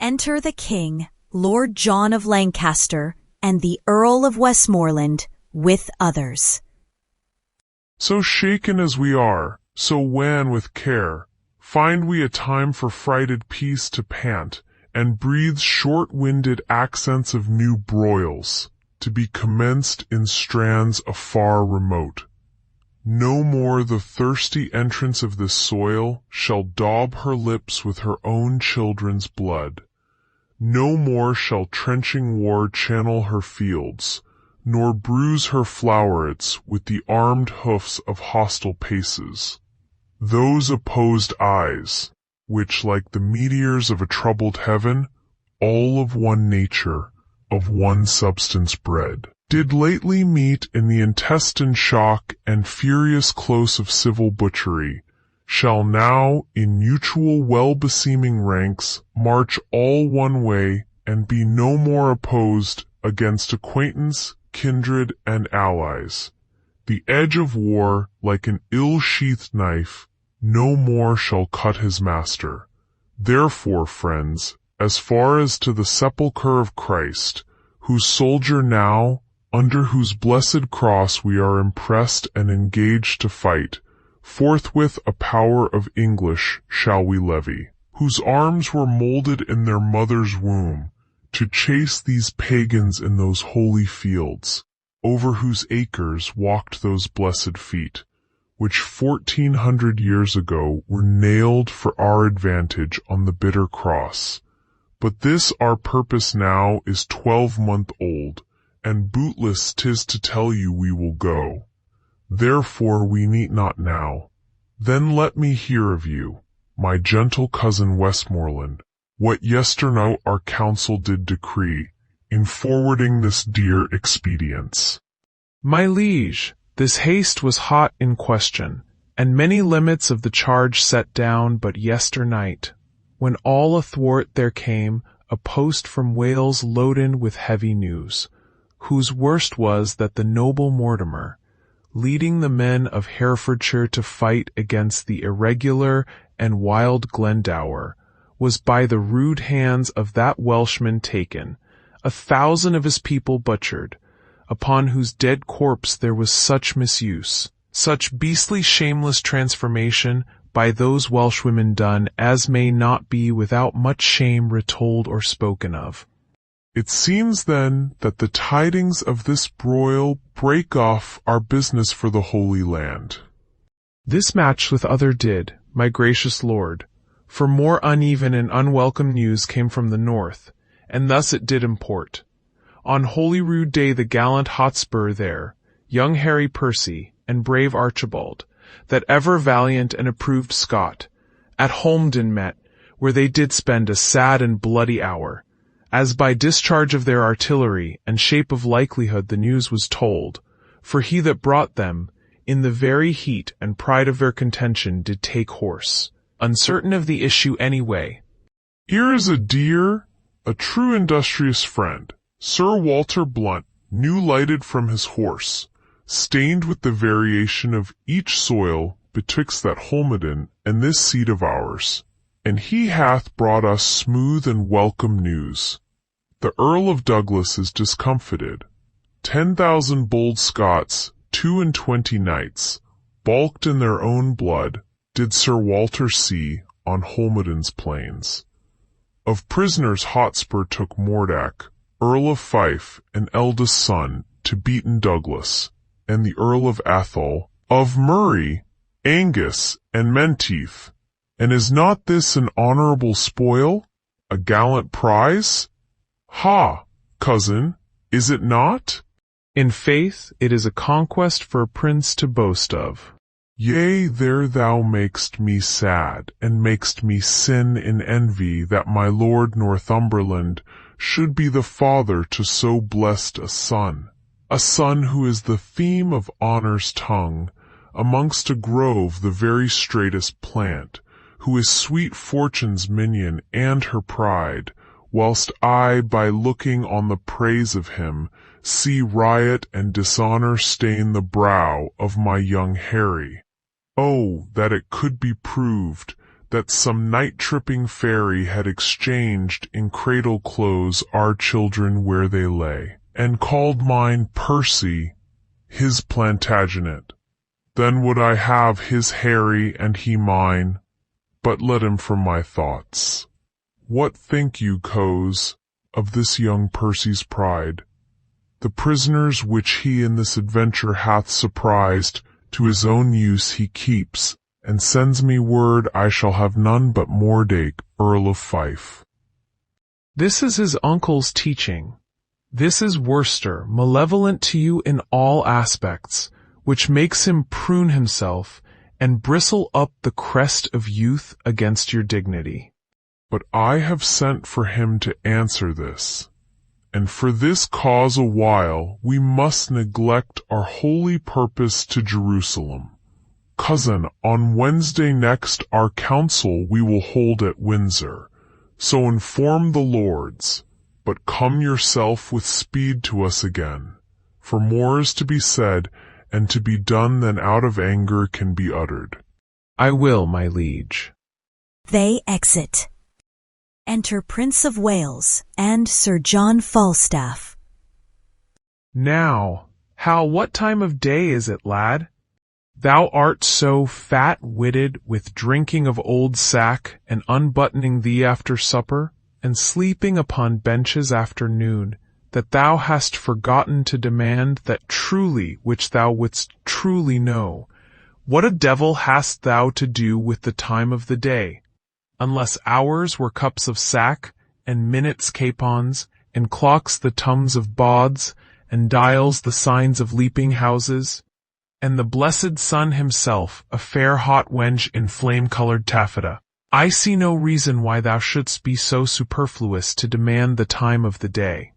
Enter the King, Lord John of Lancaster, and the Earl of Westmoreland, with others. So shaken as we are, so wan with care, find we a time for frighted peace to pant, and breathe short-winded accents of new broils, to be commenced in strands afar remote. No more the thirsty entrance of this soil shall daub her lips with her own children's blood. No more shall trenching war channel her fields, nor bruise her flowerets with the armed hoofs of hostile paces. Those opposed eyes, which, like the meteors of a troubled heaven, all of one nature, of one substance bred, did lately meet in the intestine shock and furious close of civil butchery, shall now in mutual well-beseeming ranks march all one way and be no more opposed against acquaintance, kindred, and allies. The edge of war, like an ill-sheathed knife, no more shall cut his master. Therefore, friends, as far as to the sepulchre of Christ, whose soldier now, under whose blessed cross we are impressed and engaged to fight, forthwith a power of English shall we levy, whose arms were molded in their mother's womb, to chase these pagans in those holy fields, over whose acres walked those blessed feet, which 1400 years ago were nailed for our advantage on the bitter cross. But this our purpose now is 12-month old, and bootless 'tis to tell you we will go. Therefore we need not now. Then let me hear of you, my gentle cousin Westmoreland, what yesternight our council did decree, in forwarding this dear expedience. My liege, this haste was hot in question, and many limits of the charge set down but yesternight, when all athwart there came a post from Wales loaden with heavy news, whose worst was that the noble Mortimer, leading the men of Herefordshire to fight against the irregular and wild Glendower, was by the rude hands of that Welshman taken, 1,000 of his people butchered, upon whose dead corpse there was such misuse, such beastly shameless transformation by those Welshwomen done, as may not be without much shame retold or spoken of. It seems then that the tidings of this broil break off our business for the Holy Land. This match with other did, my gracious lord, for more uneven and unwelcome news came from the north, and thus it did import. On Holyrood Day the gallant Hotspur there, young Harry Percy, and brave Archibald, that ever valiant and approved Scot, at Holmdon met, where they did spend a sad and bloody hour, as by discharge of their artillery and shape of likelihood the news was told, for he that brought them, in the very heat and pride of their contention did take horse, uncertain of the issue any way. Here is a dear, a true industrious friend, Sir Walter Blunt, new lighted from his horse, stained with the variation of each soil betwixt that Holmdon and this seat of ours, and he hath brought us smooth and welcome news. The Earl of Douglas is discomfited. 10,000 bold Scots, 22 knights, balked in their own blood, did Sir Walter see on Holmdon's plains. Of prisoners Hotspur took Mordack, Earl of Fife, an eldest son, to beaten Douglas, and the Earl of Athol, of Murray, Angus, and Menteith. And is not this an honourable spoil, a gallant prize? Ha, cousin, is it not? In faith, it is a conquest for a prince to boast of. Yea, there thou makest me sad, and makest me sin in envy that my Lord Northumberland should be the father to so blessed a son who is the theme of honour's tongue, amongst a grove the very straightest plant, who is sweet fortune's minion and her pride, whilst I, by looking on the praise of him, see riot and dishonour stain the brow of my young Harry. Oh, that it could be proved that some night-tripping fairy had exchanged in cradle clothes our children where they lay, and called mine Percy, his Plantagenet. Then would I have his Harry and he mine, but let him from my thoughts. What think you, coz, of this young Percy's pride? The prisoners which he in this adventure hath surprised, to his own use he keeps, and sends me word I shall have none but Mordake, Earl of Fife. This is his uncle's teaching. This is Worcester, malevolent to you in all aspects, which makes him prune himself and bristle up the crest of youth against your dignity. But I have sent for him to answer this, and for this cause a while we must neglect our holy purpose to Jerusalem. Cousin, on Wednesday next our council we will hold at Windsor, so inform the lords, but come yourself with speed to us again, for more is to be said and to be done than out of anger can be uttered. I will, my liege. They exit. Enter Prince of Wales and Sir John Falstaff. Now, Hal, what time of day is it, lad? Thou art so fat-witted with drinking of old sack and unbuttoning thee after supper, and sleeping upon benches after noon, that thou hast forgotten to demand that truly which thou wouldst truly know. What a devil hast thou to do with the time of the day, unless hours were cups of sack, and minutes capons, and clocks the tums of bawds, and dials the signs of leaping houses, and the blessed sun himself a fair hot wench in flame-colored taffeta? I see no reason why thou shouldst be so superfluous to demand the time of the day.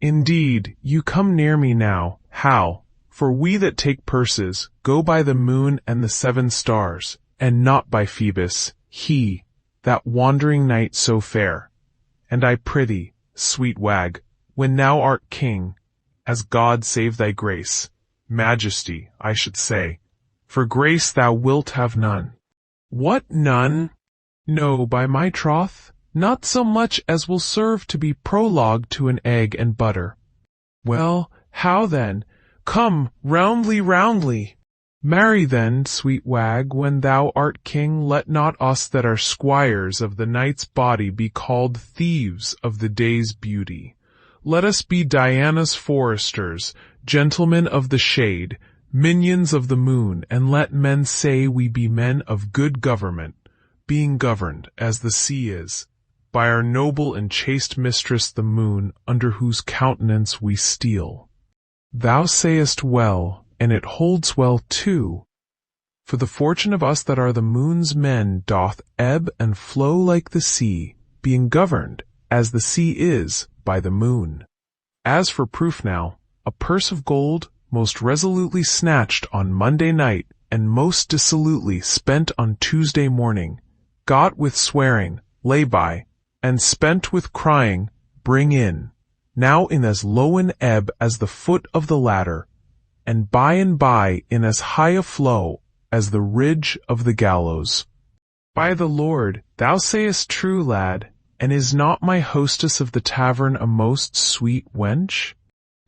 Indeed, you come near me now, Hal, for we that take purses go by the moon and the 7 stars, and not by Phoebus, he, that wandering knight so fair. And I prithee, sweet wag, when thou art king, as God save thy grace, majesty, I should say, for grace thou wilt have none. What, none? No, by my troth, not so much as will serve to be prologue to an egg and butter. Well, how then? Come, roundly. Marry then, sweet wag, when thou art king, let not us that are squires of the night's body be called thieves of the day's beauty. Let us be Diana's foresters, gentlemen of the shade, minions of the moon, and let men say we be men of good government, being governed, as the sea is, by our noble and chaste mistress the moon, under whose countenance we steal. Thou sayest well, and it holds well too, for the fortune of us that are the moon's men doth ebb and flow like the sea, being governed, as the sea is, by the moon. As for proof now, a purse of gold, most resolutely snatched on Monday night, and most dissolutely spent on Tuesday morning, got with swearing, lay by, and spent with crying, bring in, now in as low an ebb as the foot of the ladder, and by in as high a flow as the ridge of the gallows. By the Lord, thou sayest true, lad, and is not my hostess of the tavern a most sweet wench?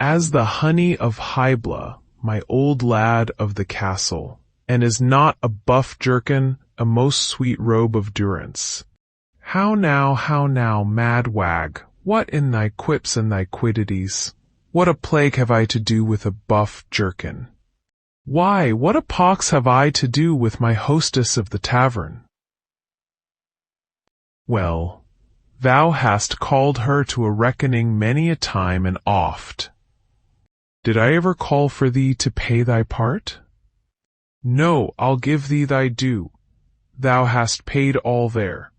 As the honey of Hybla, my old lad of the castle, and is not a buff jerkin a most sweet robe of durance? How now, mad wag, what in thy quips and thy quiddities? What a plague have I to do with a buff jerkin? Why, what a pox have I to do with my hostess of the tavern? Well, thou hast called her to a reckoning many a time and oft. Did I ever call for thee to pay thy part? No, I'll give thee thy due. Thou hast paid all there.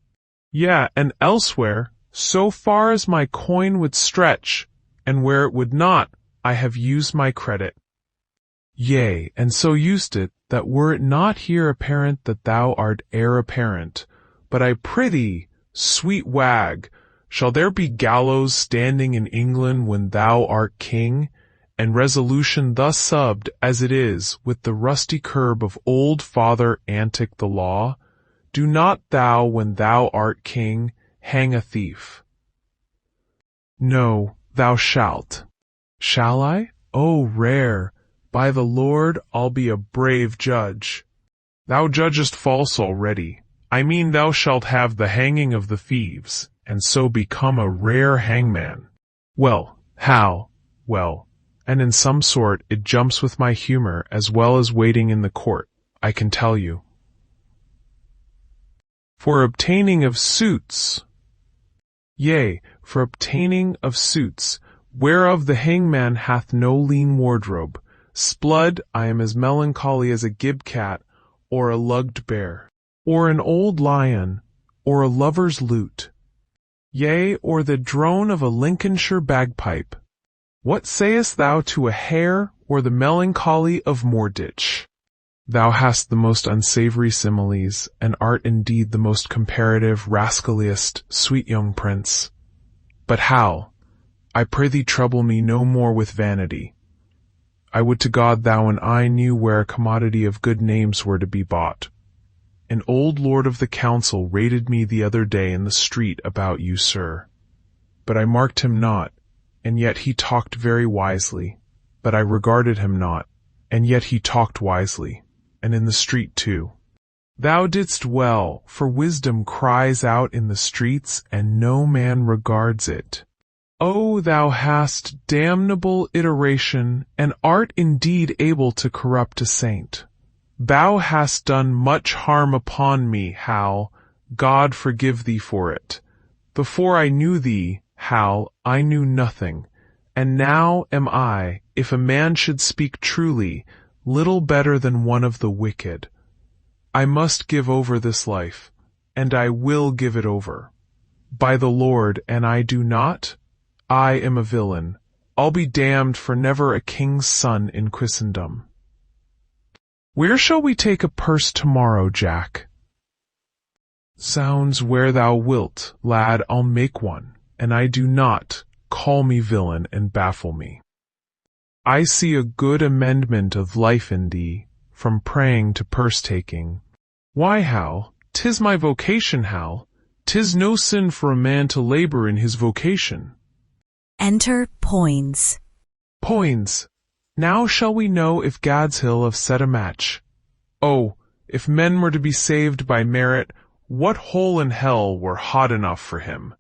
Yea, and elsewhere, so far as my coin would stretch, and where it would not, I have used my credit. Yea, and so used it, that were it not here apparent that thou art heir apparent, but I prithee, sweet wag, shall there be gallows standing in England when thou art king, and resolution thus subbed as it is with the rusty curb of old Father Antic the law, Do not thou, when thou art king, hang a thief. No, thou shalt. Shall I? Oh, rare! By the Lord, I'll be a brave judge. Thou judgest false already. I mean thou shalt have the hanging of the thieves, and so become a rare hangman. Well, Hal, well, and in some sort it jumps with my humour as well as waiting in the court, I can tell you. For obtaining of suits, yea, for obtaining of suits, whereof the hangman hath no lean wardrobe, splud, I am as melancholy as a gib-cat, or a lugged bear, or an old lion, or a lover's lute, yea, or the drone of a Lincolnshire bagpipe. What sayest thou to a hare, or the melancholy of Moorditch? Thou hast the most unsavoury similes, and art indeed the most comparative, rascaliest, sweet young prince. But Hal, I pray thee trouble me no more with vanity. I would to God thou and I knew where a commodity of good names were to be bought. An old lord of the council rated me the other day in the street about you, sir. But I marked him not, and yet he talked very wisely. But I regarded him not, and yet he talked wisely, and in the street too. Thou didst well, for wisdom cries out in the streets, and no man regards it. Oh, thou hast damnable iteration, and art indeed able to corrupt a saint. Thou hast done much harm upon me, Hal. God forgive thee for it. Before I knew thee, Hal, I knew nothing, and now am I, if a man should speak truly, little better than one of the wicked. I must give over this life, and I will give it over. By the Lord, and I do not, I am a villain. I'll be damned for never a king's son in Christendom. Where shall we take a purse tomorrow, Jack? Sounds where thou wilt, lad, I'll make one, and I do not, call me villain and baffle me. I see a good amendment of life in thee, from praying to purse-taking. Why, Hal, 'tis my vocation, Hal. 'Tis no sin for a man to labour in his vocation. Enter Poins. Poins, now shall we know if Gadshill have set a match. Oh, if men were to be saved by merit, what hole in hell were hot enough for him?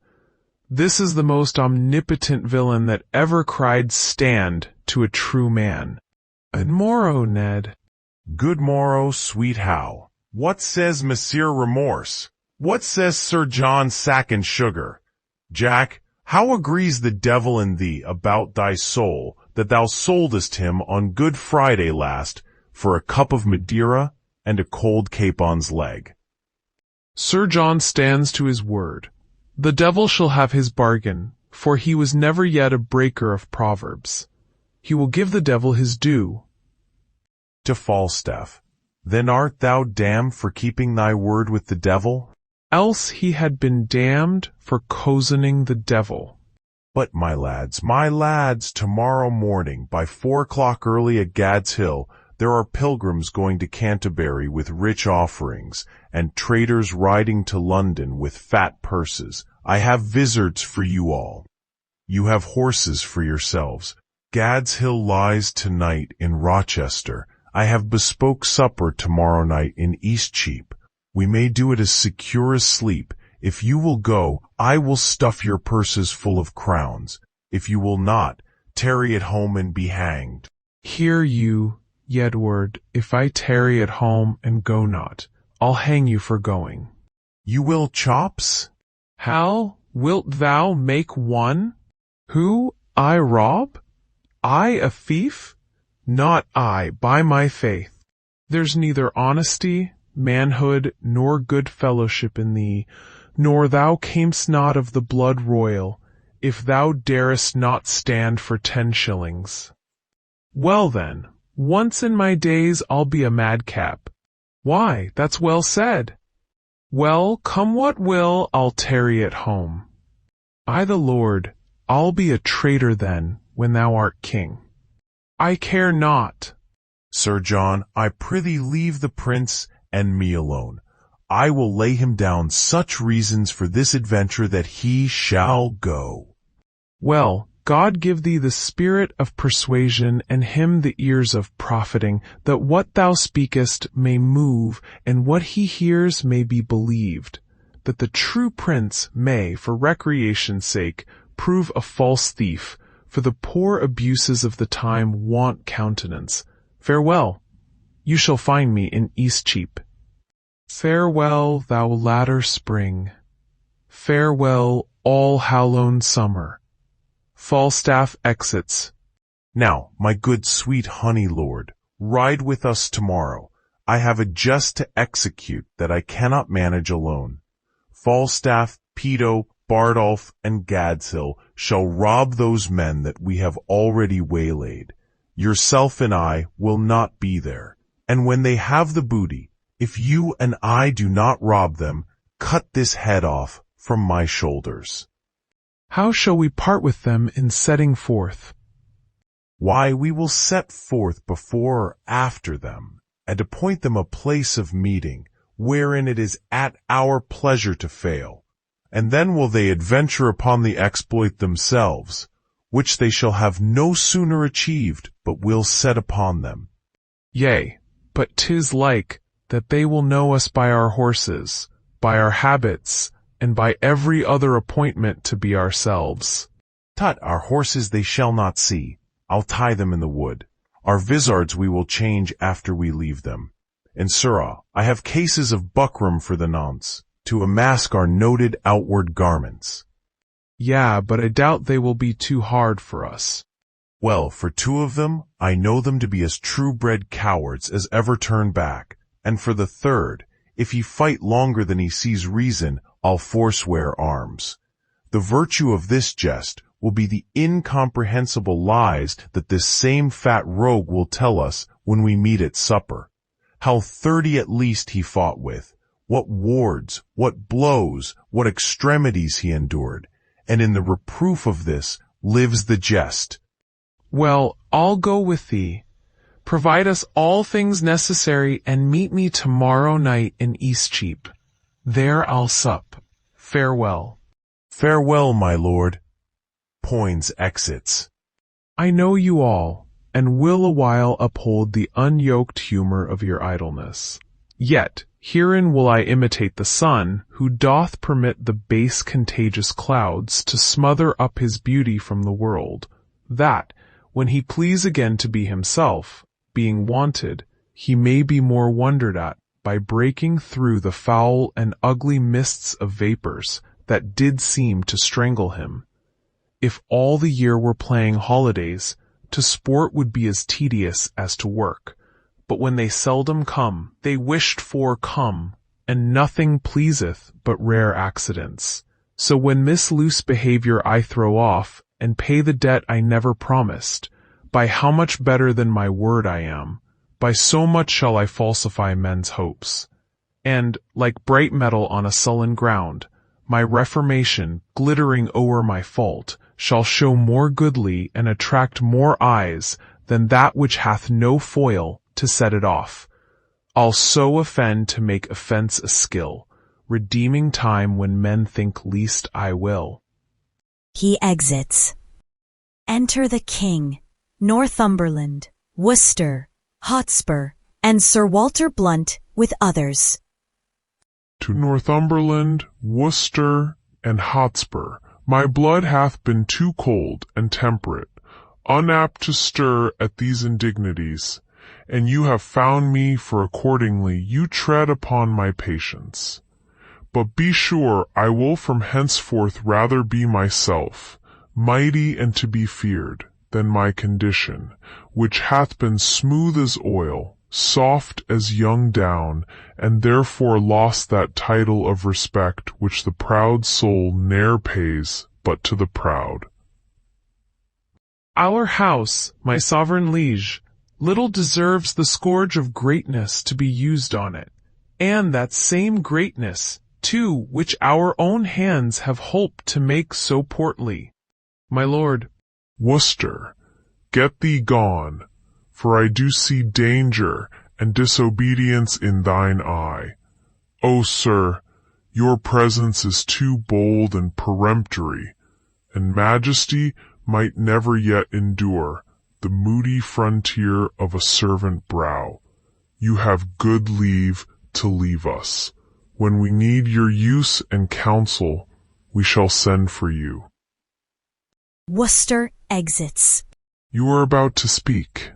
This is the most omnipotent villain that ever cried stand to a true man. Good morrow, Ned. Good morrow, sweet Hal. What says Messire Remorse? What says Sir John Sack and Sugar? Jack, how agrees the devil in thee about thy soul, that thou soldest him on Good Friday last for a cup of Madeira and a cold capon's leg? Sir John stands to his word. The devil shall have his bargain, for he was never yet a breaker of proverbs. He will give the devil his due. To Falstaff, then art thou damned for keeping thy word with the devil? Else he had been damned for cozening the devil. But my lads, tomorrow morning, by 4 o'clock early at Gad's Hill, there are pilgrims going to Canterbury with rich offerings, and traders riding to London with fat purses. I have vizards for you all. You have horses for yourselves. Gad's Hill lies tonight in Rochester. I have bespoke supper tomorrow night in Eastcheap. We may do it as secure as sleep. If you will go, I will stuff your purses full of crowns. If you will not, tarry at home and be hanged. Hear you, Edward, if I tarry at home and go not, I'll hang you for going. You will, Chops? Hal, wilt thou make one? Who, I rob? I a thief? Not I, by my faith. There's neither honesty, manhood, nor good fellowship in thee, nor thou camest not of the blood royal, if thou darest not stand for 10 shillings. Well then, once in my days I'll be a madcap. Why, that's well said. Well, come what will, I'll tarry at home. By the Lord, I'll be a traitor then, when thou art king. I care not. Sir John, I prithee leave the prince and me alone. I will lay him down such reasons for this adventure that he shall go. Well, God give thee the spirit of persuasion and him the ears of profiting, that what thou speakest may move, and what he hears may be believed, that the true prince may, for recreation's sake, prove a false thief, for the poor abuses of the time want countenance. Farewell. You shall find me in Eastcheap. Farewell, thou latter spring. Farewell, all hallowed summer. Falstaff exits. Now, my good sweet honey lord, ride with us tomorrow. I have a jest to execute that I cannot manage alone. Falstaff, Peto, Bardolph, and Gadshill shall rob those men that we have already waylaid. Yourself and I will not be there. And when they have the booty, if you and I do not rob them, cut this head off from my shoulders. How shall we part with them in setting forth? Why, we will set forth before or after them, and appoint them a place of meeting, wherein it is at our pleasure to fail. And then will they adventure upon the exploit themselves, which they shall have no sooner achieved, but will set upon them. Yea, but 'tis like that they will know us by our horses, by our habits, and by every other appointment to be ourselves. Tut, our horses they shall not see. I'll tie them in the wood. Our vizards we will change after we leave them. And sirrah, I have cases of buckram for the nonce, to amask our noted outward garments. Yeah, but I doubt they will be too hard for us. Well, for two of them, I know them to be as true-bred cowards as ever turn back. And for the third, if he fight longer than he sees reason, I'll forswear arms. The virtue of this jest will be the incomprehensible lies that this same fat rogue will tell us when we meet at supper. How 30 at least he fought with, what wards, what blows, what extremities he endured, and in the reproof of this lives the jest. Well, I'll go with thee. Provide us all things necessary, and meet me tomorrow night in Eastcheap. There I'll sup. Farewell. Farewell, my lord. Poins exits. I know you all, and will awhile uphold the unyoked humor of your idleness. Yet, herein will I imitate the sun, who doth permit the base contagious clouds to smother up his beauty from the world, that, when he please again to be himself, being wanted, he may be more wondered at, by breaking through the foul and ugly mists of vapors that did seem to strangle him. If all the year were playing holidays, to sport would be as tedious as to work. But when they seldom come, they wished for come, and nothing pleaseth but rare accidents. So when misloose behaviour I throw off, and pay the debt I never promised, by how much better than my word I am, by so much shall I falsify men's hopes. And, like bright metal on a sullen ground, my reformation, glittering o'er my fault, shall show more goodly and attract more eyes than that which hath no foil to set it off. I'll so offend to make offence a skill, redeeming time when men think least I will. He exits. Enter the King, Northumberland, Worcester, Hotspur, and Sir Walter Blunt with others. To Northumberland, Worcester, and Hotspur, my blood hath been too cold and temperate, unapt to stir at these indignities, and you have found me, for accordingly you tread upon my patience. But be sure I will from henceforth rather be myself, mighty and to be feared, than my condition, which hath been smooth as oil, soft as young down, and therefore lost that title of respect which the proud soul ne'er pays but to the proud. Our house, my sovereign liege, little deserves the scourge of greatness to be used on it, and that same greatness, too, which our own hands have holp to make so portly. My lord, Worcester, get thee gone, for I do see danger and disobedience in thine eye. "O sir, your presence is too bold and peremptory, and majesty might never yet endure the moody frontier of a servant brow. You have good leave to leave us. When we need your use and counsel, we shall send for you." Worcester exits. You are about to speak.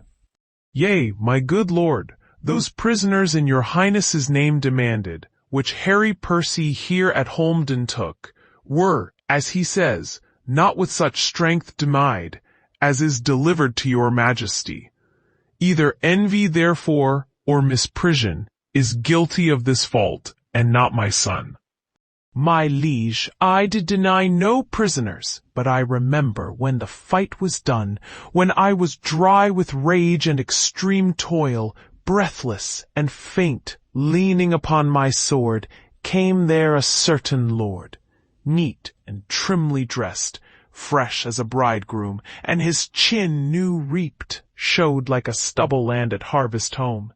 "Yea, my good lord, those prisoners in your highness's name demanded, which Harry Percy here at Holmdon took, were, as he says, not with such strength denied, as is delivered to your majesty. Either envy therefore, or misprision, is guilty of this fault, and not my son." "My liege, I did deny no prisoners, but I remember when the fight was done, when I was dry with rage and extreme toil, breathless and faint, leaning upon my sword, came there a certain lord, neat and trimly dressed, fresh as a bridegroom, and his chin new reaped, showed like a stubble land at harvest home.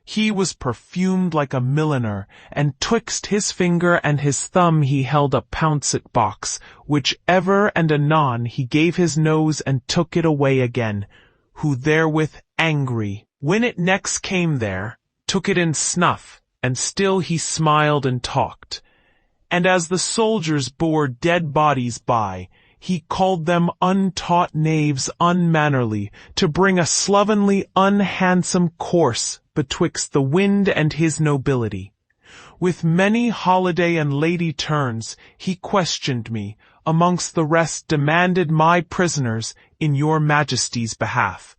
He was perfumed like a milliner, and twixt his finger and his thumb he held a pouncet box, which ever and anon he gave his nose and took it away again, who therewith angry, when it next came there, took it in snuff, and still he smiled and talked. And as the soldiers bore dead bodies by, he called them untaught knaves unmannerly, to bring a slovenly unhandsome course betwixt the wind and his nobility. With many holiday and lady turns, he questioned me, amongst the rest demanded my prisoners in your majesty's behalf.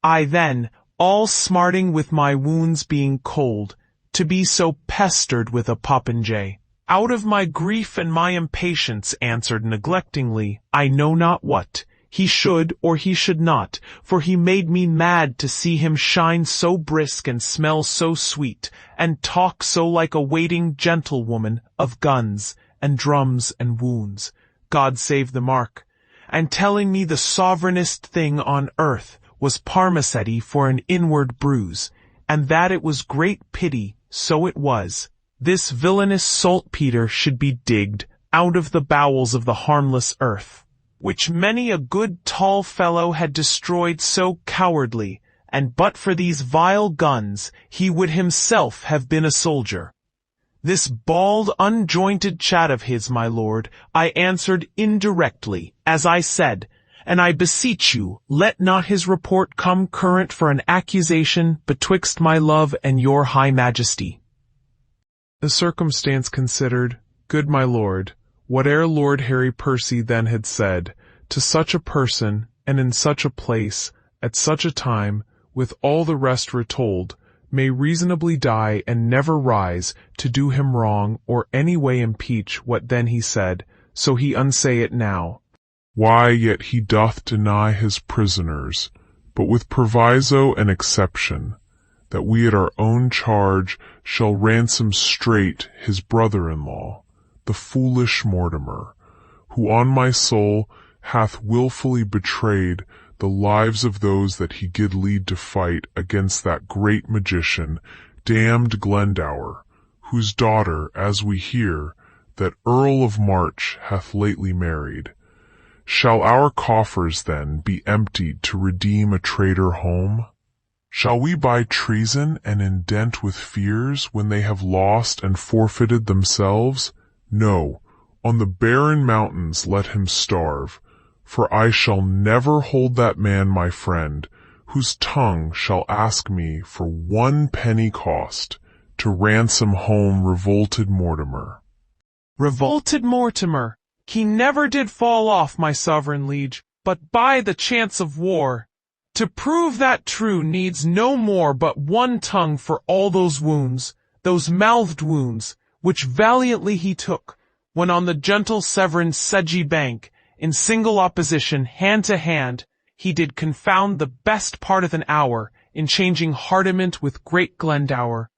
I then, all smarting with my wounds being cold, to be so pestered with a popinjay, out of my grief and my impatience answered neglectingly, I know not what, he should or he should not, for he made me mad to see him shine so brisk and smell so sweet, and talk so like a waiting gentlewoman of guns, and drums and wounds, God save the mark, and telling me the sovereignest thing on earth was parmacetty for an inward bruise, and that it was great pity, so it was, this villainous saltpeter should be digged out of the bowels of the harmless earth, which many a good tall fellow had destroyed so cowardly, and but for these vile guns, he would himself have been a soldier. This bald, unjointed chat of his, my lord, I answered indirectly, as I said, and I beseech you, let not his report come current for an accusation betwixt my love and your high majesty. The circumstance considered, good my lord, whate'er Lord Harry Percy then had said, to such a person, and in such a place, at such a time, with all the rest retold, may reasonably die and never rise to do him wrong or any way impeach what then he said, so he unsay it now. Why yet he doth deny his prisoners, but with proviso and exception, that we at our own charge shall ransom straight his brother-in-law, the foolish Mortimer, who on my soul hath wilfully betrayed the lives of those that he did lead to fight against that great magician, damned Glendower, whose daughter, as we hear, that Earl of March hath lately married. Shall our coffers, then, be emptied to redeem a traitor home? Shall we buy treason and indent with fears when they have lost and forfeited themselves? No, on the barren mountains let him starve, for I shall never hold that man my friend, whose tongue shall ask me for 1 penny cost to ransom home revolted Mortimer. Revolted Mortimer! He never did fall off, my sovereign liege, but by the chance of war. To prove that true needs no more but 1 tongue for all those wounds, those mouthed wounds, which valiantly he took, when on the gentle Severn's sedgy bank, in single opposition, hand to hand, he did confound the best part of an hour, in changing hardiment with great Glendower.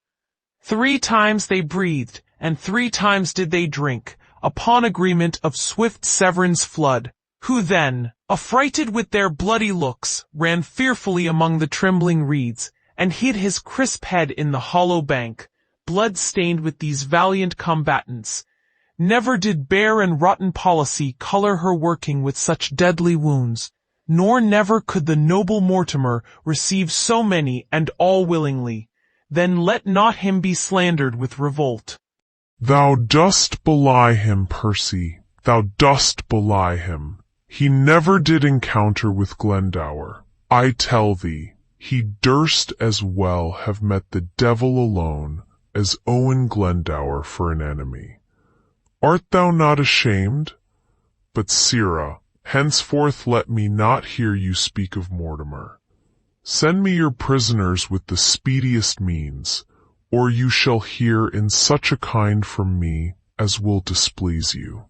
3 times they breathed, and 3 times did they drink, upon agreement of swift Severn's flood, who then, affrighted with their bloody looks, ran fearfully among the trembling reeds, and hid his crisp head in the hollow bank, blood-stained with these valiant combatants. Never did bare and rotten policy colour her working with such deadly wounds, nor never could the noble Mortimer receive so many and all willingly. Then let not him be slandered with revolt. Thou dost belie him, Percy, thou dost belie him. He never did encounter with Glendower. I tell thee, he durst as well have met the devil alone as Owen Glendower for an enemy. Art thou not ashamed? But, sirrah, henceforth let me not hear you speak of Mortimer. Send me your prisoners with the speediest means, or you shall hear in such a kind from me as will displease you.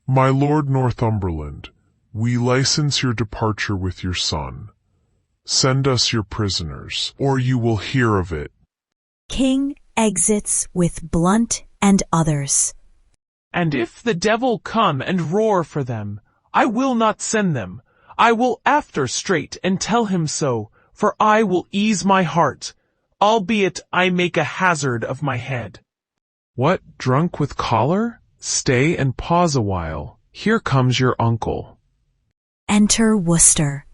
My Lord Northumberland, we license your departure with your son. Send us your prisoners, or you will hear of it. King exits with Blunt and others. And if the devil come and roar for them, I will not send them. I will after straight and tell him so, for I will ease my heart, albeit I make a hazard of my head. What, drunk with choler? Stay and pause a while. Here comes your uncle. Enter Worcester.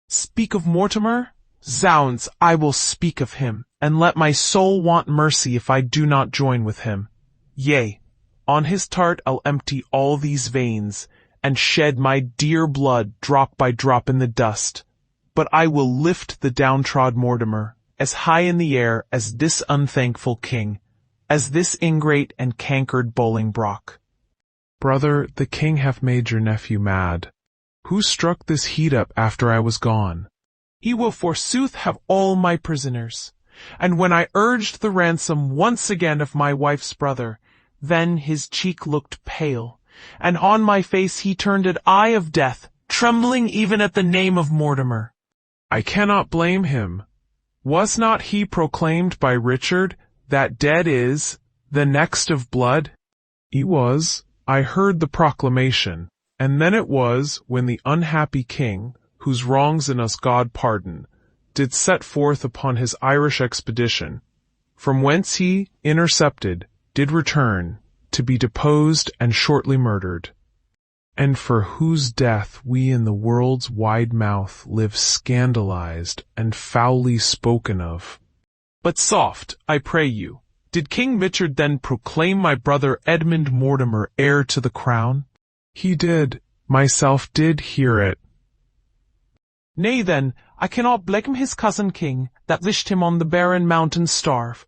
Speak of Mortimer? Zounds, I will speak of him, and let my soul want mercy if I do not join with him. Yea, on his tart I'll empty all these veins, and shed my dear blood drop by drop in the dust. But I will lift the downtrod Mortimer, as high in the air as this unthankful king, as this ingrate and cankered Bolingbroke. Brother, the king hath made your nephew mad. Who struck this heat up after I was gone? He will forsooth have all my prisoners. And when I urged the ransom once again of my wife's brother, then his cheek looked pale, and on my face he turned an eye of death, trembling even at the name of Mortimer. I cannot blame him. Was not he proclaimed by Richard, that dead is the next of blood? He was. I heard the proclamation, and then it was when the unhappy king, whose wrongs in us God pardon, did set forth upon his Irish expedition, from whence he, intercepted, did return, to be deposed and shortly murdered, and for whose death we in the world's wide mouth live scandalized and foully spoken of. But soft, I pray you, did King Richard then proclaim my brother Edmund Mortimer heir to the crown? He did. Myself did hear it. Nay then, I cannot blame his cousin king, that wished him on the barren mountain starve.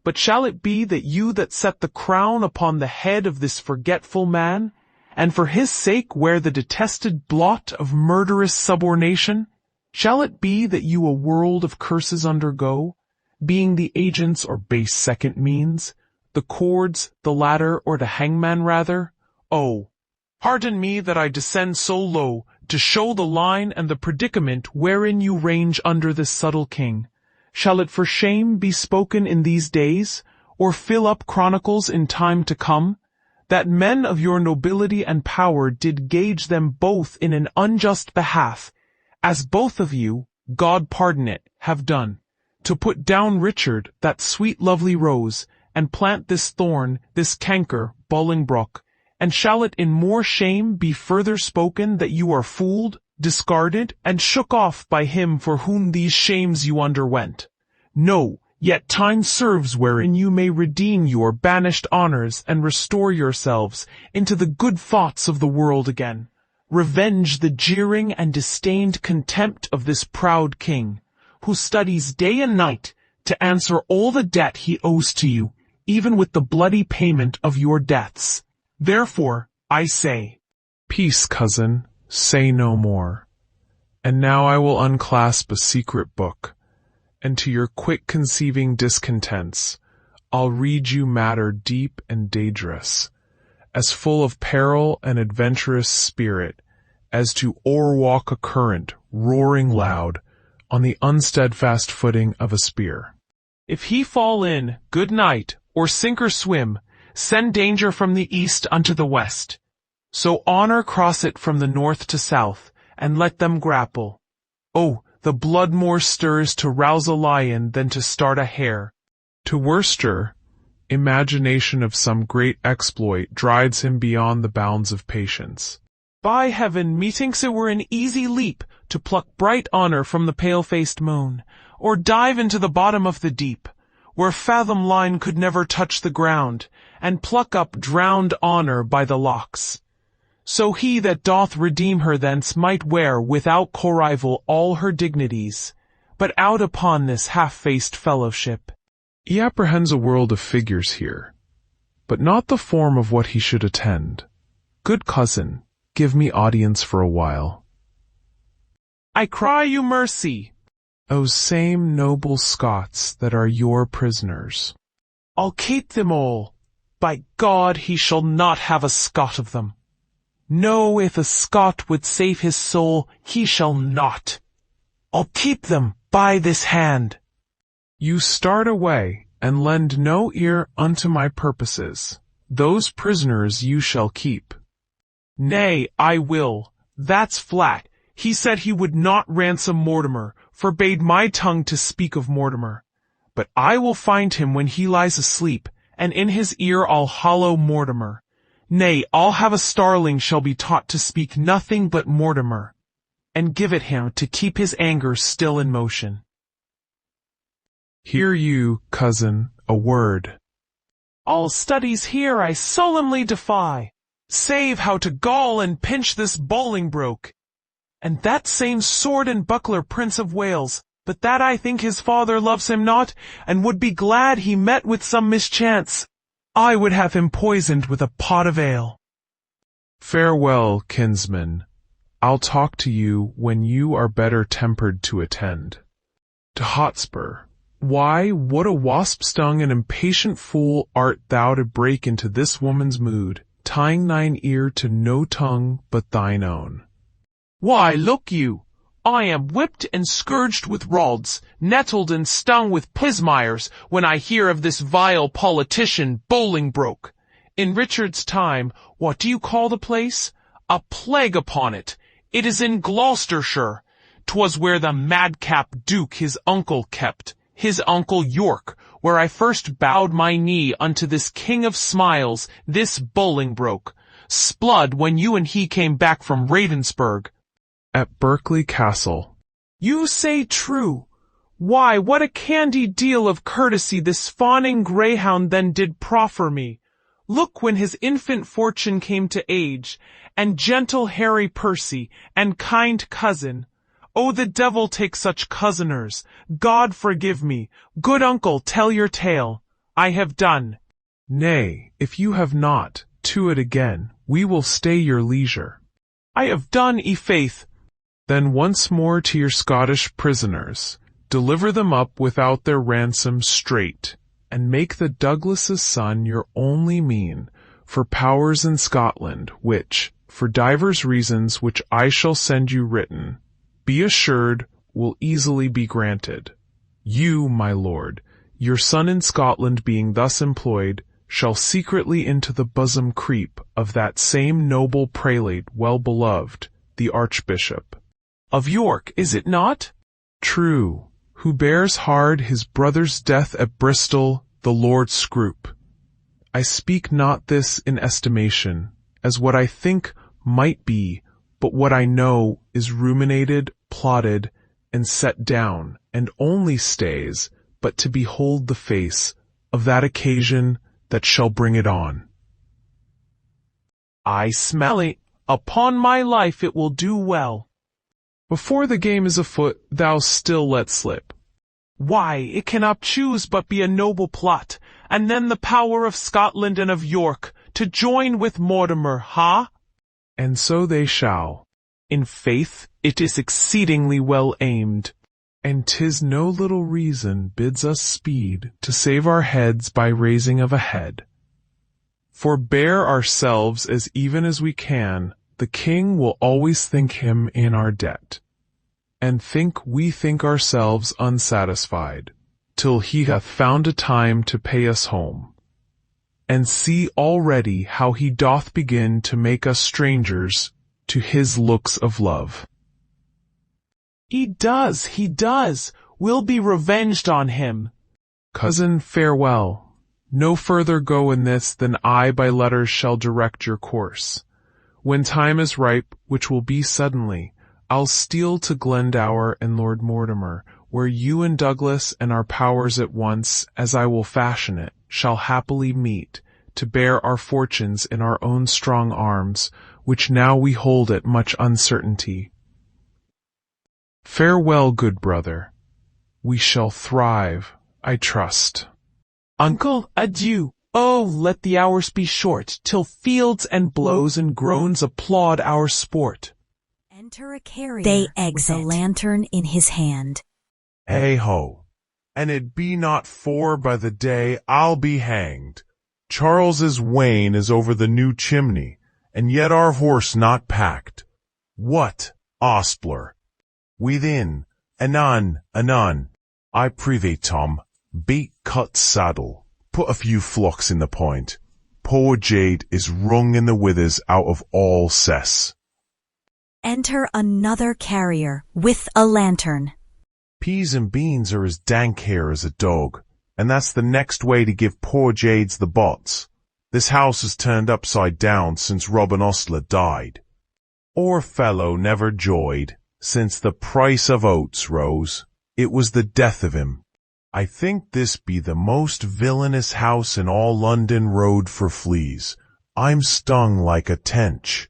But shall it be that you that set the crown upon the head of this forgetful man, and for his sake wear the detested blot of murderous subornation? Shall it be that you a world of curses undergo, being the agents or base second means, the cords, the ladder, or the hangman rather? Oh, pardon me that I descend so low, to show the line and the predicament wherein you range under this subtle king. Shall it for shame be spoken in these days, or fill up chronicles in time to come, that men of your nobility and power did gauge them both in an unjust behalf, as both of you, God pardon it, have done, to put down Richard, that sweet lovely rose, and plant this thorn, this canker, Bolingbroke? And shall it in more shame be further spoken that you are fooled, discarded, and shook off by him for whom these shames you underwent? No, yet time serves wherein you may redeem your banished honors and restore yourselves into the good thoughts of the world again. Revenge the jeering and disdained contempt of this proud king, who studies day and night to answer all the debt he owes to you, even with the bloody payment of your deaths. Therefore, I say, Peace, cousin, say no more. And now I will unclasp a secret book, and to your quick conceiving discontents, I'll read you matter deep and dangerous, as full of peril and adventurous spirit, as to o'erwalk a current, roaring loud, on the unsteadfast footing of a spear. If he fall in, good night, or sink or swim, send danger from the east unto the west. So honor cross it from the north to south, and let them grapple. Oh, the blood more stirs to rouse a lion than to start a hare. To Worcester, imagination of some great exploit drives him beyond the bounds of patience. By heaven, methinks it were an easy leap to pluck bright honour from the pale-faced moon, or dive into the bottom of the deep, where fathom line could never touch the ground, and pluck up drowned honour by the locks. So he that doth redeem her thence might wear without co-rival all her dignities, but out upon this half-faced fellowship. He apprehends a world of figures here, but not the form of what he should attend. Good cousin, give me audience for a while. I cry you mercy. O same noble Scots that are your prisoners. I'll keep them all. By God, he shall not have a Scot of them. No, if a Scot would save his soul, he shall not. I'll keep them by this hand. You start away, and lend no ear unto my purposes. Those prisoners you shall keep. Nay, I will. That's flat. He said he would not ransom Mortimer, forbade my tongue to speak of Mortimer. But I will find him when he lies asleep, and in his ear I'll hollow Mortimer. Nay, I'll have a starling shall be taught to speak nothing but Mortimer, and give it him to keep his anger still in motion. Hear you, cousin, a word. All studies here I solemnly defy, save how to gall and pinch this Bolingbroke. And that same sword and buckler Prince of Wales, but that I think his father loves him not, and would be glad he met with some mischance. I would have him poisoned with a pot of ale. Farewell, kinsman. I'll talk to you when you are better tempered to attend. To Hotspur. Why, what a wasp-stung and impatient fool art thou to break into this woman's mood, tying thine ear to no tongue but thine own. Why, look you, I am whipped and scourged with rods, nettled and stung with pismires, when I hear of this vile politician Bolingbroke. In Richard's time, what do you call the place? A plague upon it. It is in Gloucestershire. 'Twas where the madcap Duke his uncle kept, his uncle York, where I first bowed my knee unto this king of smiles, this Bolingbroke. Splud, when you and he came back from Ravensburg. At Berkeley Castle. You say true. Why, what a candy deal of courtesy this fawning greyhound then did proffer me. Look when his infant Fortune came to age, and gentle Harry Percy, and kind cousin. Oh, the devil take such cousiners. God forgive me. Good uncle, tell your tale. I have done. Nay, if you have not, to it again. We will stay your leisure. I have done, i' faith. Then once more to your Scottish prisoners. Deliver them up without their ransom straight, and make the Douglas's son your only mean, for powers in Scotland, which, for divers reasons which I shall send you written, be assured will easily be granted. You, my lord, your son in Scotland being thus employed, shall secretly into the bosom creep of that same noble prelate well beloved, the Archbishop. Of York, is it not? True, who bears hard his brother's death at Bristol, the Lord Scroop. I speak not this in estimation, as what I think might be, but what I know is ruminated, plotted, and set down, and only stays, but to behold the face of that occasion that shall bring it on. I smell it. Upon my life it will do well. Before the game is afoot, thou still let slip. Why, it cannot choose but be a noble plot, and then the power of Scotland and of York, to join with Mortimer, ha? And so they shall. In faith, it is exceedingly well aimed. And 'tis no little reason bids us speed to save our heads by raising of a head. Forbear ourselves as even as we can, the king will always think him in our debt, and think we think ourselves unsatisfied, till he hath found a time to pay us home. And see already how he doth begin to make us strangers to his looks of love. He does. We'll be revenged on him. Cousin, farewell. No further go in this than I by letters shall direct your course. When time is ripe, which will be suddenly, I'll steal to Glendower and Lord Mortimer, where you and Douglas and our powers at once, as I will fashion it, shall happily meet, to bear our fortunes in our own strong arms, which now we hold at much uncertainty. Farewell, good brother. We shall thrive, I trust. Uncle, adieu. Oh, let the hours be short, till fields and blows and groans applaud our sport. Enter a carrier. They exit with a lantern in his hand. Hey ho, and it be not 4 by the day I'll be hanged. Charles's wain is over the new chimney, and yet our horse not packed. What, ostler? Within, anon, anon. I prithee, Tom, beat cut saddle, put a few flocks in the point. Poor Jade is wrung in the withers out of all cess. Enter another carrier with a lantern. Peas and beans are as dank here as a dog, and that's the next way to give poor Jades the bots. This house has turned upside down since Robin Ostler died. Our fellow never joyed since the price of oats rose. It was the death of him. I think this be the most villainous house in all London road for fleas. I'm stung like a tench.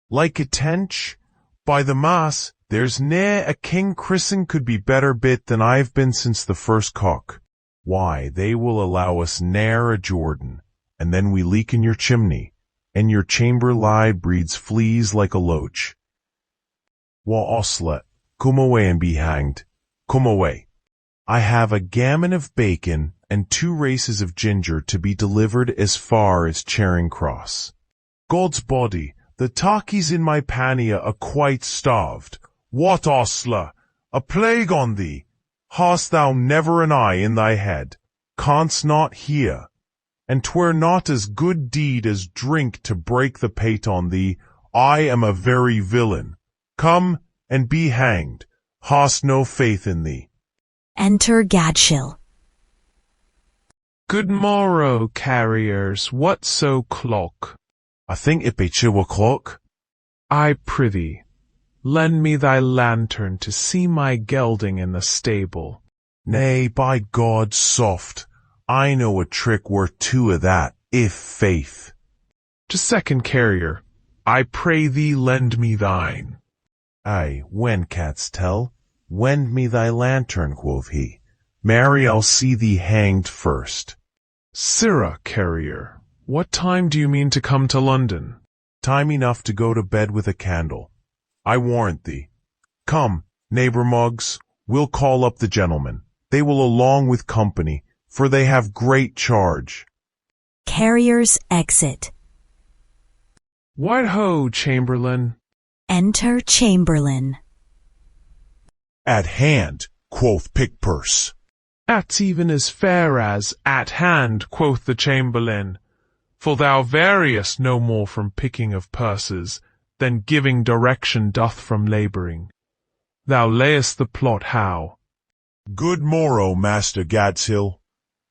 Like a tench? By the mass, there's ne'er a king christen could be better bit than I've been since the first cock. Why, they will allow us ne'er a Jordan, and then we leak in your chimney, and your chamber lie breeds fleas like a loach. Wa Ostler, come away and be hanged. Come away. I have a gammon of bacon and 2 races of ginger to be delivered as far as Charing Cross. God's body, the talkies in my pannier are quite starved. What, Ostler? A plague on thee! Hast thou never an eye in thy head? Canst not hear? And 'twere not as good deed as drink to break the pate on thee. I am a very villain. Come and be hanged. Hast no faith in thee. Enter Gadshill. Good morrow, carriers, what so clock? I think it be 2 o'clock. I prithee, lend me thy lantern to see my gelding in the stable. Nay, by God, soft. I know a trick worth 2 of that, if faith. Just second carrier, I pray thee lend me thine. Aye, when canst tell? Lend me thy lantern, quoth he. Marry, I'll see thee hanged first. Sirrah, carrier, what time do you mean to come to London? Time enough to go to bed with a candle. I warrant thee. Come, neighbour Muggs, we'll call up the gentlemen. They will along with company, for they have great charge. Carriers exit. What ho, Chamberlain? Enter Chamberlain. At hand, quoth Pickpurse. That's even as fair as at hand, quoth the Chamberlain. For thou variest no more from picking of purses, than giving direction doth from labouring. Thou layest the plot how? Good morrow, Master Gadshill.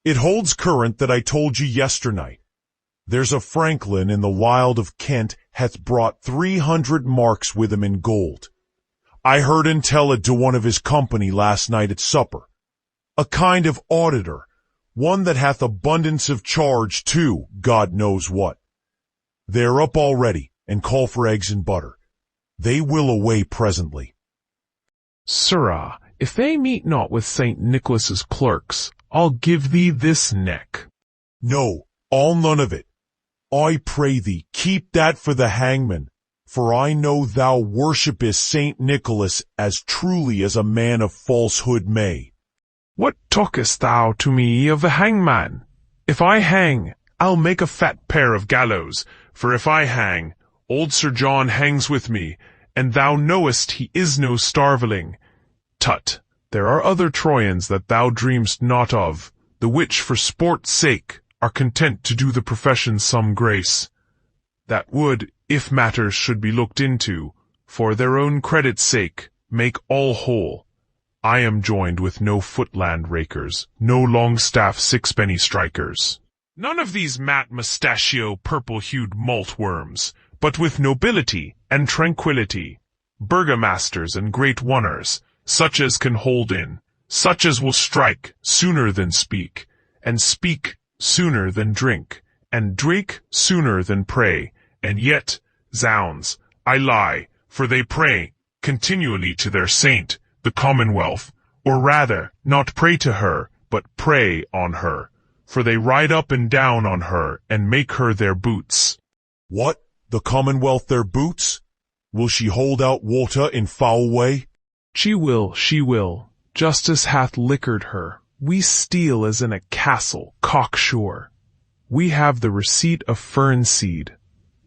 It holds current that I told you yesternight. There's a Franklin in the wild of Kent hath brought 300 marks with him in gold. I heard him tell it to one of his company last night at supper. A kind of auditor, one that hath abundance of charge too, God knows what. They're up already, and call for eggs and butter. They will away presently. Sirrah, if they meet not with St. Nicholas's clerks, I'll give thee this neck. No, all none of it. I pray thee, keep that for the hangman, for I know thou worshipest St. Nicholas as truly as a man of falsehood may. What talkest thou to me of the hangman? If I hang, I'll make a fat pair of gallows, for if I hang, old Sir John hangs with me, and thou knowest he is no starveling. Tut, there are other Trojans that thou dream'st not of, the which for sport's sake are content to do the profession some grace. That would, if matters should be looked into, for their own credit's sake, make all whole. I am joined with no footland rakers, no long-staff sixpenny strikers. None of these matte mustachio purple-hued malt-worms, but with nobility and tranquillity. Burgomasters and great oneers, such as can hold in, such as will strike sooner than speak, and speak sooner than drink, and drink sooner than pray, and yet, zounds, I lie, for they pray continually to their saint, the Commonwealth, or rather, not pray to her, but prey on her, for they ride up and down on her, and make her their boots. What? The Commonwealth their boots? Will she hold out water in foul way? She will. Justice hath liquored her. We steal as in a castle, cocksure. We have the receipt of fern seed.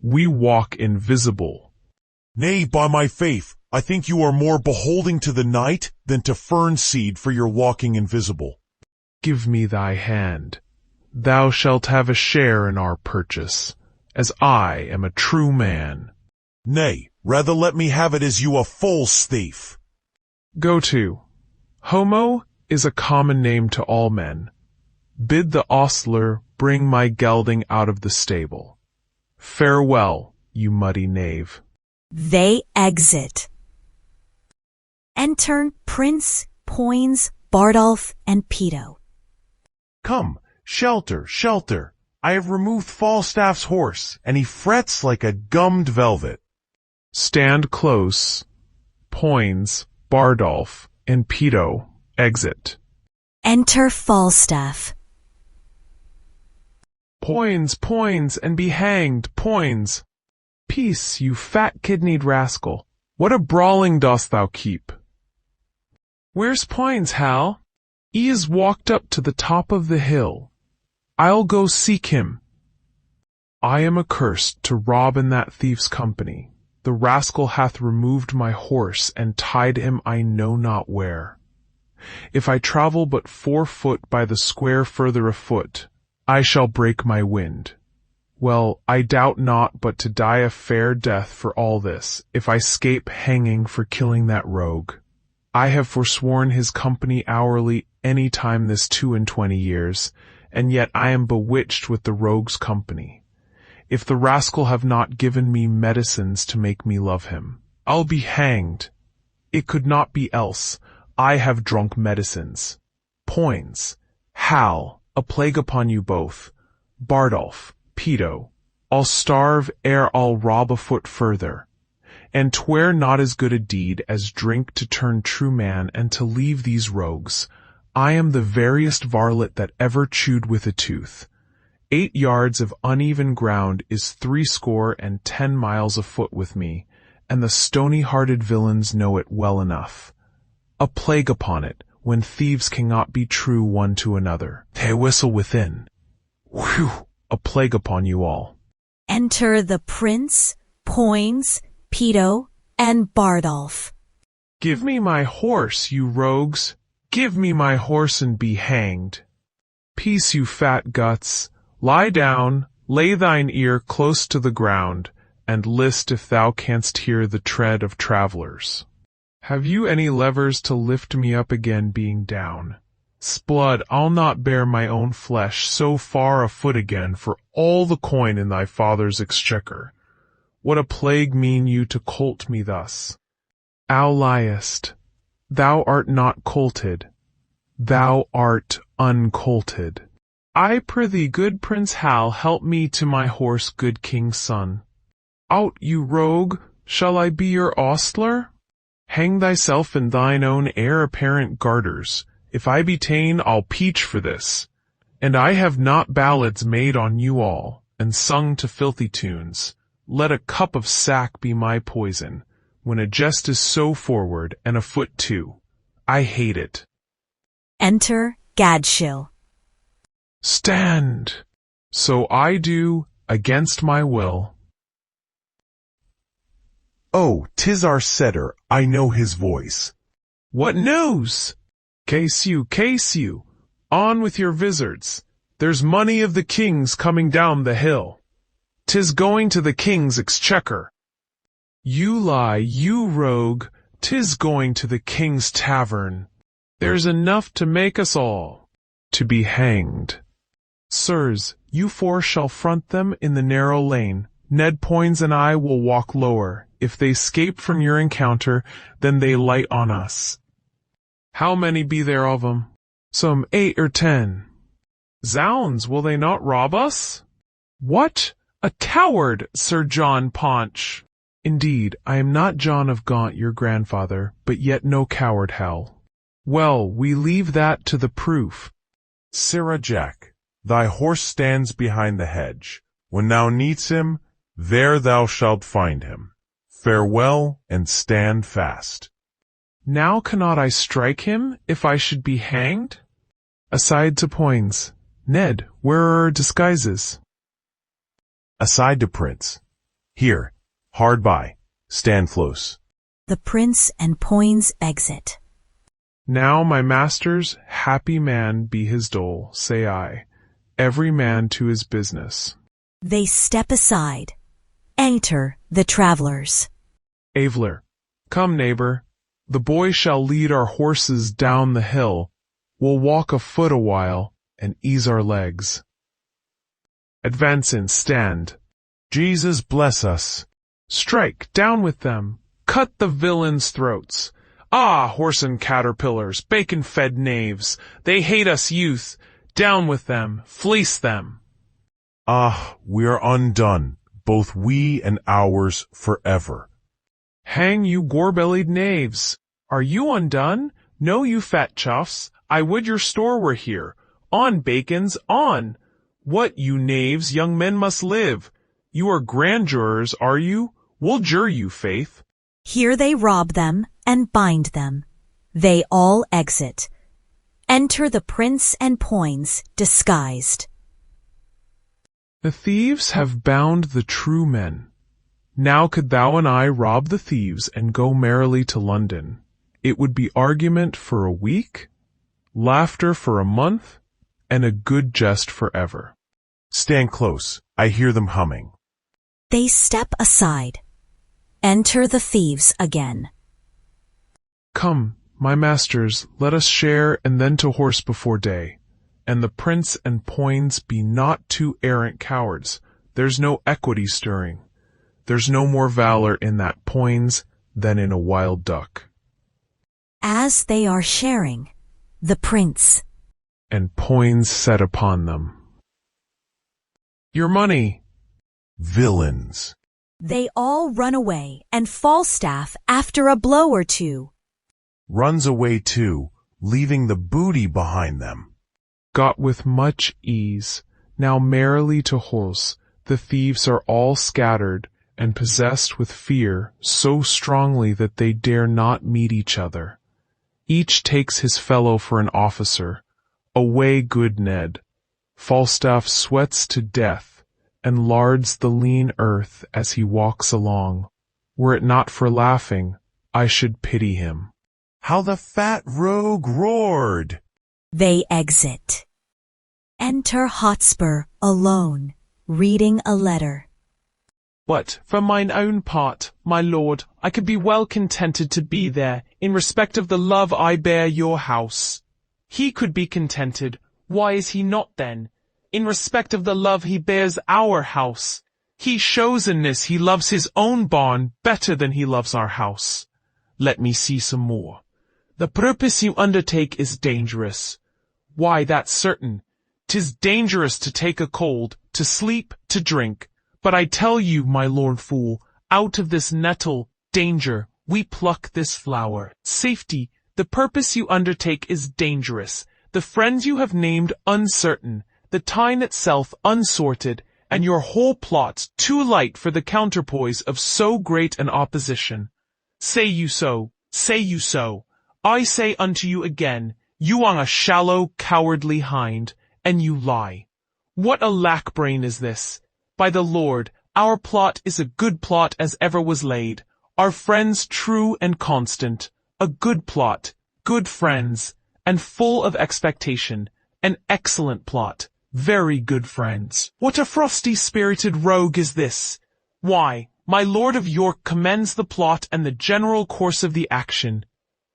We walk invisible. Nay, by my faith, I think you are more beholding to the night than to fern seed for your walking invisible. Give me thy hand. Thou shalt have a share in our purchase, as I am a true man. Nay, rather let me have it as you a false thief. Go to. Homo is a common name to all men. Bid the ostler bring my gelding out of the stable. Farewell, you muddy knave. They exit. Enter Prince, Poins, Bardolph, and Peto. Come, shelter, shelter. I have removed Falstaff's horse, and he frets like a gummed velvet. Stand close. Poins, Bardolph, and Peto exit. Enter Falstaff. Poins, and be hanged, Poins. Peace, you fat-kidneyed rascal. What a brawling dost thou keep? Where's Poins, Hal? He is walked up to the top of the hill. I'll go seek him. I am accursed to rob in that thief's company. The rascal hath removed my horse and tied him I know not where. If I travel but 4 foot by the square further afoot, I shall break my wind. Well, I doubt not but to die a fair death for all this, if I 'scape hanging for killing that rogue. I have forsworn his company hourly any time this 22 years, and yet I am bewitched with the rogue's company. If the rascal have not given me medicines to make me love him, I'll be hanged. It could not be else. I have drunk medicines. Poins, Hal, a plague upon you both. Bardolph, Peto, I'll starve ere I'll rob a foot further. And 'twere not as good a deed as drink to turn true man and to leave these rogues. I am the veriest varlet that ever chewed with a tooth. 8 yards of uneven ground is 70 miles afoot with me, and the stony-hearted villains know it well enough. A plague upon it, when thieves cannot be true one to another. They whistle within. Whew! A plague upon you all. Enter the Prince, Poins, Peto, and Bardolph. Give me my horse, you rogues. Give me my horse and be hanged. Peace, you fat guts. Lie down, lay thine ear close to the ground, and list if thou canst hear the tread of travellers. Have you any levers to lift me up again being down? Sblood, I'll not bear my own flesh so far afoot again for all the coin in thy father's exchequer. What a plague mean you to colt me thus? Thou liest. Thou art not colted. Thou art uncolted. I prithee, good Prince Hal, help me to my horse, good king's son. Out, you rogue! Shall I be your ostler? Hang thyself in thine own heir-apparent garters. If I be ta'en, I'll peach for this. And I have not ballads made on you all, and sung to filthy tunes. Let a cup of sack be my poison, when a jest is so forward, and a foot too. I hate it. Enter Gadshill. Stand! So I do, against my will. Oh, 'tis our setter, I know his voice. What news? Case you, on with your vizards. There's money of the king's coming down the hill. 'Tis going to the king's exchequer. You lie, you rogue, 'tis going to the king's tavern. There's enough to make us all to be hanged. Sirs, you four shall front them in the narrow lane. Ned Poins and I will walk lower. If they escape from your encounter, then they light on us. How many be there of 'em? Some 8 or 10. Zounds, will they not rob us? What? A coward, Sir John Paunch! Indeed, I am not John of Gaunt, your grandfather, but yet no coward, Hal. Well, we leave that to the proof. Sirrah Jack, thy horse stands behind the hedge. When thou needst him, there thou shalt find him. Farewell, and stand fast. Now cannot I strike him, if I should be hanged? Aside to Poins. Ned, where are our disguises? Aside to Prince. Here, hard by. Stand close. The prince and Poins exit. Now, my masters, happy man be his dole, say I. Every man to his business. They step aside. Enter the travelers. Aveler, come, neighbor. The boy shall lead our horses down the hill. We'll walk afoot a while and ease our legs. Advance and stand. Jesus bless us. Strike, down with them. Cut the villains' throats. Ah, horse and caterpillars, bacon-fed knaves. They hate us, youth. Down with them. Fleece them. Ah, we are undone, both we and ours forever. Hang you gore-bellied knaves! Are you undone? No, you fat chuffs, I would your store were here. On, bacons, on! What, you knaves, young men must live. You are grand jurors, are you? We'll jure you, faith. Here they rob them and bind them. They all exit. Enter the prince and Poins, disguised. The thieves have bound the true men. Now could thou and I rob the thieves and go merrily to London. It would be argument for a week, laughter for a month, and a good jest forever. Stand close. I hear them humming. They step aside. Enter the thieves again. Come, my masters, let us share and then to horse before day. And the prince and Poins be not two arrant cowards. There's no equity stirring. There's no more valor in that Poins than in a wild duck. As they are sharing, the prince and Poins set upon them. Your money! Villains! They all run away, and Falstaff, after a blow or two, runs away too, leaving the booty behind them. Got with much ease, now merrily to horse, the thieves are all scattered, and possessed with fear so strongly that they dare not meet each other. Each takes his fellow for an officer. Away, good Ned. Falstaff sweats to death, and lards the lean earth as he walks along. Were it not for laughing, I should pity him. How the fat rogue roared! They exit. Enter Hotspur alone, reading a letter. But, for mine own part, my lord, I could be well contented to be there, in respect of the love I bear your house. He could be contented, why is he not then? In respect of the love he bears our house. He shows in this he loves his own barn better than he loves our house. Let me see some more. The purpose you undertake is dangerous. Why, that's certain. 'Tis dangerous to take a cold, to sleep, to drink. But I tell you, my lord fool, out of this nettle, danger, we pluck this flower. Safety, the purpose you undertake is dangerous. The friends you have named uncertain, the time itself unsorted, and your whole plot too light for the counterpoise of so great an opposition. Say you so, say you so. I say unto you again, you are a shallow, cowardly hind, and you lie. What a lack-brain is this! By the Lord, our plot is a good plot as ever was laid, our friends true and constant, a good plot, good friends, and full of expectation, an excellent plot, very good friends. What a frosty-spirited rogue is this! Why, my Lord of York commends the plot and the general course of the action.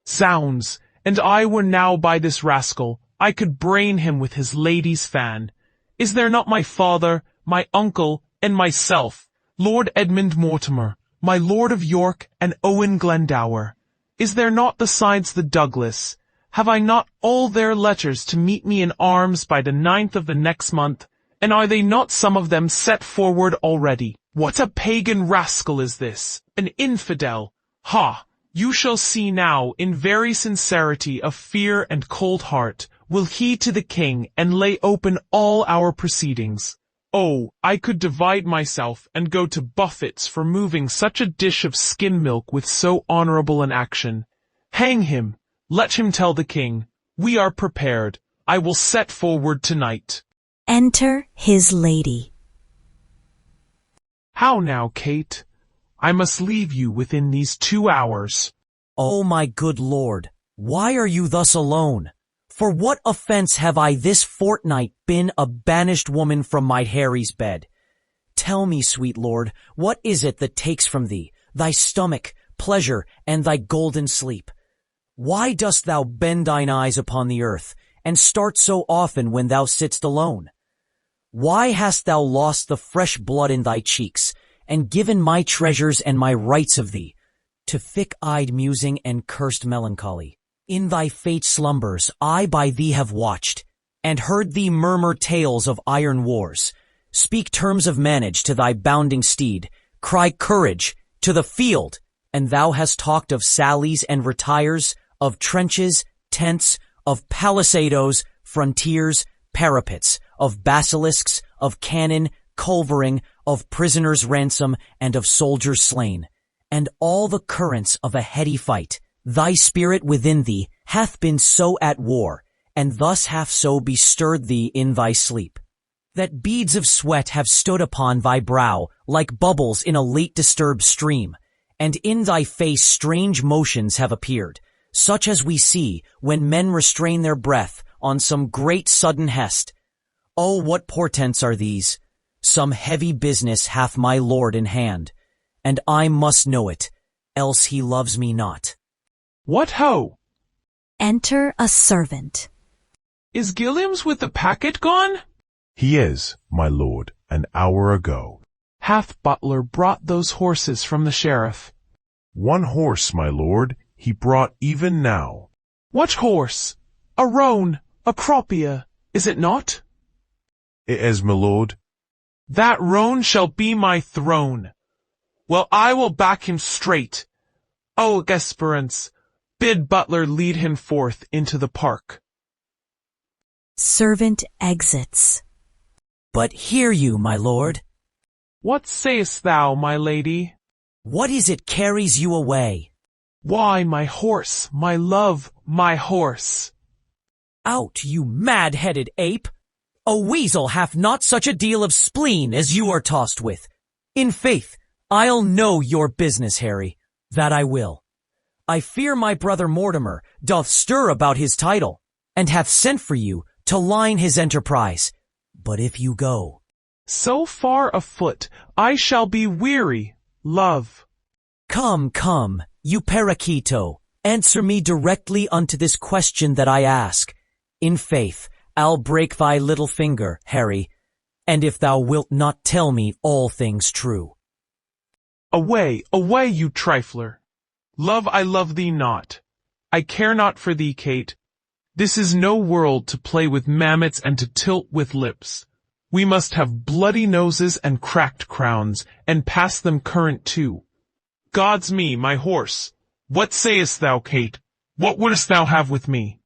Zounds, and I were now by this rascal, I could brain him with his lady's fan. Is there not my father, my uncle, and myself, Lord Edmund Mortimer, my Lord of York, and Owen Glendower? Is there not besides the Douglas? Have I not all their letters to meet me in arms by the 9th of the next month? And are they not some of them set forward already? What a pagan rascal is this, an infidel! Ha! You shall see now, in very sincerity of fear and cold heart, will he to the king and lay open all our proceedings. Oh, I could divide myself and go to buffets for moving such a dish of skim milk with so honourable an action. Hang him! Let him tell the king. We are prepared. I will set forward tonight. Enter his lady. How now, Kate? I must leave you within these 2 hours. O my good lord, why are you thus alone? For what offence have I this fortnight been a banished woman from my Harry's bed? Tell me, sweet lord, what is it that takes from thee thy stomach, pleasure, and thy golden sleep? Why dost thou bend thine eyes upon the earth, and start so often when thou sitt'st alone? Why hast thou lost the fresh blood in thy cheeks, and given my treasures and my rights of thee to thick-eyed musing and cursed melancholy? In thy fate slumbers I by thee have watched, and heard thee murmur tales of iron wars, speak terms of manage to thy bounding steed, cry courage to the field, and thou hast talked of sallies and retires, of trenches, tents, of palisadoes, frontiers, parapets, of basilisks, of cannon, culvering, of prisoners' ransom, and of soldiers slain, and all the currents of a heady fight. Thy spirit within thee hath been so at war, and thus hath so bestirred thee in thy sleep, that beads of sweat have stood upon thy brow like bubbles in a late disturbed stream, and in thy face strange motions have appeared, such as we see when men restrain their breath on some great sudden hest. Oh, what portents are these? Some heavy business hath my lord in hand, and I must know it, else he loves me not. What ho! Enter a servant. Is Gilliams with the packet gone? He is, my lord, an hour ago. Hath Butler brought those horses from the sheriff? 1 horse, my lord, he brought even now. What horse? A roan, a cropia, is it not? It is, my lord. That roan shall be my throne. Well, I will back him straight. O Gasperance, bid Butler lead him forth into the park. Servant exits. But hear you, my lord. What sayest thou, my lady? What is it carries you away? Why, my horse, my love, my horse. Out, you mad-headed ape! A weasel hath not such a deal of spleen as you are tossed with. In faith, I'll know your business, Harry, that I will. I fear my brother Mortimer doth stir about his title, and hath sent for you to line his enterprise. But if you go, so far afoot, I shall be weary, love. Come, come, you paraquito, answer me directly unto this question that I ask. In faith, I'll break thy little finger, Harry, and if thou wilt not tell me all things true. Away, away, you trifler. Love, I love thee not. I care not for thee, Kate. This is no world to play with mammoths and to tilt with lips. We must have bloody noses and cracked crowns, and pass them current too. God's me, my horse. What sayest thou, Kate? What wouldst thou have with me?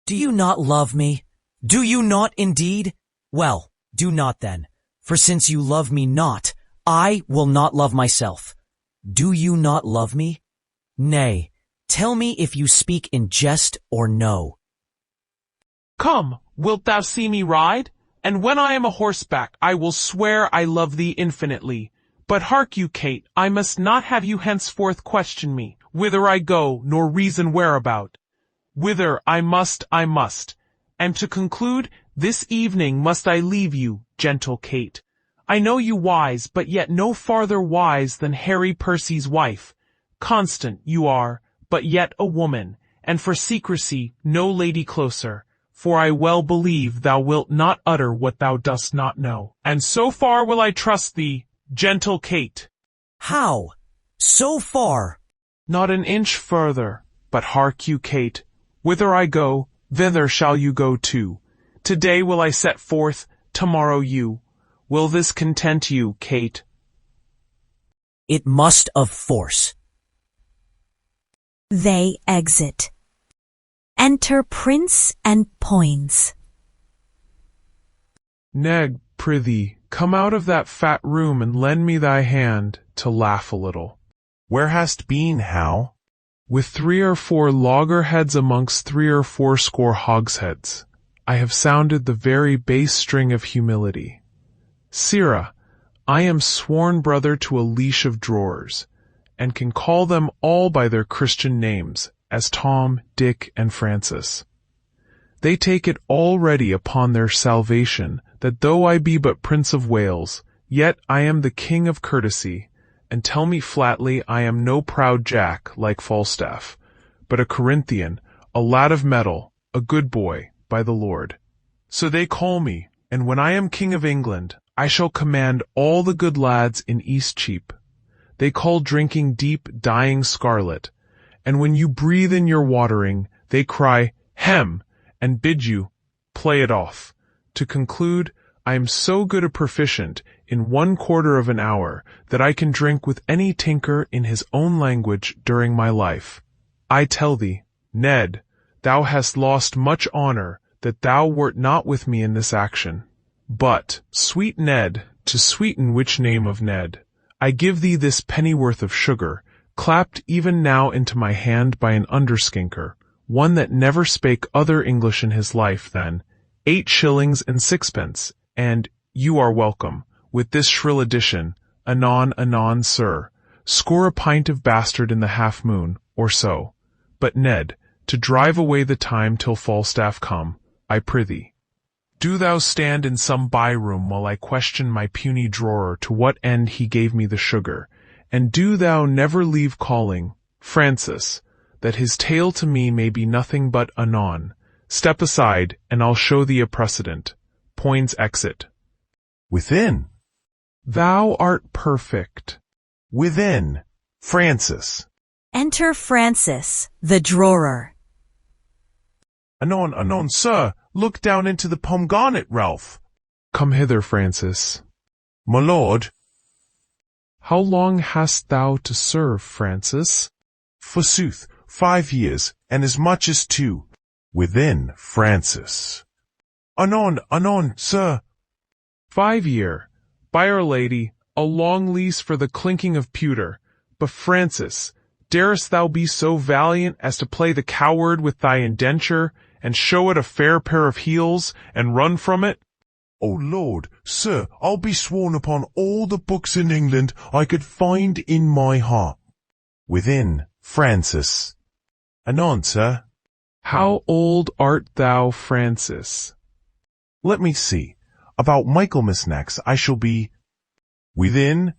Do you not love me? Do you not indeed? Well, do not then, for since you love me not, I will not love myself. Do you not love me? Nay, tell me if you speak in jest or no. Come, wilt thou see me ride? And when I am a horseback, I will swear I love thee infinitely. But hark you, Kate, I must not have you henceforth question me, whither I go, nor reason whereabout. Whither I must, and to conclude, this evening must I leave you, gentle Kate. I know you wise, but yet no farther wise than Harry Percy's wife. Constant you are, but yet a woman, and for secrecy no lady closer. For I well believe thou wilt not utter what thou dost not know. And so far will I trust thee, gentle Kate. How? So far? Not an inch further. But hark you, Kate, whither I go, thither shall you go too. Today will I set forth, tomorrow you. Will this content you, Kate? It must of force. They exit. Enter Prince and Poins. Ned, prithee, come out of that fat room and lend me thy hand to laugh a little. Where hast been, Hal? With 3 or 4 loggerheads amongst 3 or 4 score hogsheads, I have sounded the very bass string of humility. Sirrah, I am sworn brother to a leash of drawers, and can call them all by their Christian names, as Tom, Dick, and Francis. They take it already upon their salvation that though I be but Prince of Wales, yet I am the King of courtesy, and tell me flatly I am no proud Jack like Falstaff, but a Corinthian, a lad of mettle, a good boy, by the Lord. So they call me, and when I am King of England, I shall command all the good lads in Eastcheap. They call drinking deep dying scarlet, and when you breathe in your watering, they cry, hem, and bid you play it off. To conclude, I am so good a proficient in 1/4 of an hour that I can drink with any tinker in his own language during my life. I tell thee, Ned, thou hast lost much honor that thou wert not with me in this action. But, sweet Ned, to sweeten which name of Ned, I give thee this pennyworth of sugar, clapped even now into my hand by an underskinker, one that never spake other English in his life than 8 shillings and 6pence, and you are welcome, with this shrill addition, anon, anon, sir, score a pint of bastard in the half-moon, or so. But Ned, to drive away the time till Falstaff come, I prithee, do thou stand in some by-room while I question my puny drawer to what end he gave me the sugar, and do thou never leave calling, Francis, that his tale to me may be nothing but anon. Step aside, and I'll show thee a precedent. Poins exit. Within. Thou art perfect. Within. Francis. Enter Francis, the drawer. Anon, anon, sir, look down into the pomegranate, Ralph. Come hither, Francis. My lord. How long hast thou to serve, Francis? Forsooth, 5 years, and as much as 2. Within, Francis. Anon, anon, sir. 5 year. By Our Lady, a long lease for the clinking of pewter. But Francis, darest thou be so valiant as to play the coward with thy indenture, and show it a fair pair of heels, and run from it? O Lord, sir, I'll be sworn upon all the books in England I could find in my heart. Within, Francis. Anon, sir. How old art thou, Francis? Let me see. About Michaelmas next, I shall be... Within,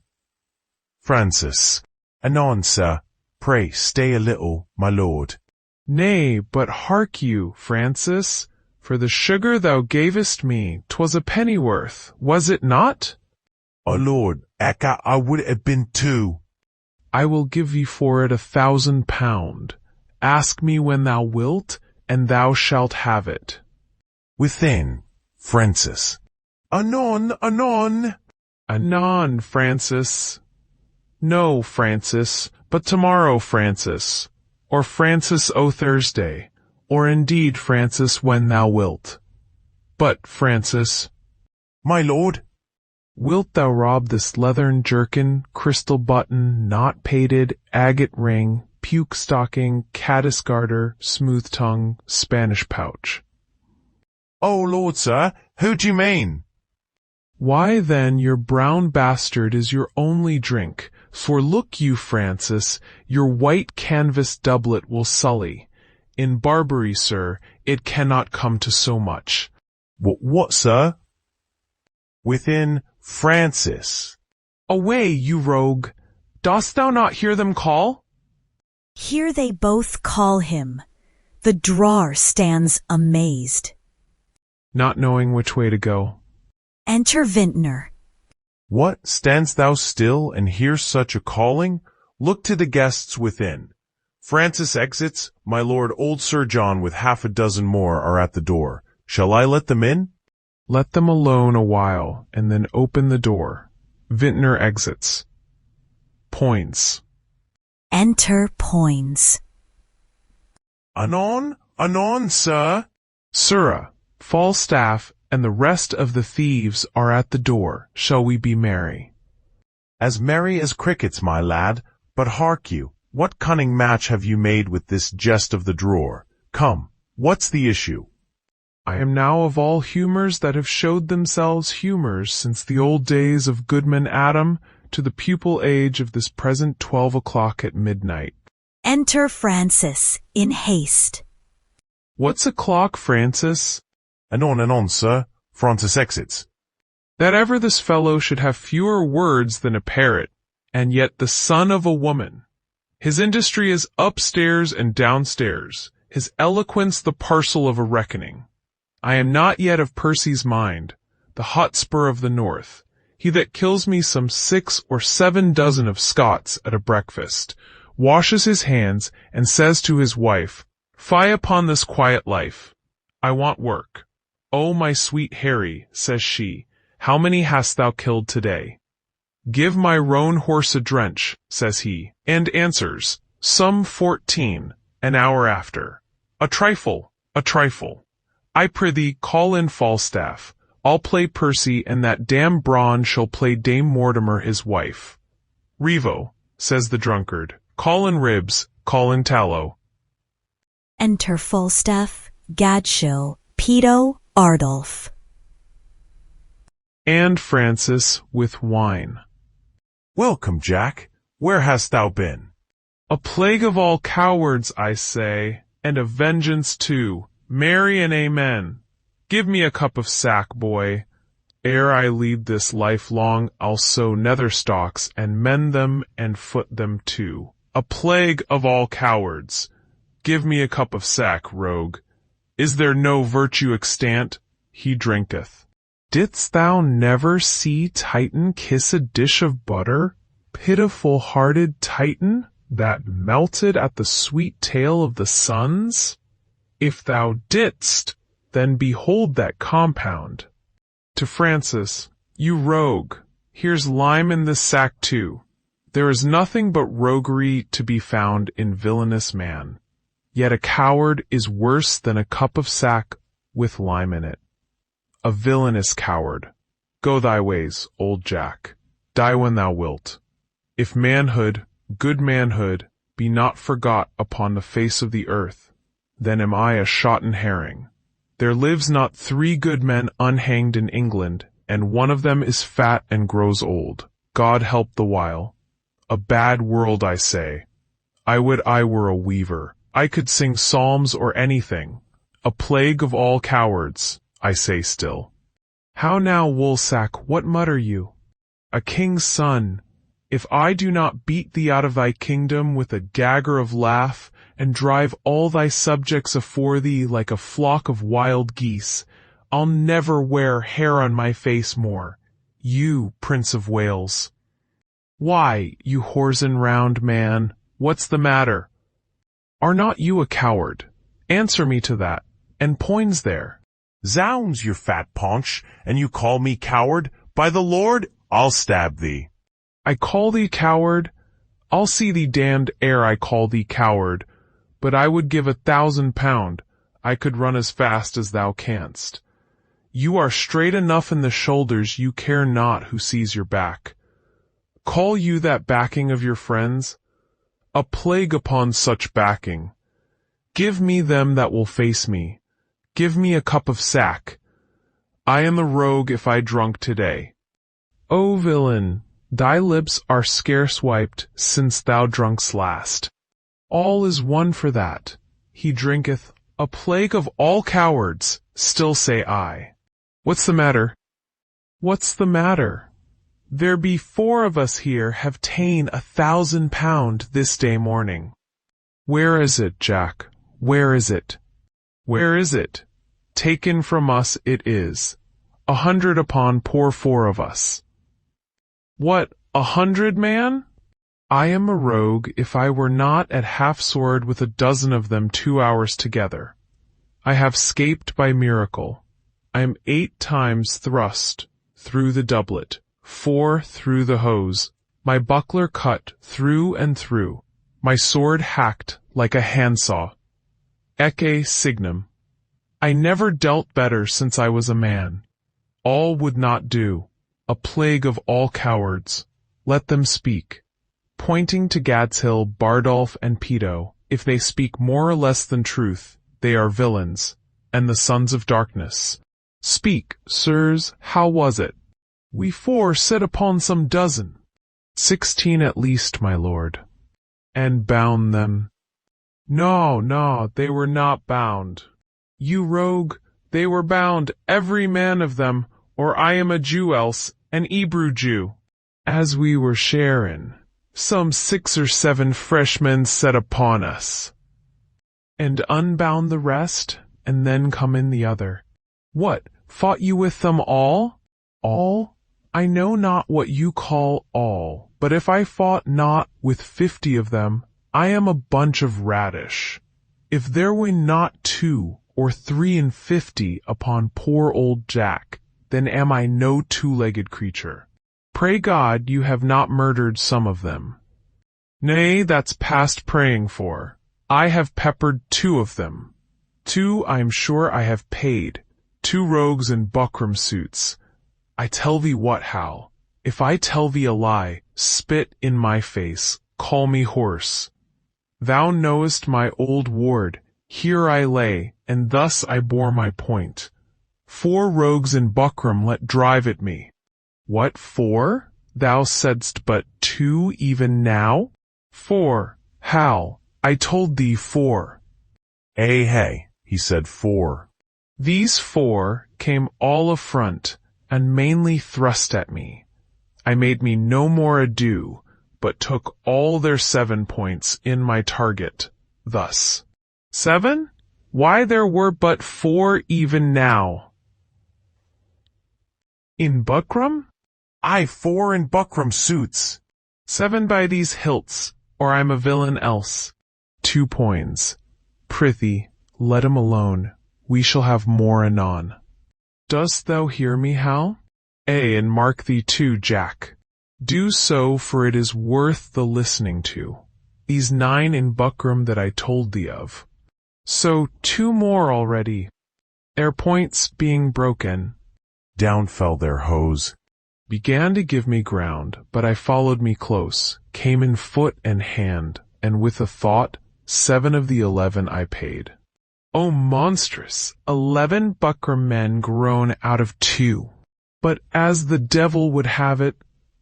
Francis. Anon, sir. Pray stay a little, my lord. Nay, but hark you, Francis, for the sugar thou gavest me, 'twas a pennyworth, was it not? O lord, ecca, I would have been 2. I will give thee for it 1,000 pound. Ask me when thou wilt, and thou shalt have it. Within, Francis. Anon, anon. Anon, Francis. No, Francis, but tomorrow, Francis. Or Francis o' Thursday, or indeed, Francis, when thou wilt. But, Francis. My lord. Wilt thou rob this leathern jerkin, crystal button, knot-pated, agate ring, puke stocking, caddis garter, smooth tongue, Spanish pouch? Oh, Lord, sir, who do you mean? Why then your brown bastard is your only drink, for look you, Francis, your white canvas doublet will sully. In Barbary, sir, it cannot come to so much. What, sir? Within, Francis. Away, you rogue! Dost thou not hear them call? Here they both call him. The drawer stands amazed. not knowing which way to go. Enter Vintner. What, standst thou still, and hear such a calling? Look to the guests within. Francis exits, my lord old Sir John with half a dozen more are at the door. Shall I let them in? Let them alone a while, and then open the door. Vintner exits. Poins. Enter Poins. Anon, anon, sir. Sirrah, Falstaff, and the rest of the thieves are at the door. Shall we be merry? As merry as crickets, my lad. But hark you, what cunning match have you made with this jest of the drawer? Come, what's the issue? I am now of all humours that have showed themselves humours since the old days of Goodman Adam to the pupil age of this present 12 o'clock at midnight. Enter Francis in haste. What's o'clock, Francis? Anon, anon, sir. Francis exits. That ever this fellow should have fewer words than a parrot, and yet the son of a woman. His industry is upstairs and downstairs, his eloquence the parcel of a reckoning. I am not yet of Percy's mind, the Hotspur of the north, he that kills me some 6 or 7 dozen of Scots at a breakfast, washes his hands, and says to his wife, "Fie upon this quiet life. I want work." "Oh, my sweet Harry," says she, "how many hast thou killed today?" "Give my roan horse a drench," says he, and answers, "Some 14, an hour after." "A trifle, a trifle. I prithee call in Falstaff. I'll play Percy, and that damn Brawn shall play Dame Mortimer his wife." "Revo," says the drunkard, "call in Ribs, call in Tallow." Enter Falstaff, Gadshill, Peto, Ardulf. And Francis with wine. Welcome, Jack. Where hast thou been? A plague of all cowards, I say, and of vengeance too. Marry and amen. Give me a cup of sack, boy. Ere I lead this life long, I'll sow nether stalks, and mend them, and foot them too. A plague of all cowards. Give me a cup of sack, rogue. Is there no virtue extant? He drinketh. Didst thou never see Titan kiss a dish of butter? Pitiful-hearted Titan, that melted at the sweet tale of the suns? If thou didst, then behold that compound. To Francis, you rogue, here's lime in this sack too. There is nothing but roguery to be found in villainous man. Yet a coward is worse than a cup of sack with lime in it. A villainous coward. Go thy ways, old Jack. Die when thou wilt. If manhood, good manhood, be not forgot upon the face of the earth, then am I a shotten herring. There lives not 3 good men unhanged in England, and one of them is fat and grows old. God help the while. A bad world, I say. I would I were a weaver. I could sing psalms or anything. A plague of all cowards, I say still. How now, Woolsack, what mutter you? A king's son, if I do not beat thee out of thy kingdom with a dagger of laugh, and drive all thy subjects afore thee like a flock of wild geese, I'll never wear hair on my face more. You, Prince of Wales. Why, you whoreson round man, what's the matter? Are not you a coward? Answer me to that, and Poins there. Zounds, you fat paunch, and you call me coward? By the Lord, I'll stab thee. I call thee coward? I'll see thee damned ere I call thee coward. But I would give £1,000, I could run as fast as thou canst. You are straight enough in the shoulders, you care not who sees your back. Call you that backing of your friends? A plague upon such backing. Give me them that will face me. Give me a cup of sack. I am the rogue if I drunk today. O villain, thy lips are scarce wiped since thou drunk'st last. All is one for that. He drinketh. A plague of all cowards, still say I. What's the matter? What's the matter? There be 4 of us here have ta'en £1,000 this day morning. Where is it, Jack? Where is it? Where is it? Taken from us it is. 100 upon poor 4 of us. What, 100, man? I am a rogue if I were not at half-sword with a dozen of them 2 hours together. I have 'scaped by miracle. I am 8 times thrust through the doublet, 4 through the hose, my buckler cut through and through, my sword hacked like a handsaw. Ecce signum. I never dealt better since I was a man. All would not do. A plague of all cowards. Let them speak. Pointing to Gad's Hill, Bardolph, and Peto, if they speak more or less than truth, they are villains, and the sons of darkness. Speak, sirs, how was it? We 4 set upon some dozen. 16 at least, my lord. And bound them. No, they were not bound. You rogue, they were bound, every man of them, or I am a Jew else, an Hebrew Jew. As we were sharing, some 6 or 7 freshmen set upon us. And unbound the rest, and then come in the other. What, fought you with them all? All? I know not what you call all, but if I fought not with 50 of them, I am a bunch of radish. If there were not 2 or 3 and 50 upon poor old Jack, then am I no 2-legged creature. Pray God you have not murdered some of them. Nay, that's past praying for. I have peppered 2 of them. 2 I'm sure I have paid, 2 rogues in buckram suits. I tell thee what, Hal, if I tell thee a lie, spit in my face, call me hoarse. Thou knowest my old ward, here I lay, and thus I bore my point. 4 rogues in buckram let drive at me. What, 4? Thou saidst but 2 even now? 4, Hal, I told thee 4. Hey, he said 4. These 4 came all affront, and mainly thrust at me. I made me no more ado, but took all their 7 points in my target, thus. 7? Why there were but 4 even now. In buckram? Aye, 4 in buckram suits. 7 by these hilts, or I'm a villain else. 2 points. Prithee, let him alone. We shall have more anon. Dost thou hear me, Hal? And mark thee too, Jack. Do so, for it is worth the listening to. These 9 in buckram that I told thee of. So 2 more already. Their points being broken. Down fell their hose. Began to give me ground, but I followed me close, came in foot and hand, and with a thought, 7 of the 11 I paid. Oh, monstrous! 11 buckram men grown out of 2. But as the devil would have it,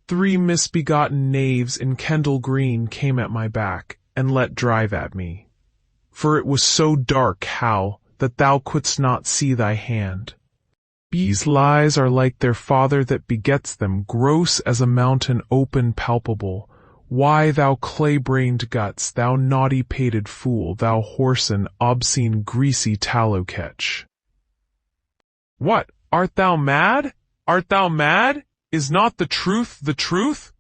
3 misbegotten knaves in Kendal Green came at my back, and let drive at me. For it was so dark, Hal, that thou couldst not see thy hand. These lies are like their father that begets them, gross as a mountain open palpable. Why, thou clay-brained guts, thou naughty-pated fool, thou whoreson, obscene, greasy tallow-catch. What, art thou mad? Art thou mad? Is not the truth the truth?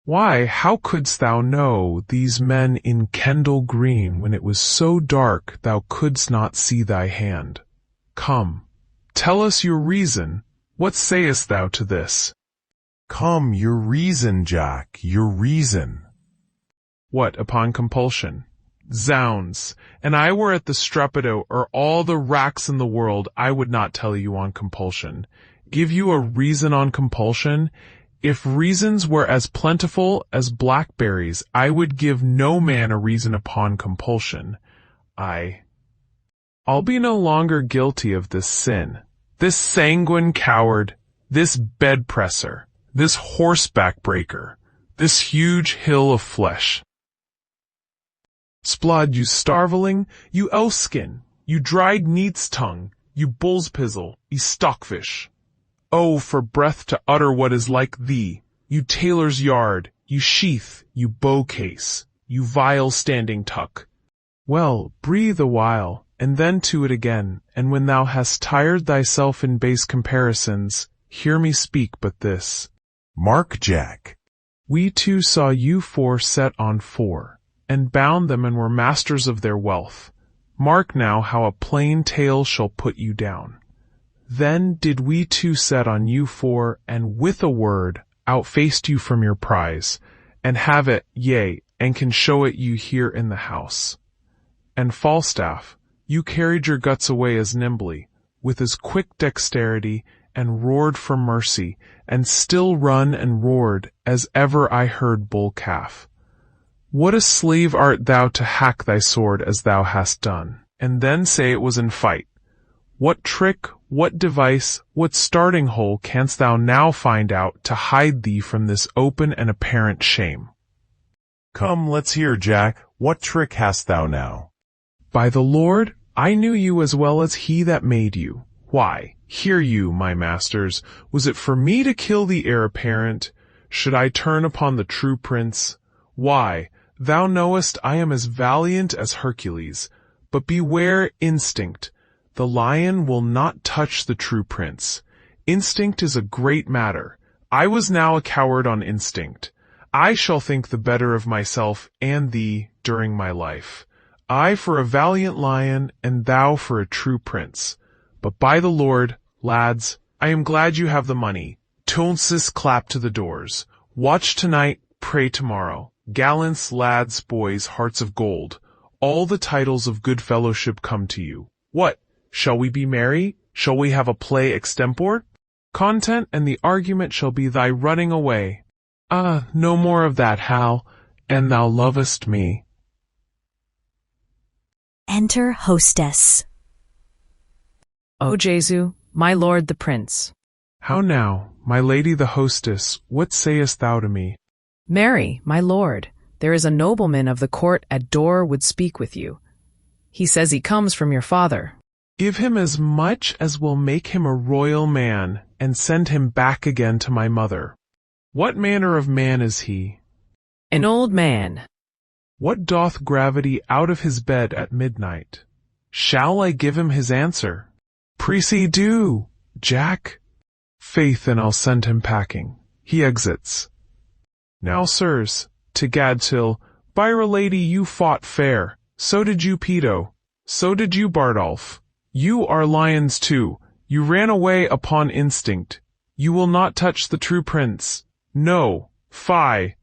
Why, how couldst thou know these men in Kendal Green when it was so dark thou couldst not see thy hand? Come, tell us your reason. What sayest thou to this? Come, your reason, Jack, your reason. What, upon compulsion? Zounds! And I were at the Strepito or all the racks in the world, I would not tell you on compulsion. Give you a reason on compulsion? If reasons were as plentiful as blackberries, I would give no man a reason upon compulsion. I'll be no longer guilty of this sin. This sanguine coward, this bed-presser, this horseback breaker, this huge hill of flesh. Splod, you starveling, you elfskin, you dried neat's tongue, you bull's pizzle, you stockfish. Oh, for breath to utter what is like thee, you tailor's yard, you sheath, you bow case, you vile standing tuck. Well, breathe a while, and then to it again, and when thou hast tired thyself in base comparisons, hear me speak but this. Mark Jack. We two saw you four set on four, and bound them and were masters of their wealth. Mark now how a plain tale shall put you down. Then did we two set on you four, and with a word outfaced you from your prize, and have it, yea, and can show it you here in the house. And Falstaff, you carried your guts away as nimbly, with as quick dexterity, and roared for mercy, and still run and roared as ever I heard bull calf. What a slave art thou to hack thy sword as thou hast done, and then say it was in fight. What trick, what device, what starting hole canst thou now find out to hide thee from this open and apparent shame? Come, let's hear, Jack. What trick hast thou now? By the Lord, I knew you as well as he that made you. Why, hear you, my masters, was it for me to kill the heir apparent? Should I turn upon the true prince? Why, thou knowest I am as valiant as Hercules, but beware instinct. The lion will not touch the true prince. Instinct is a great matter. I was now a coward on instinct. I shall think the better of myself and thee during my life. I for a valiant lion, and thou for a true prince. But by the Lord, lads, I am glad you have the money. Tounces clap to the doors. Watch tonight, pray tomorrow. Gallants, lads, boys, hearts of gold. All the titles of good fellowship come to you. What? Shall we be merry? Shall we have a play extempore? Content and the argument shall be thy running away. Ah, no more of that, Hal, and thou lovest me. Enter hostess. O Jesu, my lord the prince. How now, my lady the hostess, what sayest thou to me? Marry, my lord, there is a nobleman of the court at door would speak with you. He says he comes from your father. Give him as much as will make him a royal man, and send him back again to my mother. What manner of man is he? An old man. What doth gravity out of his bed at midnight? Shall I give him his answer? Prissy do, Jack. Faith, and I'll send him packing. He exits. Now, sirs, to Gad's Hill, Byra lady, you fought fair. So did you, Peto. So did you, Bardolph. You are lions too. You ran away upon instinct. You will not touch the true prince. No, fie.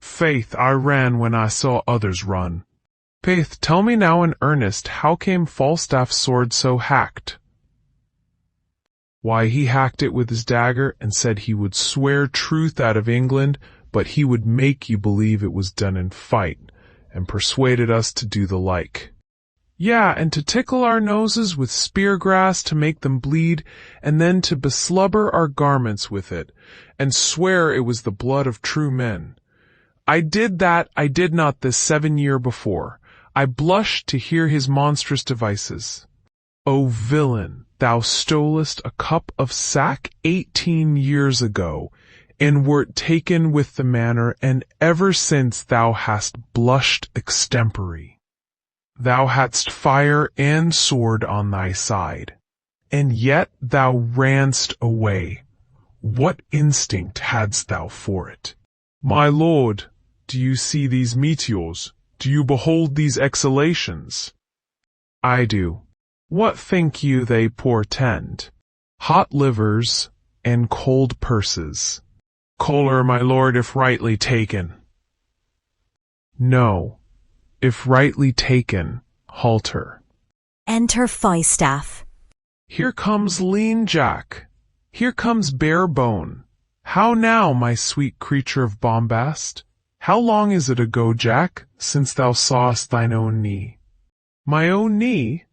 Faith, I ran when I saw others run. Faith, tell me now in earnest, how came Falstaff's sword so hacked? Why, he hacked it with his dagger, and said he would swear truth out of England, but he would make you believe it was done in fight, and persuaded us to do the like. Yeah, and to tickle our noses with spear grass to make them bleed, and then to beslubber our garments with it, and swear it was the blood of true men. I did that, I did not this 7 year before. I blushed to hear his monstrous devices. O villain, thou stolest a cup of sack 18 years ago, and wert taken with the manner, and ever since thou hast blushed extempore. Thou hadst fire and sword on thy side, and yet thou ranst away. What instinct hadst thou for it? My lord, do you see these meteors? Do you behold these exhalations? I do. What think you they portend? Hot livers and cold purses. Choler, my lord, if rightly taken. No, if rightly taken, halter. Enter Falstaff. Here comes lean Jack. Here comes bare bone. How now, my sweet creature of bombast? How long is it ago, Jack, since thou sawest thine own knee? My own knee?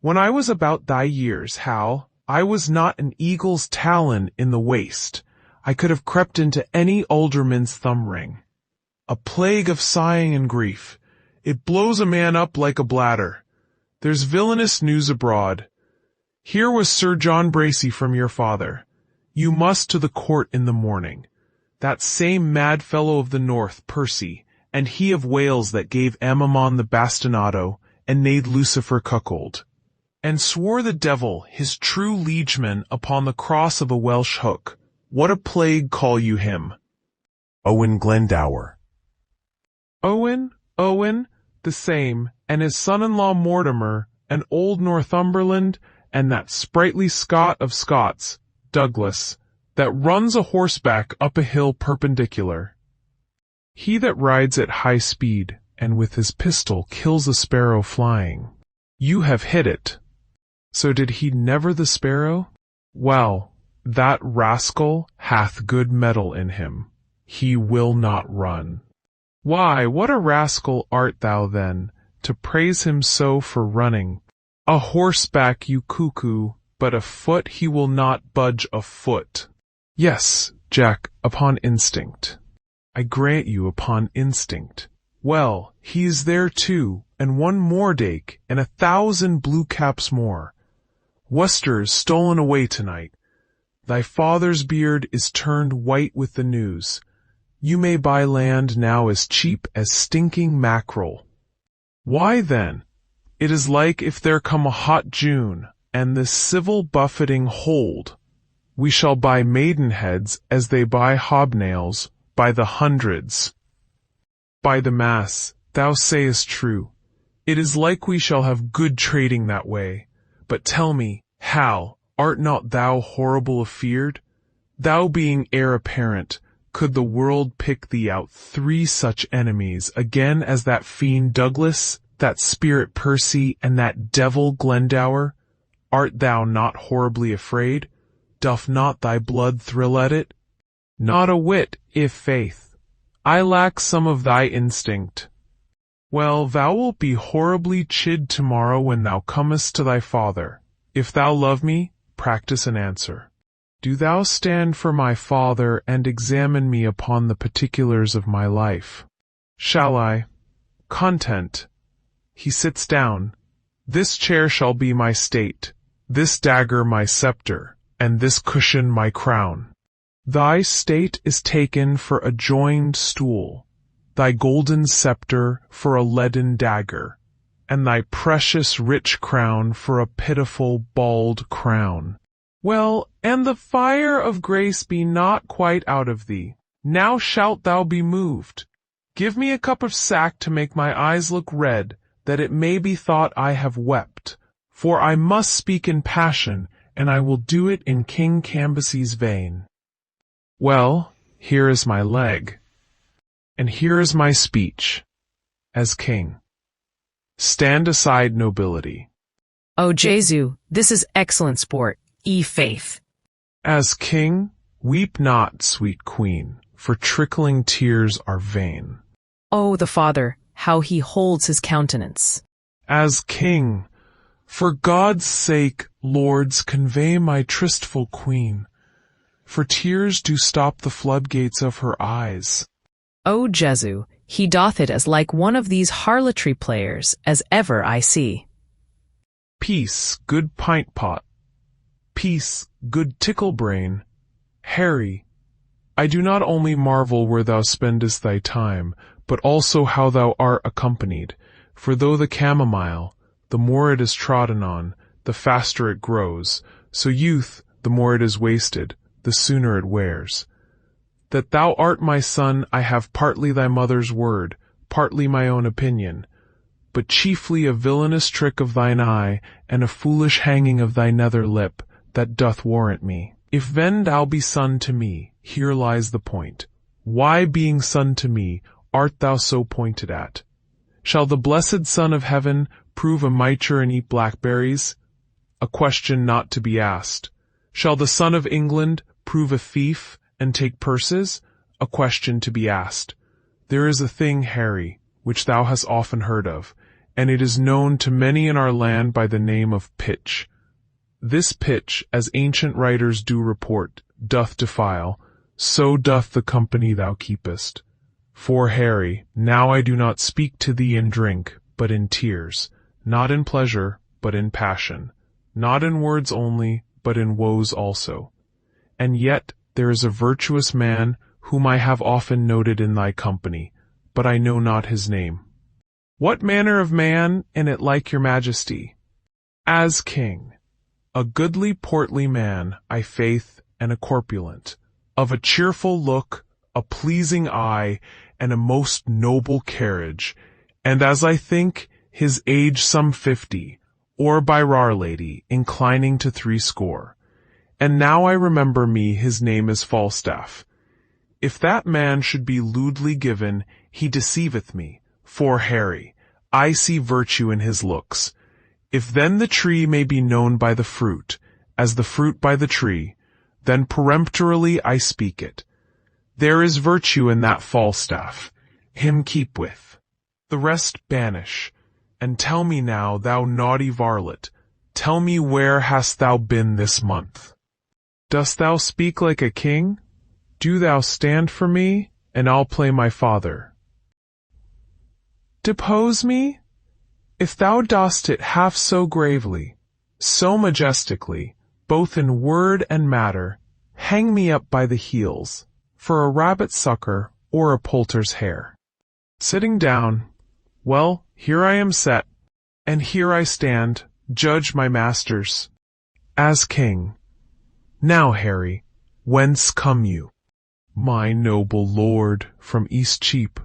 When I was about thy years, Hal, I was not an eagle's talon in the waist. I could have crept into any alderman's thumb ring. A plague of sighing and grief. It blows a man up like a bladder. There's villainous news abroad. Here was Sir John Bracy from your father. You must to the court in the morning. That same mad fellow of the north, Percy, and he of Wales that gave Amamon the bastinado, and made Lucifer cuckold, and swore the devil his true liegeman upon the cross of a Welsh hook. What a plague call you him? Owen Glendower. Owen, the same, and his son-in-law Mortimer, and old Northumberland, and that sprightly Scot of Scots, Douglas, that runs a horseback up a hill perpendicular. He that rides at high speed, and with his pistol kills a sparrow flying. You have hit it. So did he never the sparrow? Well, that rascal hath good mettle in him. He will not run. Why, what a rascal art thou then, to praise him so for running? A horseback, you cuckoo, but afoot he will not budge a foot. Yes, Jack, upon instinct. I grant you upon instinct. Well, he is there too, and one more Dake, and 1,000 blue caps more. Worcester is stolen away tonight. Thy father's beard is turned white with the news. You may buy land now as cheap as stinking mackerel. Why then, it is like if there come a hot June, and this civil buffeting hold, we shall buy maidenheads as they buy hobnails, by the hundreds. By the mass, thou sayest true. It is like we shall have good trading that way. But tell me, Hal, art not thou horrible afeard? Thou being heir apparent, could the world pick thee out 3 such enemies again as that fiend Douglas, that spirit Percy, and that devil Glendower? Art thou not horribly afraid? Doth not thy blood thrill at it? Not a whit, if faith. I lack some of thy instinct. Well, thou wilt be horribly chid tomorrow when thou comest to thy father. If thou love me, practice an answer. Do thou stand for my father and examine me upon the particulars of my life. Shall I? Content. He sits down. This chair shall be my state, this dagger my scepter, and this cushion my crown. Thy state is taken for a joined stool, thy golden scepter for a leaden dagger, and thy precious rich crown for a pitiful bald crown. Well, and the fire of grace be not quite out of thee. Now shalt thou be moved. Give me a cup of sack to make my eyes look red, that it may be thought I have wept. For I must speak in passion, and I will do it in King Cambyses' vein. Well, here is my leg, and here is my speech, as king. Stand aside, nobility. Oh, Jesu, this is excellent sport, faith. As king, weep not, sweet queen, for trickling tears are vain. Oh, the father, how he holds his countenance. As king, for God's sake, lords, convey my tristful queen, for tears do stop the floodgates of her eyes. O Jesu, he doth it as like one of these harlotry players as ever I see. Peace, good pint pot. Peace, good tickle brain. Harry, I do not only marvel where thou spendest thy time, but also how thou art accompanied. For though the chamomile, the more it is trodden on, the faster it grows, so youth, the more it is wasted, the sooner it wears. That thou art my son, I have partly thy mother's word, partly my own opinion, but chiefly a villainous trick of thine eye, and a foolish hanging of thy nether lip, that doth warrant me. If then thou be son to me, here lies the point. Why, being son to me, art thou so pointed at? Shall the blessed Son of Heaven prove a mitre and eat blackberries? A question not to be asked. Shall the Son of England prove a thief and take purses? A question to be asked. There is a thing, Harry, which thou hast often heard of, and it is known to many in our land by the name of pitch. This pitch, as ancient writers do report, doth defile, so doth the company thou keepest. For, Harry, now I do not speak to thee in drink, but in tears, not in pleasure, but in passion, not in words only, but in woes also. And yet there is a virtuous man whom I have often noted in thy company, but I know not his name. What manner of man in it like your majesty? As king, a goodly portly man, I faith, and a corpulent, of a cheerful look, a pleasing eye, and a most noble carriage, and as I think, his age some 50, or by Our Lady, inclining to 60. And now I remember me his name is Falstaff. If that man should be lewdly given, he deceiveth me, for Harry, I see virtue in his looks. If then the tree may be known by the fruit, as the fruit by the tree, then peremptorily I speak it. There is virtue in that Falstaff, him keep with. The rest banish. And tell me now, thou naughty varlet, tell me where hast thou been this month? Dost thou speak like a king? Do thou stand for me, and I'll play my father. Depose me? If thou dost it half so gravely, so majestically, both in word and matter, hang me up by the heels, for a rabbit's sucker or a poulter's hair. Sitting down, well, here I am set, and here I stand, judge my masters. As king. Now, Harry, whence come you? My noble lord, from Eastcheap.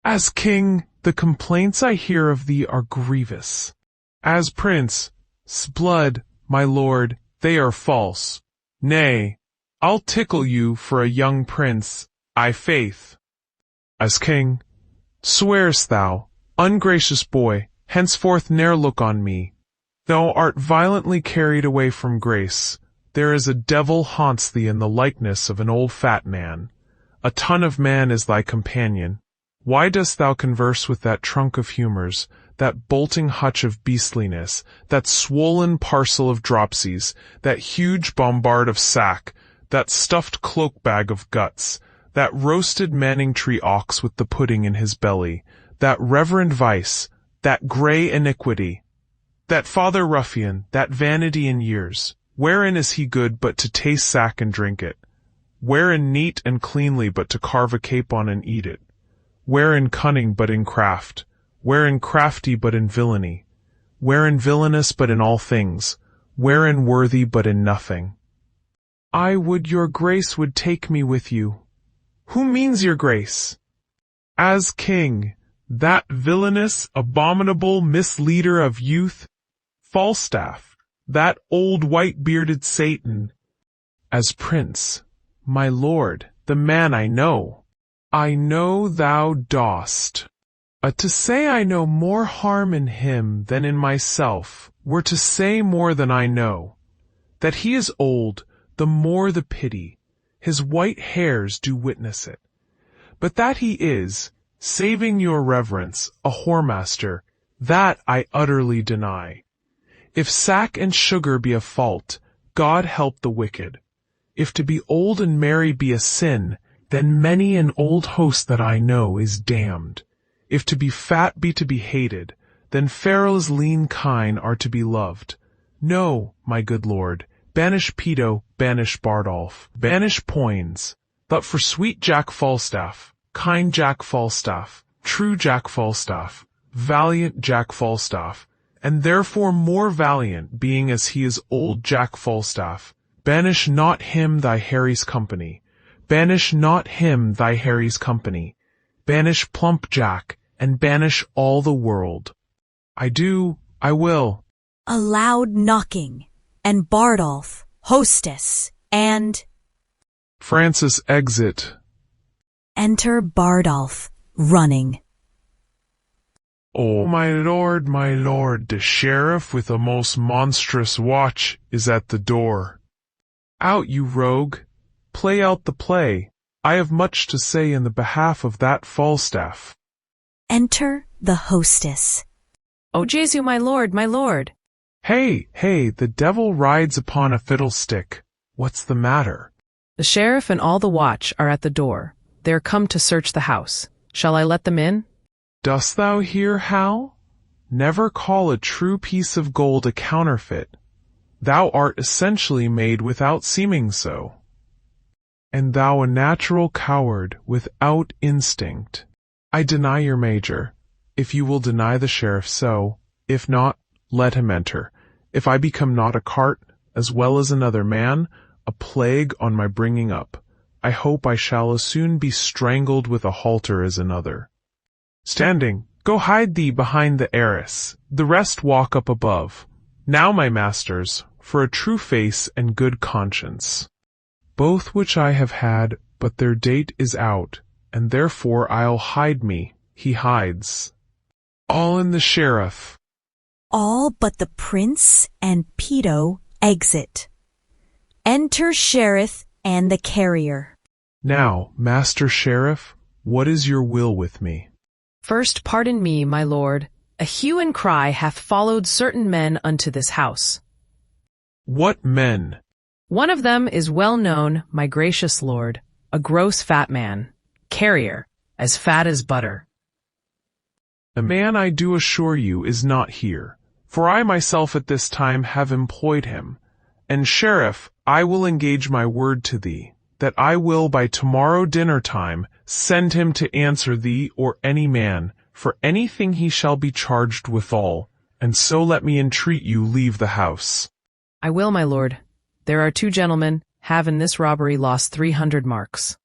As king, the complaints I hear of thee are grievous. As prince, 'sblood, my lord, they are false. Nay, I'll tickle you for a young prince, I faith. As king, swearest thou, ungracious boy, henceforth ne'er look on me. Thou art violently carried away from grace. There is a devil haunts thee in the likeness of an old fat man. A ton of man is thy companion. Why dost thou converse with that trunk of humours, that bolting hutch of beastliness, that swollen parcel of dropsies, that huge bombard of sack, that stuffed cloak-bag of guts, that roasted Manningtree ox with the pudding in his belly, that reverend vice, that grey iniquity, that father ruffian, that vanity in years? Wherein is he good but to taste sack and drink it? Wherein neat and cleanly but to carve a capon and eat it? Wherein cunning but in craft? Wherein crafty but in villainy? Wherein villainous but in all things? Wherein worthy but in nothing? I would your grace would take me with you. Who means your grace? As king, that villainous, abominable misleader of youth, Falstaff, that old white-bearded Satan. As prince, my lord, the man I know. I know thou dost. To say I know more harm in him than in myself were to say more than I know. That he is old, the more the pity. His white hairs do witness it. But that he is, saving your reverence, a whoremaster, that I utterly deny. If sack and sugar be a fault, God help the wicked. If to be old and merry be a sin, then many an old host that I know is damned. If to be fat be to be hated, then Pharaoh's lean kine are to be loved. No, my good lord, banish Peto, banish Bardolph, banish Poins, but for sweet Jack Falstaff, kind Jack Falstaff, true Jack Falstaff, valiant Jack Falstaff, and therefore more valiant, being as he is old Jack Falstaff, banish not him thy Harry's company. Banish not him thy Harry's company. Banish plump Jack, and banish all the world. I will. A loud knocking, and Bardolph, hostess, and Francis exit. Enter Bardolph, running. Oh, my lord, the sheriff with a most monstrous watch is at the door. Out, you rogue. Play out the play. I have much to say in the behalf of that Falstaff. Enter the hostess. O Jesu, my lord, my lord. Hey, the devil rides upon a fiddlestick. What's the matter? The sheriff and all the watch are at the door. They are come to search the house. Shall I let them in? Dost thou hear, Hal? Never call a true piece of gold a counterfeit. Thou art essentially made without seeming so. And thou a natural coward without instinct. I deny your major. If you will deny the sheriff so, if not, let him enter. If I become not a cart, as well as another man, a plague on my bringing up, I hope I shall as soon be strangled with a halter as another. Standing, go hide thee behind the arras, the rest walk up above. Now, my masters, for a true face and good conscience. Both which I have had, but their date is out, and therefore I'll hide me. He hides. All in the sheriff. All but the prince and pedo exit. Enter sheriff and the carrier. Now, master sheriff, what is your will with me? First pardon me, my lord. A hue and cry hath followed certain men unto this house. What men? One of them is well known, my gracious lord, a gross fat man, carrier, as fat as butter. A man, I do assure you, is not here, for I myself at this time have employed him. And sheriff, I will engage my word to thee, that I will by tomorrow dinner time send him to answer thee or any man, for anything he shall be charged withal, and so let me entreat you leave the house. I will, my lord. There are 2 gentlemen, have in this robbery lost 300 marks.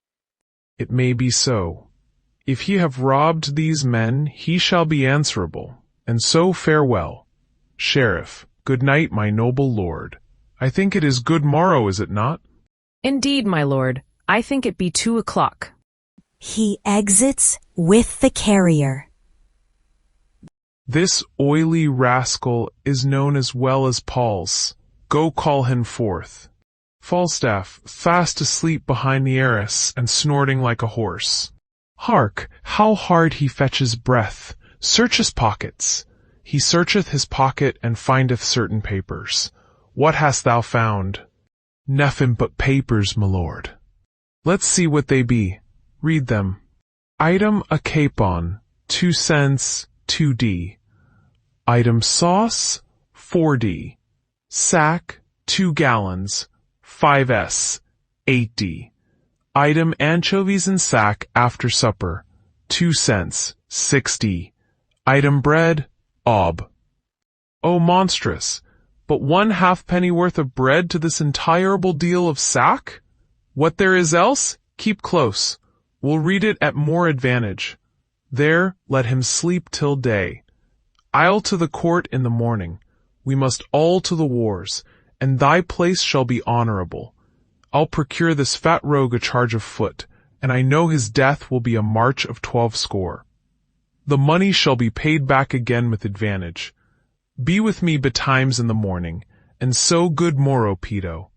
It may be so. If he have robbed these men, he shall be answerable, and so farewell. Sheriff, good night, my noble lord. I think it is good morrow, is it not? Indeed, my lord, I think it be 2 o'clock. He exits with the carrier. This oily rascal is known as well as Paul's. Go call him forth. Falstaff, fast asleep behind the arras, and snorting like a horse. Hark, how hard he fetches breath. Search his pockets. He searcheth his pocket, and findeth certain papers. What hast thou found? Nothing but papers, my lord. Let's see what they be. Read them. Item a capon, 2 cents, 2d. Item sauce, 4d. Sack, 2 gallons, 5s, 8d. Item anchovies in sack after supper, 2 cents, 6d. Item bread, ob. Oh, monstrous! But 1 halfpenny worth of bread to this intolerable deal of sack? What there is else, keep close. We'll read it at more advantage. There let him sleep till day. I'll to the court in the morning. We must all to the wars, and thy place shall be honorable. I'll procure this fat rogue a charge of foot, and I know his death will be a march of 12 score. The money shall be paid back again with advantage. Be with me betimes in the morning, and so good morrow, pedo.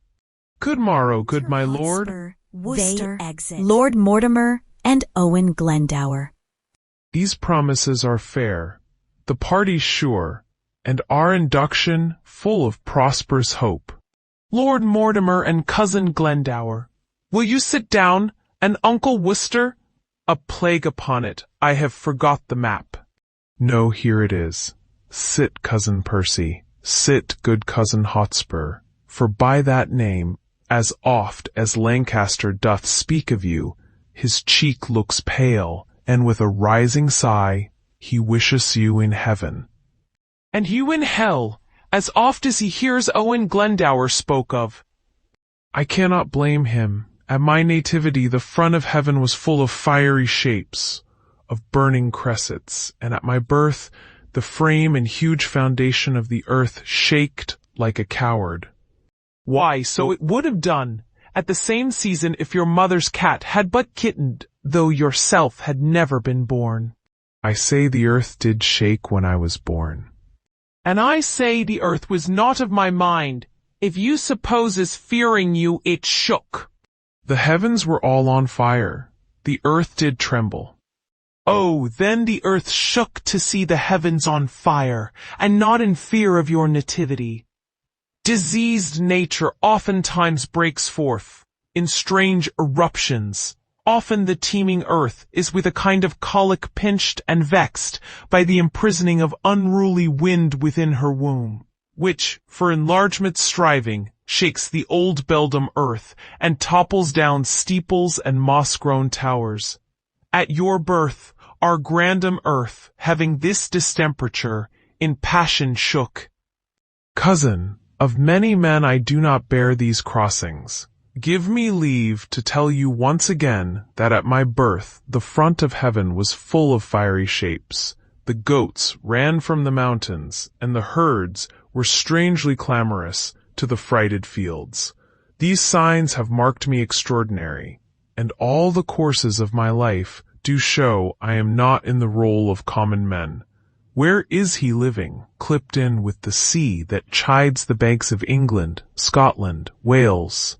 Good morrow, good my lord. Hotspur, they exit. Lord Mortimer and Owen Glendower. These promises are fair, the party sure, and our induction full of prosperous hope. Lord Mortimer and cousin Glendower, will you sit down, and Uncle Worcester? A plague upon it, I have forgot the map. No, here it is. Sit, cousin Percy, sit, good cousin Hotspur, for by that name, as oft as Lancaster doth speak of you, his cheek looks pale, and with a rising sigh, he wishes you in heaven. And you in hell, as oft as he hears Owen Glendower spoke of. I cannot blame him. At my nativity the front of heaven was full of fiery shapes, of burning cressets, and at my birth the frame and huge foundation of the earth shaked like a coward. Why, so it would have done, at the same season if your mother's cat had but kittened, though yourself had never been born. I say the earth did shake when I was born. And I say the earth was not of my mind, if you suppose as fearing you it shook. The heavens were all on fire, the earth did tremble. Oh, then the earth shook to see the heavens on fire, and not in fear of your nativity. Diseased nature oftentimes breaks forth, in strange eruptions. Often the teeming earth is with a kind of colic pinched and vexed by the imprisoning of unruly wind within her womb, which, for enlargement striving, shakes the old beldam earth, and topples down steeples and moss-grown towers. At your birth, our grandam earth, having this distemperature, in passion shook. Cousin, of many men I do not bear these crossings. Give me leave to tell you once again that at my birth the front of heaven was full of fiery shapes. The goats ran from the mountains, and the herds were strangely clamorous to the frighted fields. These signs have marked me extraordinary, and all the courses of my life do show I am not in the roll of common men. Where is he living, clipped in with the sea that chides the banks of England, Scotland, Wales?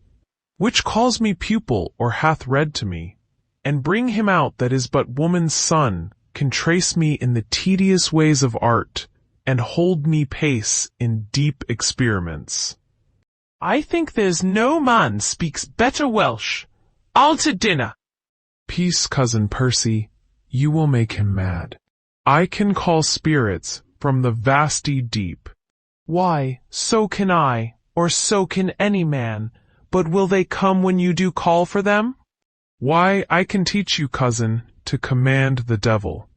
Which calls me pupil or hath read to me, and bring him out that is but woman's son, can trace me in the tedious ways of art, and hold me pace in deep experiments. I think there's no man speaks better Welsh. I'll to dinner. Peace, cousin Percy, you will make him mad. I can call spirits from the vasty deep. Why, so can I, or so can any man. But will they come when you do call for them? Why, I can teach you, cousin, to command the devil.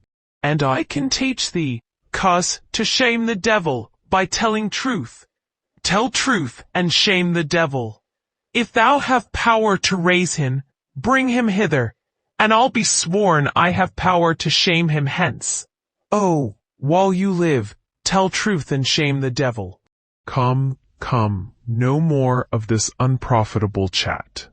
And I can teach thee, cuz, to shame the devil, by telling truth. Tell truth, and shame the devil. If thou have power to raise him, bring him hither, and I'll be sworn I have power to shame him hence. Oh, while you live, tell truth and shame the devil. Come, come, no more of this unprofitable chat.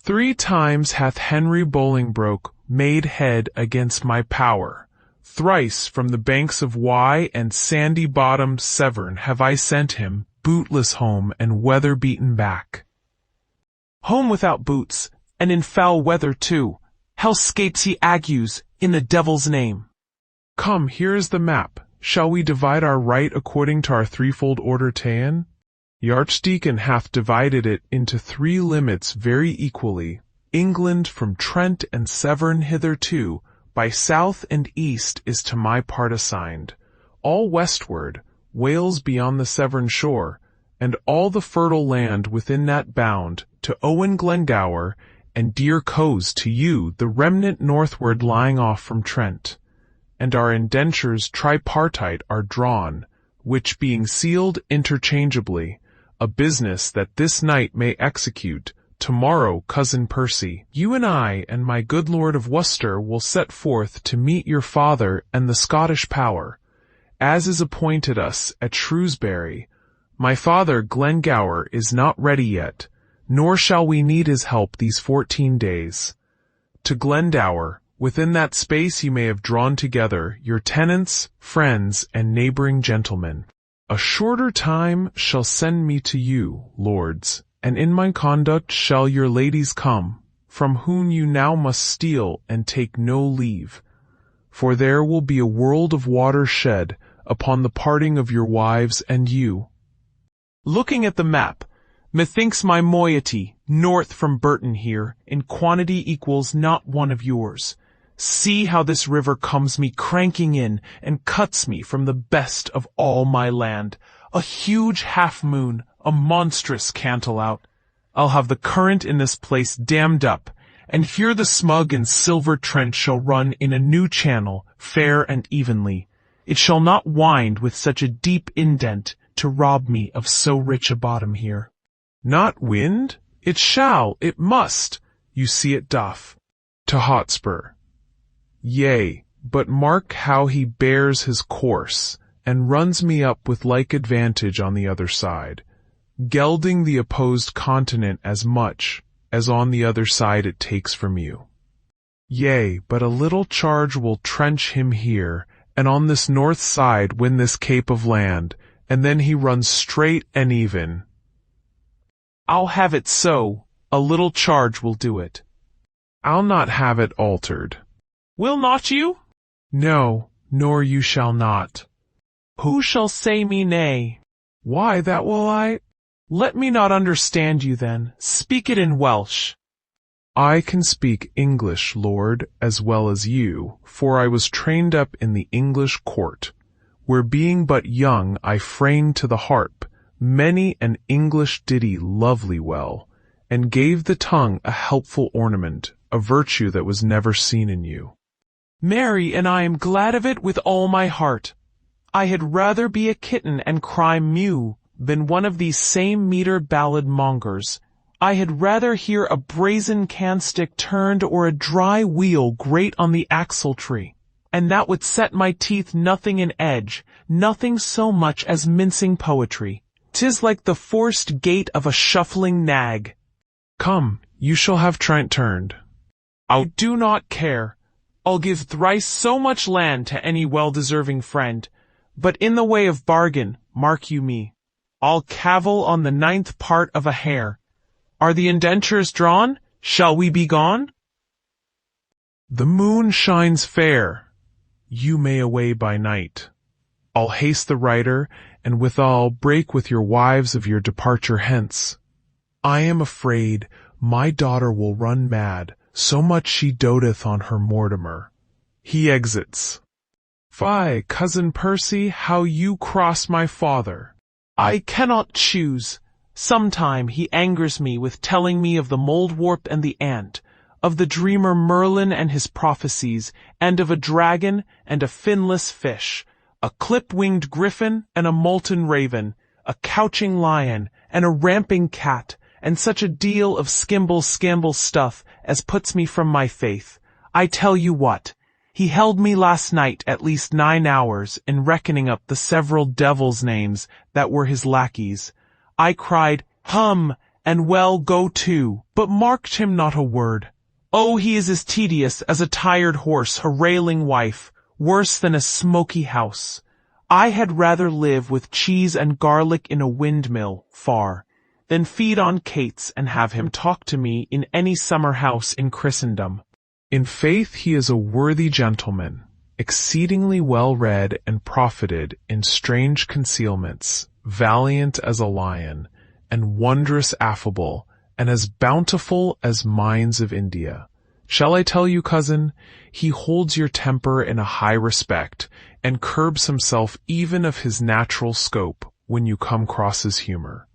3 times hath Henry Bolingbroke made head against my power. Thrice from the banks of Wye and sandy-bottomed Severn have I sent him, bootless home and weather-beaten back. Home without boots, and in foul weather too. How scapes he agues, in the devil's name? Come, here is the map. Shall we divide our right according to our threefold order ta'en? The Archdeacon hath divided it into 3 limits very equally. England from Trent and Severn hitherto, by south and east is to my part assigned. All westward, Wales beyond the Severn shore, and all the fertile land within that bound, to Owen Glengower, and dear Cowes to you, the remnant northward lying off from Trent. And our indentures tripartite are drawn, which being sealed interchangeably, a business that this night may execute, tomorrow, cousin Percy, you and I and my good Lord of Worcester will set forth to meet your father and the Scottish power, as is appointed us at Shrewsbury. My father Glengower is not ready yet, nor shall we need his help these 14 days. To Glendower, within that space you may have drawn together your tenants, friends, and neighboring gentlemen. A shorter time shall send me to you, lords, and in my conduct shall your ladies come, from whom you now must steal and take no leave. For there will be a world of water shed upon the parting of your wives and you. Looking at the map, methinks my moiety, north from Burton here, in quantity equals not one of yours. See how this river comes me cranking in, and cuts me from the best of all my land. A huge half-moon, a monstrous cantle out. I'll have the current in this place dammed up, and here the smug and silver Trent shall run in a new channel, fair and evenly. It shall not wind with such a deep indent to rob me of so rich a bottom here. Not wind? It shall, it must. You see it doth. To Hotspur. Yea, but mark how he bears his course, and runs me up with like advantage on the other side, gelding the opposed continent as much as on the other side it takes from you. Yea, but a little charge will trench him here, and on this north side win this cape of land, and then he runs straight and even. I'll have it so. A little charge will do it. I'll not have it altered. Will not you? No, nor you shall not. Who shall say me nay? Why, that will I. Let me not understand you then. Speak it in Welsh. I can speak English, Lord, as well as you, for I was trained up in the English court, where being but young I framed to the harp many an English ditty lovely well, and gave the tongue a helpful ornament, a virtue that was never seen in you. Marry, and I am glad of it with all my heart. I had rather be a kitten and cry mew than one of these same metre ballad mongers. I had rather hear a brazen candlestick turned or a dry wheel grate on the axle-tree, and that would set my teeth nothing in edge, nothing so much as mincing poetry. 'Tis like the forced gait of a shuffling nag. Come, you shall have Trent turned. I do not care. I'll give thrice so much land to any well-deserving friend, but in the way of bargain, mark you me, I'll cavil on the 9th part of a hare. Are the indentures drawn? Shall we be gone? The moon shines fair. You may away by night. I'll haste the rider, and withal break with your wives of your departure hence. I am afraid my daughter will run mad, so much she doteth on her Mortimer. He exits. Fie, cousin Percy, how you cross my father. I cannot choose. Sometime he angers me with telling me of the moldwarp and the ant, of the dreamer Merlin and his prophecies, and of a dragon and a finless fish, a clip-winged griffin and a molten raven, a couching lion and a ramping cat, and such a deal of skimble-scamble stuff as puts me from my faith. I tell you what, he held me last night at least 9 hours in reckoning up the several devils' names that were his lackeys. I cried, hum, and well go to, but marked him not a word. Oh, he is as tedious as a tired horse, a railing wife, worse than a smoky house. I had rather live with cheese and garlic in a windmill, far, than feed on cates and have him talk to me in any summer house in Christendom. In faith he is a worthy gentleman, exceedingly well read and profited in strange concealments, valiant as a lion, and wondrous affable, and as bountiful as mines of India. Shall I tell you, cousin, he holds your temper in a high respect, and curbs himself even of his natural scope when you come cross his humour.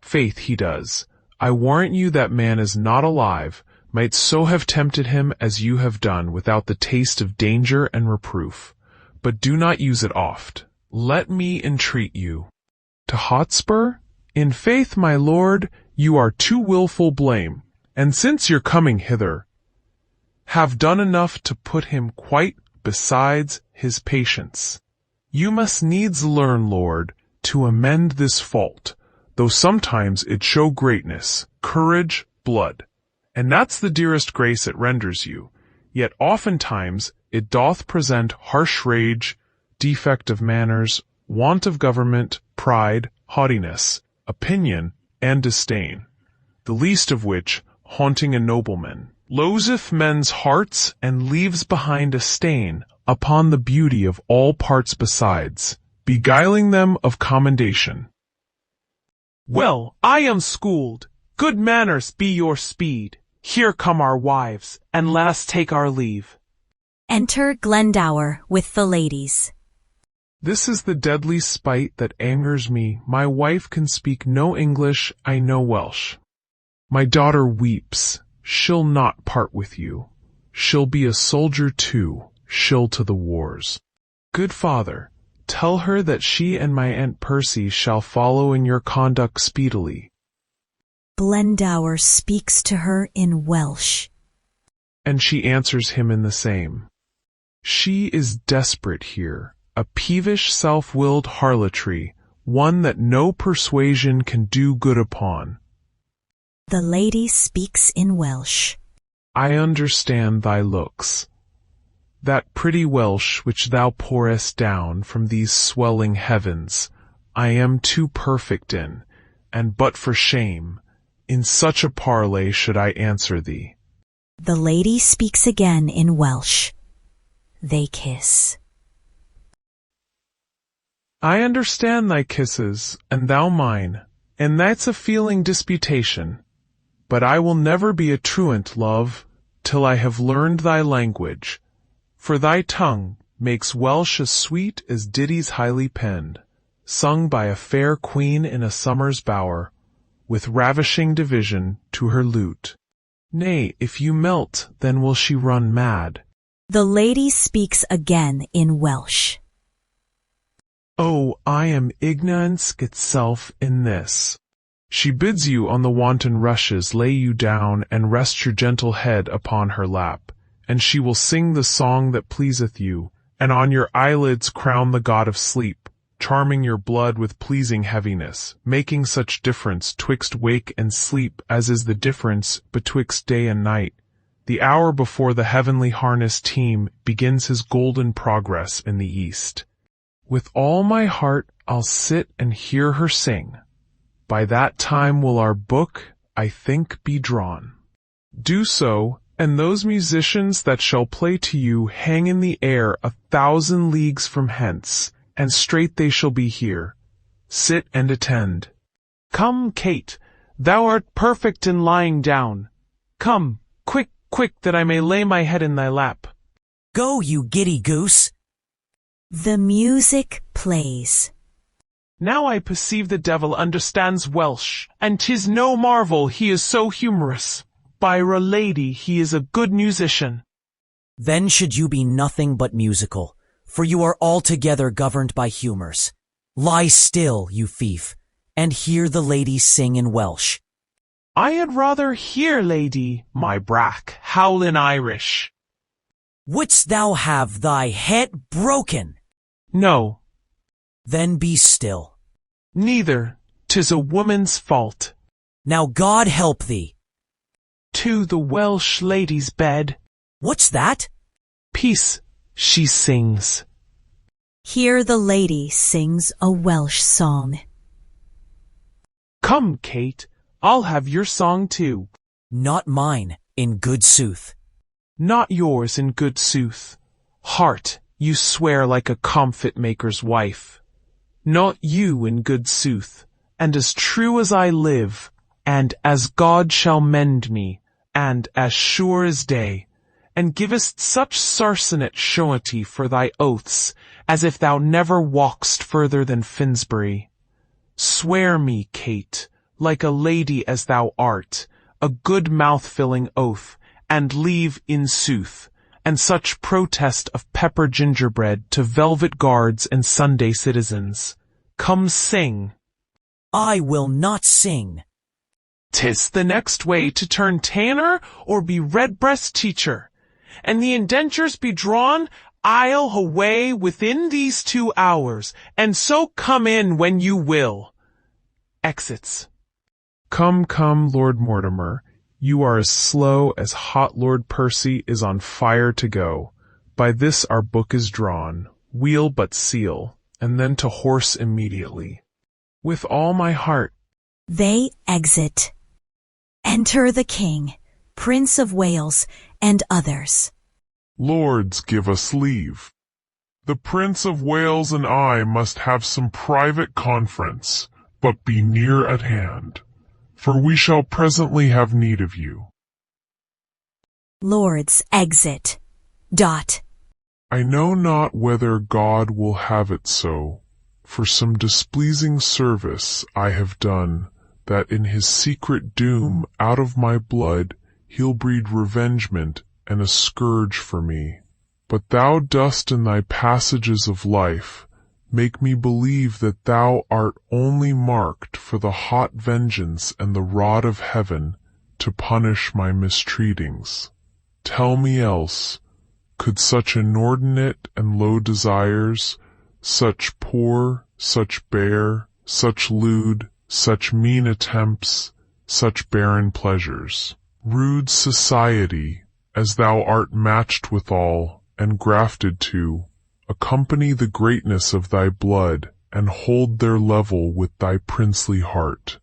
Faith, he does. I warrant you that man is not alive, might so have tempted him as you have done without the taste of danger and reproof. But do not use it oft. Let me entreat you. To Hotspur? In faith, my lord, you are too wilful blame, and since you're coming hither, have done enough to put him quite besides his patience. You must needs learn, lord, to amend this fault, though sometimes it show greatness, courage, blood, and that's the dearest grace it renders you, yet oftentimes it doth present harsh rage, defect of manners, want of government, pride, haughtiness, opinion, and disdain, the least of which, haunting a nobleman, loseth men's hearts and leaves behind a stain upon the beauty of all parts besides, beguiling them of commendation. Well, I am schooled. Good manners be your speed. Here come our wives, and let us take our leave. Enter Glendower with the ladies. This is the deadly spite that angers me. My wife can speak no English, I know Welsh. My daughter weeps. She'll not part with you. She'll be a soldier too, she'll to the wars. Good father, tell her that she and my Aunt Percy shall follow in your conduct speedily. Glendower speaks to her in Welsh, and she answers him in the same. She is desperate here, a peevish self-willed harlotry, one that no persuasion can do good upon. The lady speaks in Welsh. I understand thy looks. That pretty Welsh which thou pourest down from these swelling heavens, I am too perfect in, and but for shame, in such a parley should I answer thee. The lady speaks again in Welsh. They kiss. I understand thy kisses, and thou mine, and that's a feeling disputation. But I will never be a truant, love, till I have learned thy language, for thy tongue makes Welsh as sweet as ditties highly penned, sung by a fair queen in a summer's bower, with ravishing division to her lute. Nay, if you melt, then will she run mad. The lady speaks again in Welsh. Oh, I am ignorance itself in this. She bids you on the wanton rushes lay you down and rest your gentle head upon her lap, and she will sing the song that pleaseth you, and on your eyelids crown the god of sleep, charming your blood with pleasing heaviness, making such difference twixt wake and sleep as is the difference betwixt day and night, the hour before the heavenly harness team begins his golden progress in the east. With all my heart I'll sit and hear her sing. By that time will our book, I think, be drawn. Do so, and those musicians that shall play to you hang in the air 1,000 leagues from hence, and straight they shall be here. Sit and attend. Come, Kate, thou art perfect in lying down. Come, quick, quick, that I may lay my head in thy lap. Go, you giddy goose. The music plays. Now I perceive the devil understands Welsh, and 'tis no marvel he is so humorous. Byra lady, he is a good musician. Then should you be nothing but musical, for you are altogether governed by humours. Lie still, you thief, and hear the lady sing in Welsh. I had rather hear, lady, my brack, howl in Irish. Wouldst thou have thy head broken? No. Then be still. Neither. 'Tis a woman's fault. Now God help thee. To the Welsh lady's bed. What's that? Peace, she sings. Here the lady sings a Welsh song. Come, Kate, I'll have your song too. Not mine, in good sooth. Not yours, in good sooth. Heart, you swear like a comfit maker's wife. Not you, in good sooth, and as true as I live, and as God shall mend me, and as sure as day, and givest such sarcenet surety for thy oaths, as if thou never walk'st further than Finsbury. Swear me, Kate, like a lady as thou art, a good mouth-filling oath, and leave, in sooth, and such protest of pepper gingerbread to velvet guards and Sunday citizens. Come sing. I will not sing. 'Tis the next way to turn tanner or be redbreast teacher, and the indentures be drawn, I'll away within these 2 hours, and so come in when you will. Exits. Come, come, Lord Mortimer, you are as slow as hot Lord Percy is on fire to go. By this our book is drawn, wheel but seal, and then to horse immediately. With all my heart. They exit. Enter the king, Prince of Wales, and others. Lords, give us leave. The Prince of Wales and I must have some private conference, but be near at hand, for we shall presently have need of you. Lords exit. I know not whether God will have it so, for some displeasing service I have done, that in his secret doom out of my blood he'll breed revengement and a scourge for me. But thou dost in thy passages of life make me believe that thou art only marked for the hot vengeance and the rod of heaven to punish my mistreatings. Tell me else, could such inordinate and low desires, such poor, such bare, such lewd, such mean attempts, such barren pleasures, rude society, as thou art matched withal, and grafted to, accompany the greatness of thy blood, and hold their level with thy princely heart?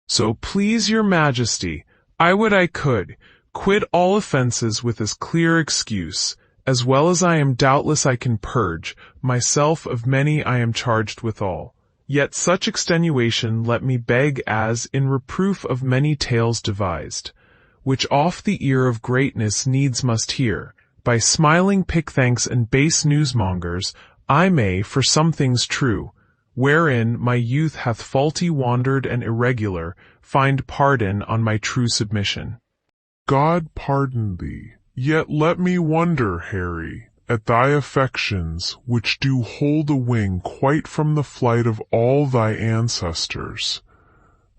So please your majesty, I would I could quit all offences with as clear excuse, as well as I am doubtless I can purge myself of many I am charged withal. Yet such extenuation let me beg as, in reproof of many tales devised, which oft the ear of greatness needs must hear, by smiling pickthanks and base newsmongers, I may, for some things true, wherein my youth hath faulty wandered and irregular, find pardon on my true submission. God pardon thee, Yet let me wonder, Harry, at thy affections, which do hold a wing quite from the flight of all thy ancestors.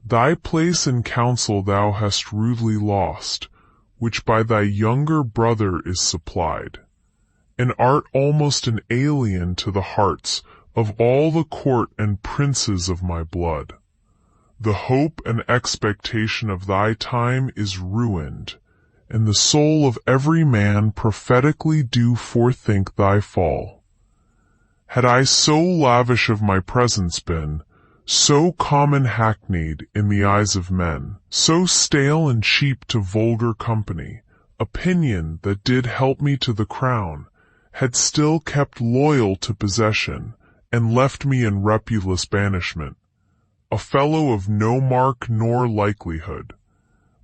Thy place in council thou hast rudely lost, which by thy younger brother is supplied, and art almost an alien to the hearts of all the court and princes of my blood. The hope and expectation of thy time is ruined, and the soul of every man prophetically do forethink thy fall. Had I so lavish of my presence been, so common hackneyed in the eyes of men, so stale and cheap to vulgar company, opinion that did help me to the crown, had still kept loyal to possession, and left me in repulous banishment, a fellow of no mark nor likelihood.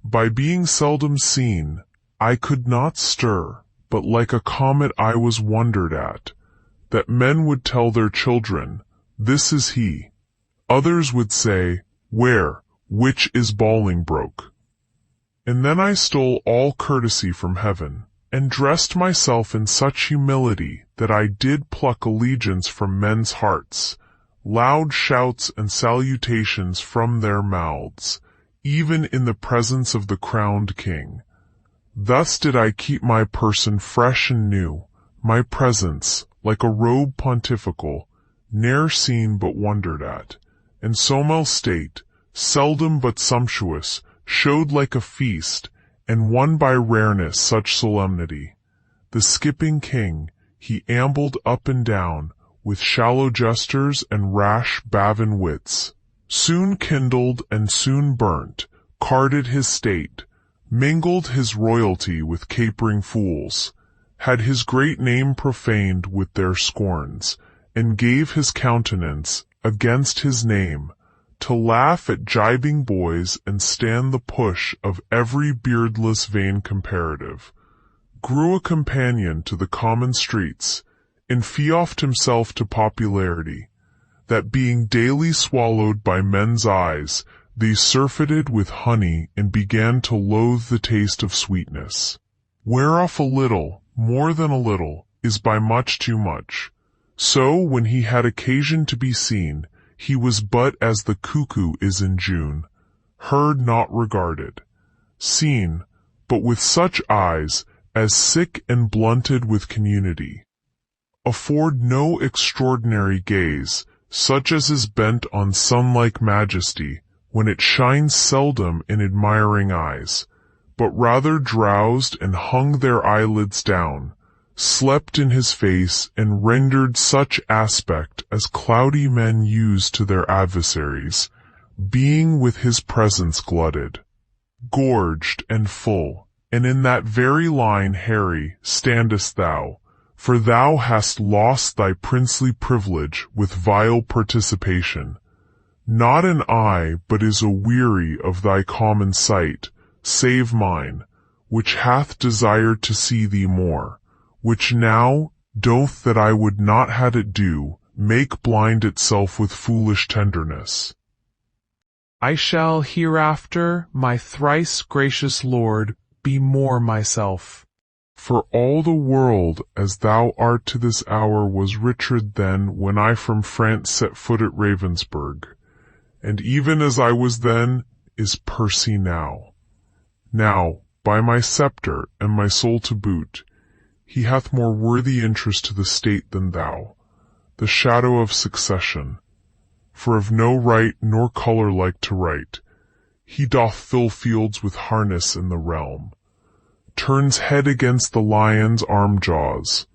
By being seldom seen, I could not stir, but like a comet I was wondered at, that men would tell their children, this is he. Others would say, where, which is Bolingbroke? And then I stole all courtesy from heaven, and dressed myself in such humility that I did pluck allegiance from men's hearts, loud shouts and salutations from their mouths, even in the presence of the crowned king. Thus did I keep my person fresh and new, my presence, like a robe pontifical, ne'er seen but wondered at, and so my state, seldom but sumptuous, showed like a feast, and won by rareness such solemnity. The skipping king, he ambled up and down, with shallow jesters and rash bavin wits, soon kindled and soon burnt, carded his state, mingled his royalty with capering fools, had his great name profaned with their scorns, and gave his countenance, against his name, to laugh at gibing boys and stand the push of every beardless vain comparative, grew a companion to the common streets, and feoffed himself to popularity, that being daily swallowed by men's eyes, they surfeited with honey and began to loathe the taste of sweetness. Whereof a little, more than a little, is by much too much. So when he had occasion to be seen, he was but as the cuckoo is in June, heard not regarded, seen, but with such eyes as sick and blunted with community, afford no extraordinary gaze, such as is bent on sun-like majesty, when it shines seldom in admiring eyes, but rather drowsed and hung their eyelids down, slept in his face, and rendered such aspect as cloudy men use to their adversaries, being with his presence glutted, gorged and full, and in that very line, Harry, standest thou, for thou hast lost thy princely privilege with vile participation. Not an eye but is aweary of thy common sight, save mine, which hath desired to see thee more, which now doth that I would not had it do, make blind itself with foolish tenderness. I shall hereafter, my thrice gracious lord, be more myself. For all the world as thou art to this hour was Richard then when I from France set foot at Ravensburg, and even as I was then is Percy now. Now, by my sceptre and my soul to boot, he hath more worthy interest to the state than thou, the shadow of succession, for of no right nor colour like to right, he doth fill fields with harness in the realm, turns head against the lion's arm jaws,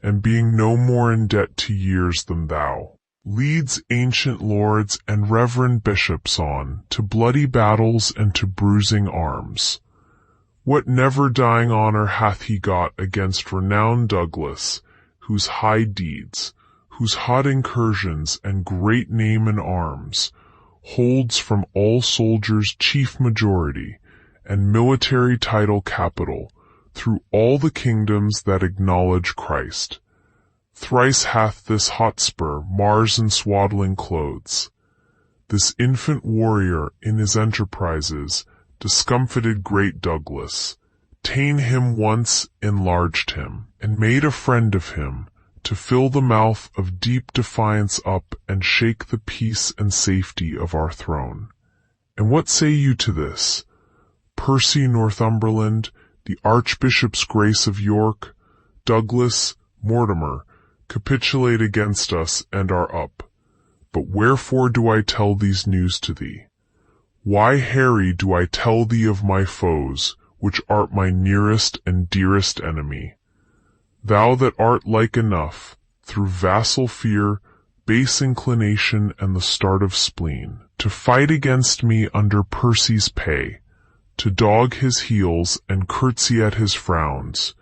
and being no more in debt to years than thou, leads ancient lords and reverend bishops on to bloody battles and to bruising arms. What never-dying honour hath he got against renowned Douglas, whose high deeds, whose hot incursions and great name in arms, holds from all soldiers chief majority, and military title capital, through all the kingdoms that acknowledge Christ. Thrice hath this Hotspur Mars in swaddling clothes. This infant warrior in his enterprises discomfited great Douglas, ta'en him once enlarged him, and made a friend of him, to fill the mouth of deep defiance up and shake the peace and safety of our throne. And what say you to this? Percy Northumberland, the Archbishop's Grace of York, Douglas, Mortimer, capitulate against us and are up. But wherefore do I tell these news to thee? Why, Harry, do I tell thee of my foes, which art my nearest and dearest enemy? Thou that art like enough, through vassal fear, base inclination, and the start of spleen, to fight against me under Percy's pay, to dog his heels and curtsy at his frowns,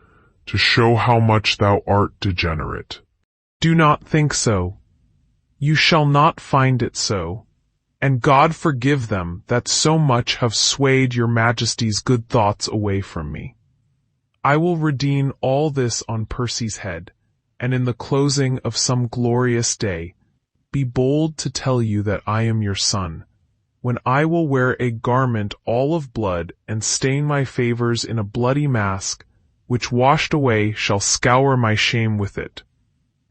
to show how much thou art degenerate. Do not think so. You shall not find it so. And God forgive them that so much have swayed your majesty's good thoughts away from me. I will redeem all this on Percy's head, and in the closing of some glorious day, be bold to tell you that I am your son, when I will wear a garment all of blood and stain my favors in a bloody mask, which washed away shall scour my shame with it.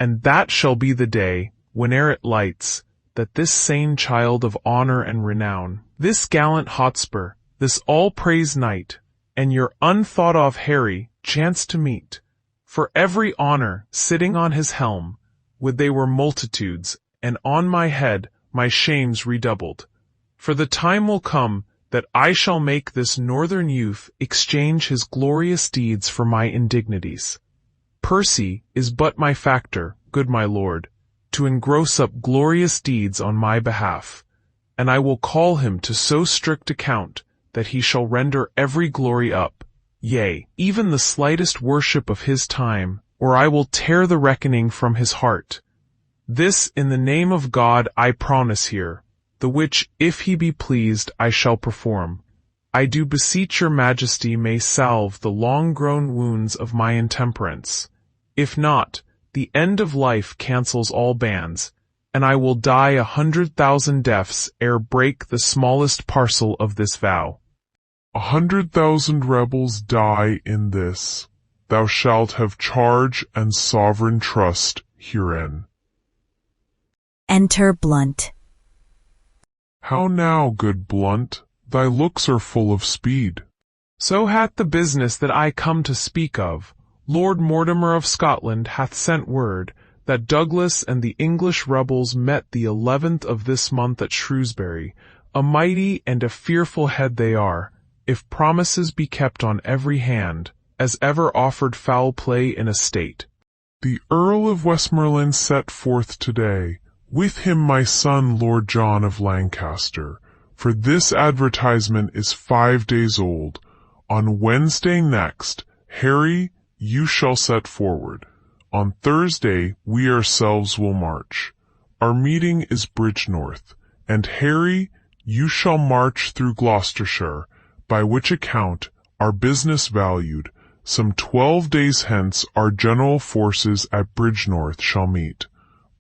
And that shall be the day, whene'er it lights, that this sane child of honor and renown, this gallant Hotspur, this all-praised knight, and your unthought-of Harry chance to meet, for every honor sitting on his helm, would they were multitudes, and on my head my shames redoubled. For the time will come that I shall make this northern youth exchange his glorious deeds for my indignities. Percy is but my factor, good my lord, to engross up glorious deeds on my behalf, and I will call him to so strict account that he shall render every glory up, yea, even the slightest worship of his time, or I will tear the reckoning from his heart. This in the name of God I promise here, the which, if he be pleased, I shall perform. I do beseech your majesty may salve the long-grown wounds of my intemperance. If not, the end of life cancels all bands, and I will die 100,000 deaths ere break the smallest parcel of this vow. 100,000 rebels die in this. Thou shalt have charge and sovereign trust herein. Enter Blunt. How now, good Blunt? Thy looks are full of speed. So hath the business that I come to speak of. Lord Mortimer of Scotland hath sent word that Douglas and the English rebels met the 11th of this month at Shrewsbury. A mighty and a fearful head they are, if promises be kept on every hand, as ever offered foul play in a state. The Earl of Westmoreland set forth today, with him my son Lord John of Lancaster, for this advertisement is 5 days old. On Wednesday next, Harry, you shall set forward. On Thursday we ourselves will march. Our meeting is Bridgenorth, and Harry, you shall march through Gloucestershire, by which account, our business valued, some 12 days hence our general forces at Bridgenorth shall meet.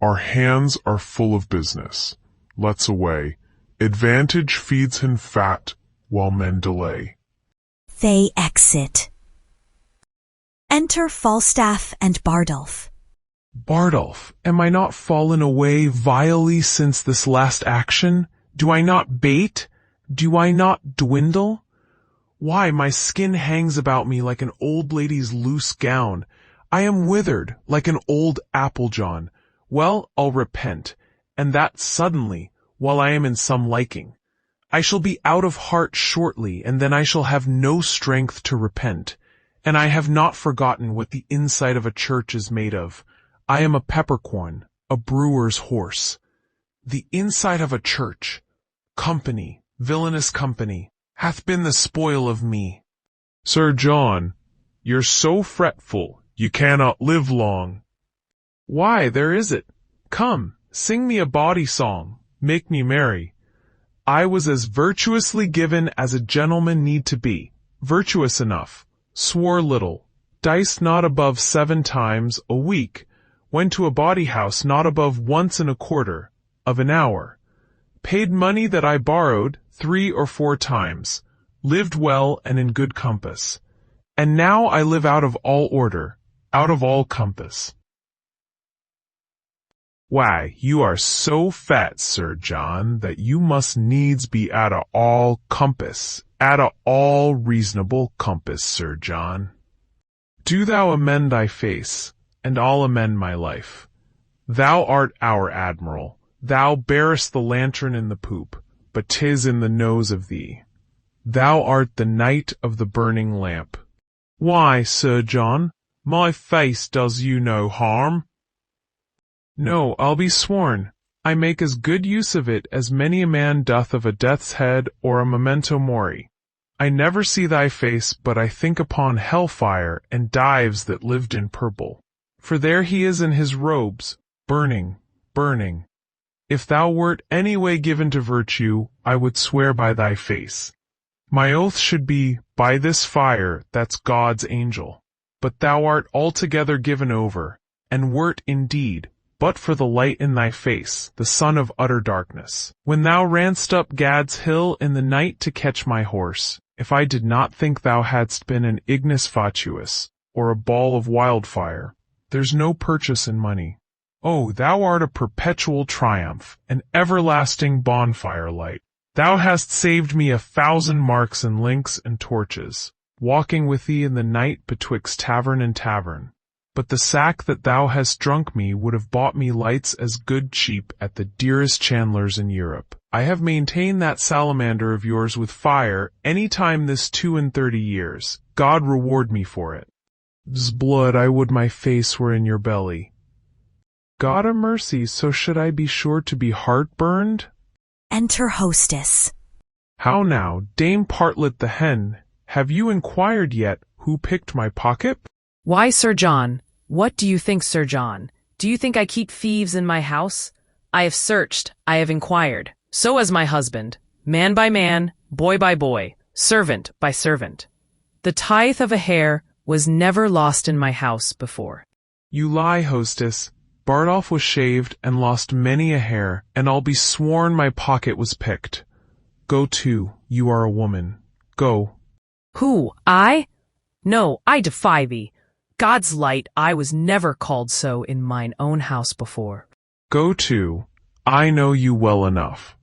Our hands are full of business. Let's away. Advantage feeds him fat, while men delay. They exit. Enter Falstaff and Bardolph. Bardolph, am I not fallen away vilely since this last action? Do I not bate? Do I not dwindle? Why, my skin hangs about me like an old lady's loose gown. I am withered like an old applejawn. Well, I'll repent, and that suddenly, while I am in some liking. I shall be out of heart shortly, and then I shall have no strength to repent. And I have not forgotten what the inside of a church is made of. I am a peppercorn, a brewer's horse. The inside of a church, company, villainous company, hath been the spoil of me. Sir John, you're so fretful, you cannot live long. Why, there is it. Come, sing me a bawdy song, make me merry. I was as virtuously given as a gentleman need to be, virtuous enough, swore little, diced not above 7 times a week, went to a bawdy house not above once in a quarter of an hour, paid money that I borrowed 3 or 4 times, lived well and in good compass, and now I live out of all order, out of all compass. Why, you are so fat, Sir John, that you must needs be out of all compass, out of all reasonable compass, Sir John. Do thou amend thy face, and I'll amend my life. Thou art our admiral, thou bearest the lantern in the poop, but 'tis in the nose of thee. Thou art the knight of the burning lamp. Why, Sir John, my face does you no harm. No, I'll be sworn, I make as good use of it as many a man doth of a death's head or a memento mori. I never see thy face, but I think upon hellfire and Dives that lived in purple. For there he is in his robes, burning, burning. If thou wert any way given to virtue, I would swear by thy face. My oath should be, by this fire, that's God's angel. But thou art altogether given over, and wert indeed, but for the light in thy face, the son of utter darkness. When thou ranst up Gad's hill in the night to catch my horse, if I did not think thou hadst been an ignis fatuus, or a ball of wildfire, there's no purchase in money. Oh, thou art a perpetual triumph, an everlasting bonfire light. Thou hast saved me 1,000 marks in links and torches, walking with thee in the night betwixt tavern and tavern. But the sack that thou hast drunk me would have bought me lights as good cheap at the dearest chandlers in Europe. I have maintained that salamander of yours with fire any time this 32 years. God reward me for it. S'blood, I would my face were in your belly. God a mercy, so should I be sure to be heartburned? Enter hostess. How now, Dame Partlet the hen, have you inquired yet who picked my pocket? Why, Sir John? What do you think, Sir John? Do you think I keep thieves in my house? I have searched, I have inquired. So has my husband, man by man, boy by boy, servant by servant. The tithe of a hair was never lost in my house before. You lie, hostess. Bardolph was shaved and lost many a hair, and I'll be sworn my pocket was picked. Go to, you are a woman. Go. Who, I? No, I defy thee. God's light, I was never called so in mine own house before. Go to, I know you well enough.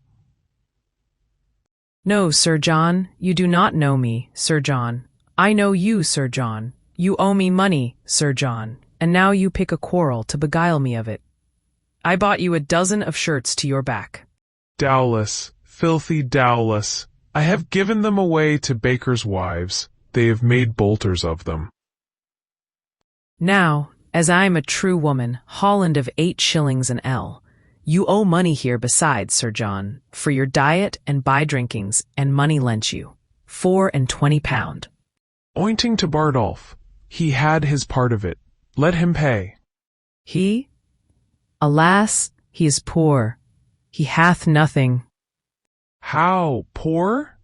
No, Sir John, you do not know me, Sir John. I know you, Sir John. You owe me money, Sir John, and now you pick a quarrel to beguile me of it. I bought you 12 of shirts to your back. Dowless, filthy dowless, I have given them away to bakers' wives. They have made bolters of them. Now, as I am a true woman, Holland of 8 shillings an ell, you owe money here besides, Sir John, for your diet and buy drinkings, and money lent you, 24 pound. Ointing to Bardolph, he had his part of it. Let him pay. He? Alas, he is poor. He hath nothing. How, poor?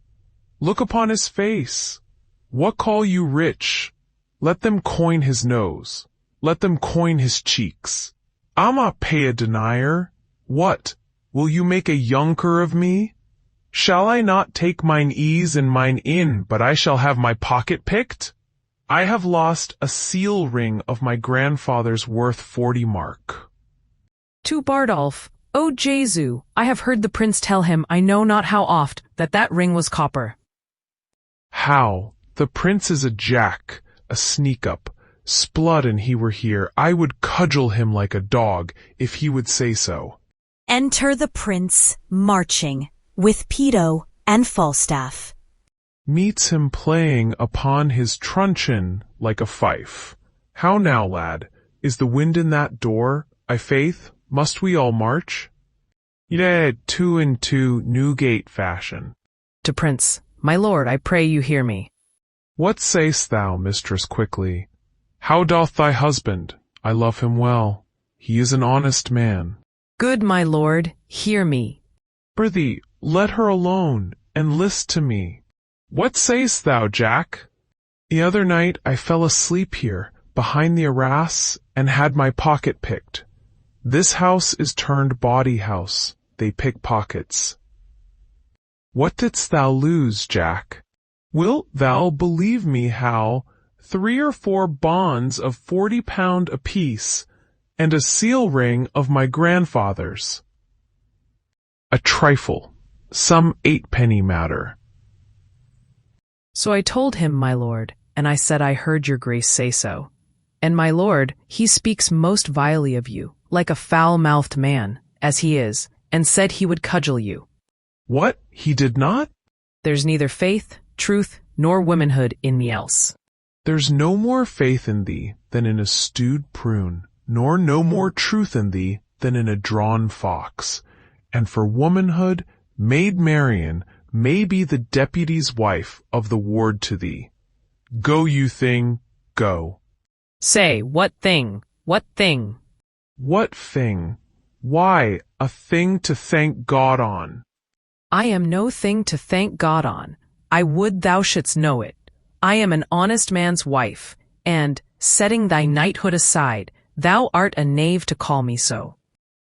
Look upon his face. What call you rich? Let them coin his nose. Let them coin his cheeks. I'm a pay a denier. What, will you make a younker of me? Shall I not take mine ease and mine in, but I shall have my pocket picked? I have lost a seal ring of my grandfather's worth 40 mark. To Bardolph, O Jesu, I have heard the prince tell him I know not how oft that ring was copper. How? The prince is a jack, a sneak-up. Splud, and he were here, I would cudgel him like a dog, if he would say so. Enter the prince, marching, with Peto and Falstaff. Meets him playing upon his truncheon like a fife. How now, lad? Is the wind in that door? I faith, must we all march? Yea, 2 and 2, Newgate fashion. To Prince, my lord, I pray you hear me. What say'st thou, mistress, quickly? How doth thy husband? I love him well. He is an honest man. Good my lord, hear me. Prithee, let her alone, and list to me. What say'st thou, Jack? The other night I fell asleep here, behind the arras, and had my pocket picked. This house is turned bawdy house. They pick pockets. What didst thou lose, Jack? Wilt thou believe me, Hal? 3 or 4 bonds of 40 pound apiece, and a seal ring of my grandfather's. A trifle, some 8 penny matter. So I told him, my lord, and I said I heard your grace say so. And my lord, he speaks most vilely of you, like a foul-mouthed man, as he is, and said he would cudgel you. What, he did not? There's neither faith, truth, nor womanhood in me else. There's no more faith in thee than in a stewed prune, nor no more truth in thee than in a drawn fox. And for womanhood, Maid Marian may be the deputy's wife of the ward to thee. Go, you thing, go. Say, what thing? What thing? What thing? Why, a thing to thank God on. I am no thing to thank God on. I would thou shouldst know it. I am an honest man's wife, and, setting thy knighthood aside, thou art a knave to call me so.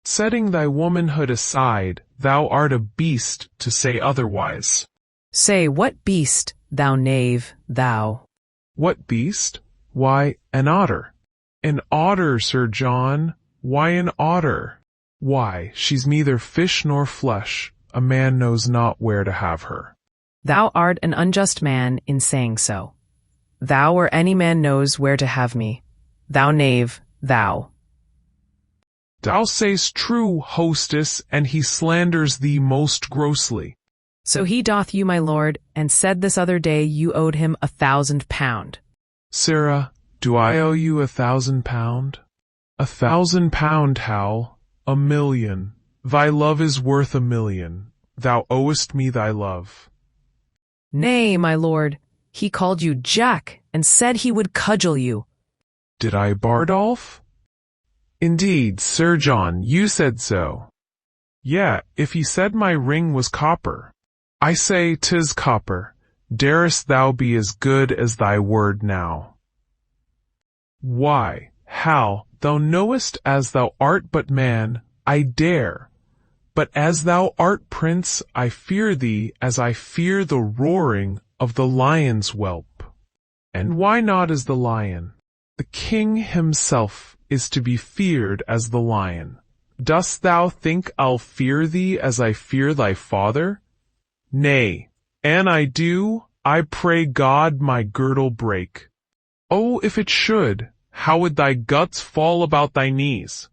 Setting thy womanhood aside, thou art a beast to say otherwise. Say, what beast, thou knave, thou? What beast? Why, an otter. An otter, Sir John. Why an otter? Why, she's neither fish nor flesh. A man knows not where to have her. Thou art an unjust man in saying so. Thou or any man knows where to have me. Thou knave, thou. Thou say'st true, hostess, and he slanders thee most grossly. So he doth you, my lord, and said this other day you owed him 1,000 pound. Sirrah, do I owe you 1,000 pound? 1,000 pound, Hal, 1,000,000. Thy love is worth 1,000,000. Thou owest me thy love. Nay, my lord, he called you Jack, and said he would cudgel you. Did I, Bardolph? Indeed, Sir John, you said so. Yeah, if he said my ring was copper. I say 'tis copper. Darest thou be as good as thy word now? Why, Hal, thou knowest as thou art but man, I dare. But as thou art prince, I fear thee as I fear the roaring of the lion's whelp. And why not as the lion? The king himself is to be feared as the lion. Dost thou think I'll fear thee as I fear thy father? Nay, an I do, I pray God my girdle break. Oh, if it should, how would thy guts fall about thy knees?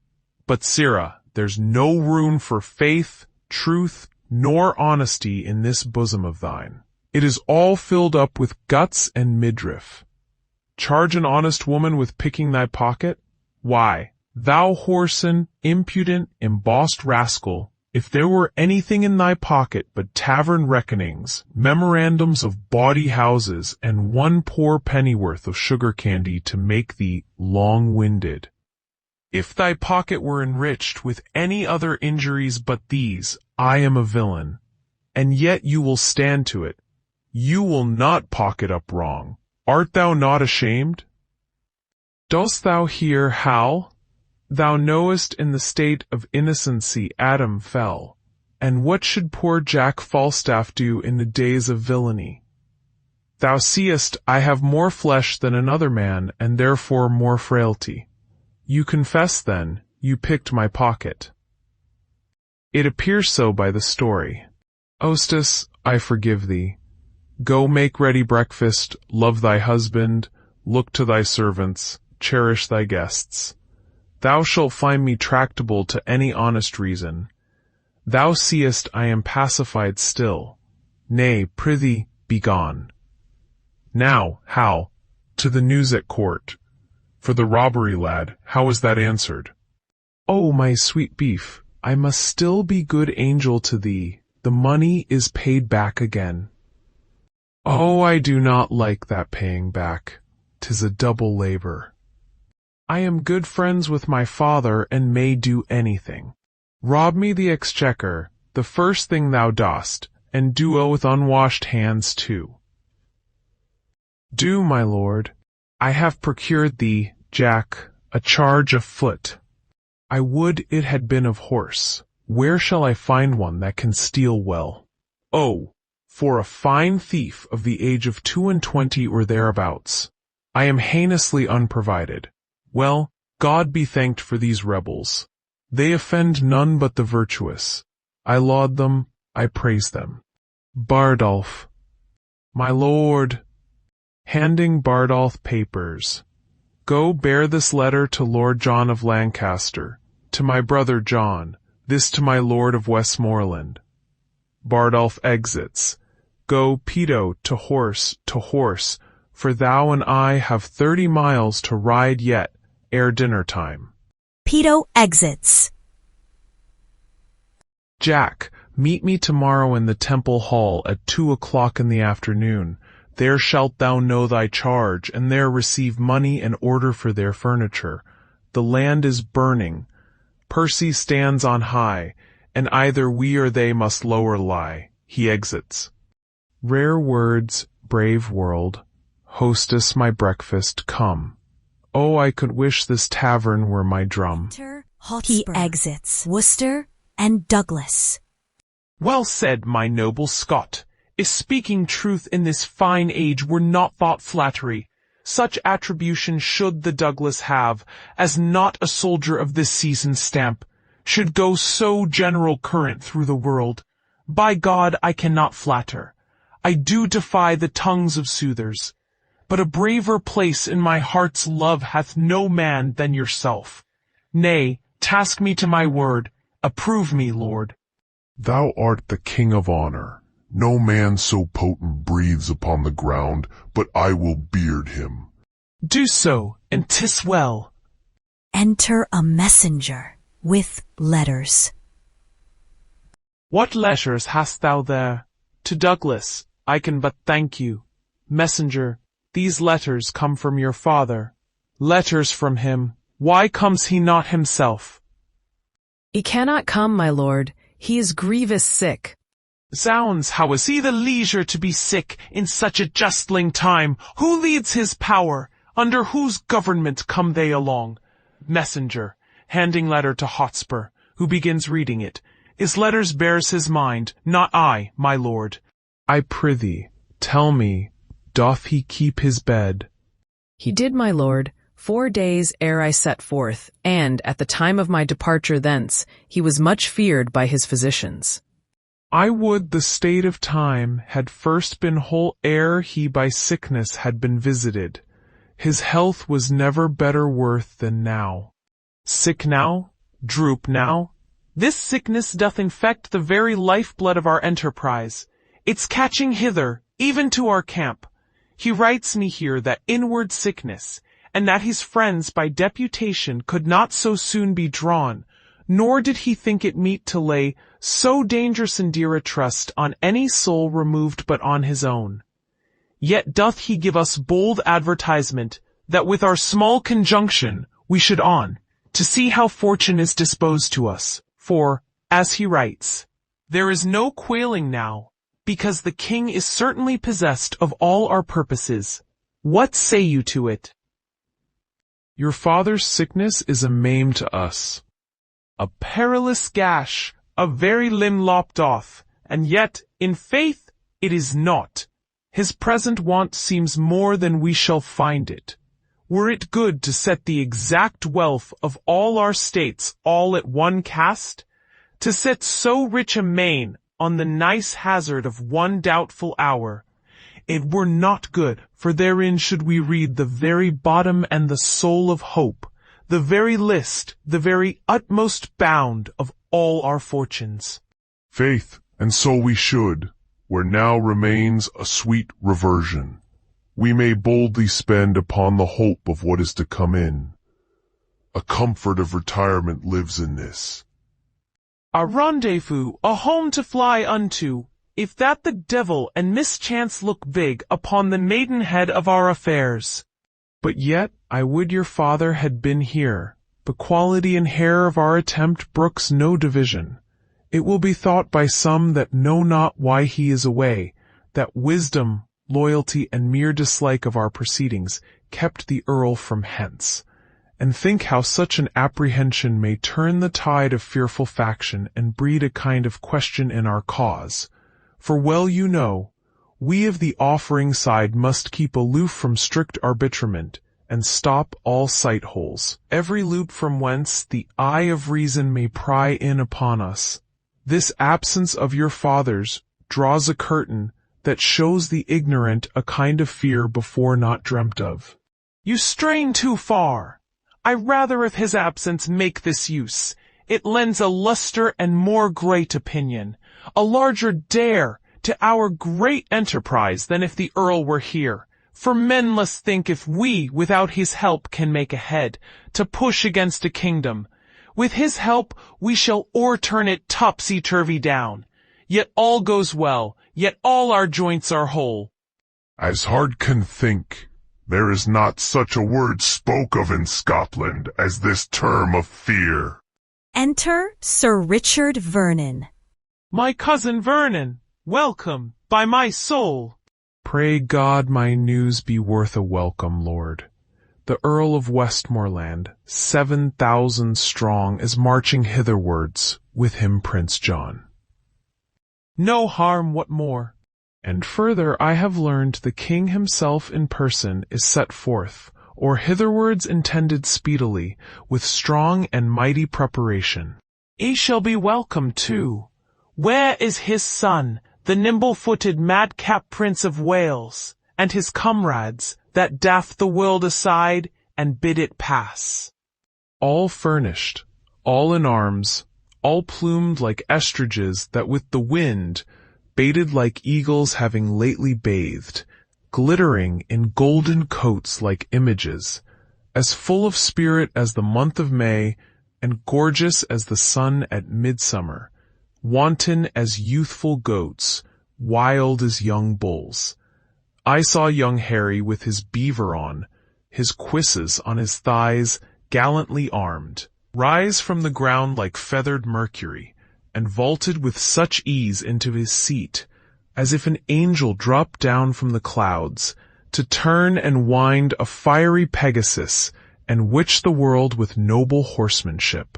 But, sirrah, there's no room for faith, truth, nor honesty in this bosom of thine. It is all filled up with guts and midriff. Charge an honest woman with picking thy pocket? Why, thou whoreson, impudent, embossed rascal, if there were anything in thy pocket but tavern reckonings, memorandums of bawdy houses, and 1 poor pennyworth of sugar candy to make thee long-winded. If thy pocket were enriched with any other injuries but these, I am a villain. And yet you will stand to it. You will not pocket up wrong. Art thou not ashamed? Dost thou hear, Hal? Thou knowest in the state of innocency Adam fell, and what should poor Jack Falstaff do in the days of villainy? Thou seest I have more flesh than another man, and therefore more frailty. You confess, then, you picked my pocket. It appears so by the story. Hostess, I forgive thee. Go make ready breakfast, love thy husband, look to thy servants, cherish thy guests. Thou shalt find me tractable to any honest reason. Thou seest I am pacified still. Nay, prithee, be gone. Now, Hal, to the news at court. For the robbery, lad, how is that answered? Oh, my sweet beef, I must still be good angel to thee. The money is paid back again. Oh, I do not like that paying back. 'Tis a double labor. I am good friends with my father, and may do anything. Rob me the exchequer, the first thing thou dost, and do it with unwashed hands too. Do, my lord. I have procured thee, Jack, a charge of foot. I would it had been of horse. Where shall I find one that can steal well? Oh, for a fine thief of the age of 22 or thereabouts. I am heinously unprovided. Well, God be thanked for these rebels. They offend none but the virtuous. I laud them, I praise them. Bardolph. My lord. Handing Bardolph papers. Go bear this letter to Lord John of Lancaster, to my brother John, this to my lord of Westmoreland. Bardolph exits. Go, Peto, to horse, for thou and I have 30 miles to ride yet, ere dinner time. Peto exits. Jack, meet me tomorrow in the Temple Hall at 2 o'clock in the afternoon. There shalt thou know thy charge, and there receive money and order for their furniture. The land is burning. Percy stands on high, and either we or they must lower lie. He exits. Rare words, brave world. Hostess, my breakfast, come. Oh, I could wish this tavern were my drum. Hotspur. He exits. Worcester and Douglas. Well said, my noble Scot. If speaking truth in this fine age were not thought flattery, such attribution should the Douglas have, as not a soldier of this season's stamp should go so general current through the world. By God, I cannot flatter. I do defy the tongues of soothers. But a braver place in my heart's love hath no man than yourself. Nay, task me to my word, approve me, Lord. Thou art the king of honor. No man so potent breathes upon the ground, but I will beard him. Do so, and 'tis well. Enter a messenger with letters. What letters hast thou there? To Douglas, I can but thank you. Messenger, these letters come from your father. Letters from him. Why comes he not himself? He cannot come, my lord. He is grievous sick. Zounds, how has he the leisure to be sick in such a justling time? Who leads his power? Under whose government come they along? Messenger, handing letter to Hotspur, who begins reading it. His letters bears his mind, not I, my lord. I prithee, tell me, doth he keep his bed? He did, my lord, 4 days ere I set forth, and at the time of my departure thence, he was much feared by his physicians. I would the state of time had first been whole ere he by sickness had been visited. His health was never better worth than now. Sick now? Droop now? This sickness doth infect the very lifeblood of our enterprise. It's catching hither, even to our camp. He writes me here that inward sickness, and that his friends by deputation could not so soon be drawn, nor did he think it meet to lay so dangerous and dear a trust on any soul removed but on his own. Yet doth he give us bold advertisement, that with our small conjunction we should on, to see how fortune is disposed to us. For, as he writes, there is no quailing now, because the king is certainly possessed of all our purposes. What say you to it? Your father's sickness is a maim to us. A perilous gash, a very limb lopped off, and yet, in faith, it is not. His present want seems more than we shall find it. Were it good to set the exact wealth of all our states all at one cast? To set so rich a main on the nice hazard of one doubtful hour? It were not good, for therein should we read the very bottom and the soul of hope, the very list, the very utmost bound of all our fortunes. Faith, and so we should, where now remains a sweet reversion. We may boldly spend upon the hope of what is to come in. A comfort of retirement lives in this. A rendezvous, a home to fly unto, if that the devil and mischance look big upon the maidenhead of our affairs. But yet I would your father had been here. The quality and hair of our attempt brooks no division. It will be thought by some that know not why he is away, that wisdom, loyalty, and mere dislike of our proceedings kept the Earl from hence. And think how such an apprehension may turn the tide of fearful faction and breed a kind of question in our cause. For well you know, We of the offering side must keep aloof from strict arbitrament, and stop all sight holes, every loop from whence the eye of reason may pry in upon us. This absence of your fathers draws a curtain that shows the ignorant a kind of fear before not dreamt of. You strain too far. I rather of his absence make this use. It lends a lustre and more great opinion, a larger dare to our great enterprise than if the Earl were here. For men must think if we, without his help, can make a head, to push against a kingdom. With his help we shall o'erturn it topsy-turvy down. Yet all goes well, yet all our joints are whole. As heart can think, there is not such a word spoke of in Scotland as this term of fear. Enter Sir Richard Vernon. My cousin Vernon, welcome, by my soul. Pray God my news be worth a welcome, Lord. The Earl of Westmoreland, 7,000 strong, is marching hitherwards, with him Prince John. No harm, what more? And further I have learned the king himself in person is set forth, or hitherwards intended speedily, with strong and mighty preparation. He shall be welcome too. Where is his son, the nimble-footed madcap Prince of Wales, and his comrades, that daft the world aside, and bid it pass? All furnished, all in arms, all plumed like estridges that with the wind, baited like eagles having lately bathed, glittering in golden coats like images, as full of spirit as the month of May, and gorgeous as the sun at midsummer, wanton as youthful goats, wild as young bulls. I saw young Harry with his beaver on, his cuisses on his thighs, gallantly armed, rise from the ground like feathered Mercury, and vaulted with such ease into his seat, as if an angel dropped down from the clouds, to turn and wind a fiery Pegasus, and witch the world with noble horsemanship.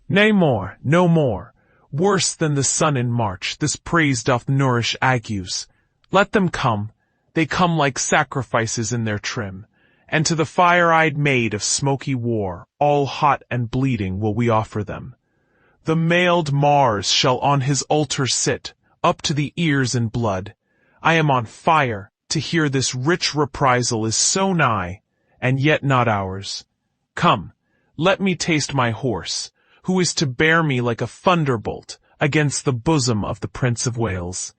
Nay more, no more. Worse than the sun in March, this praise doth nourish agues. Let them come, they come like sacrifices in their trim, and to the fire-eyed maid of smoky war, all hot and bleeding will we offer them. The mailed Mars shall on his altar sit, up to the ears in blood. I am on fire, to hear this rich reprisal is so nigh, and yet not ours. Come, let me taste my horse, who is to bear me like a thunderbolt against the bosom of the Prince of Wales.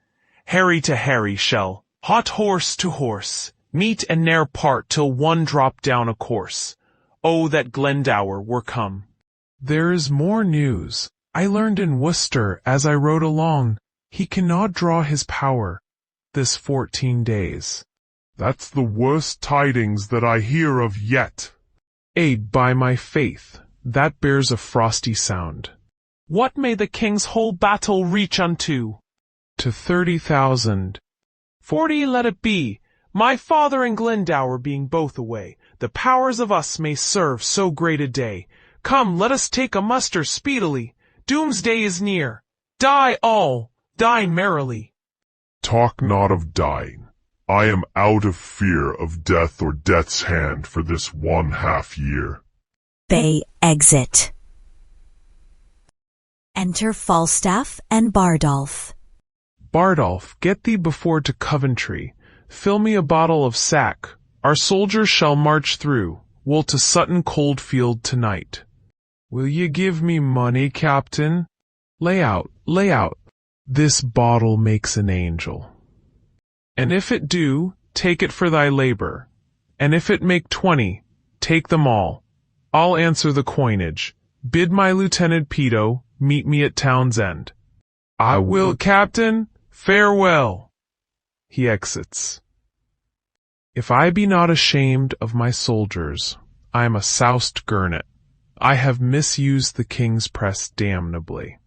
Harry to Harry shall, hot horse to horse, meet and ne'er part till one drop down a course. Oh, that Glendower were come. There is more news. I learned in Worcester as I rode along, he cannot draw his power this 14 days. That's the worst tidings that I hear of yet. By my faith, that bears a frosty sound. What may the king's whole battle reach unto? To 30,000. 40 let it be. My father and Glendower being both away, the powers of us may serve so great a day. Come, let us take a muster speedily. Doomsday is near. Die all, die merrily. Talk not of dying. I am out of fear of death or death's hand for this 1/2 year. They exit. Enter Falstaff and Bardolph. Bardolph, get thee before to Coventry. Fill me a bottle of sack. Our soldiers shall march through. We'll to Sutton Coldfield tonight. Will ye give me money, Captain? Lay out, lay out. This bottle makes an angel. And if it do, take it for thy labor. And if it make 20, take them all. I'll answer the coinage. Bid my Lieutenant Peto meet me at Townsend. I will, Captain. Farewell. He exits. If I be not ashamed of my soldiers, I am a soused gurnet. I have misused the king's press damnably.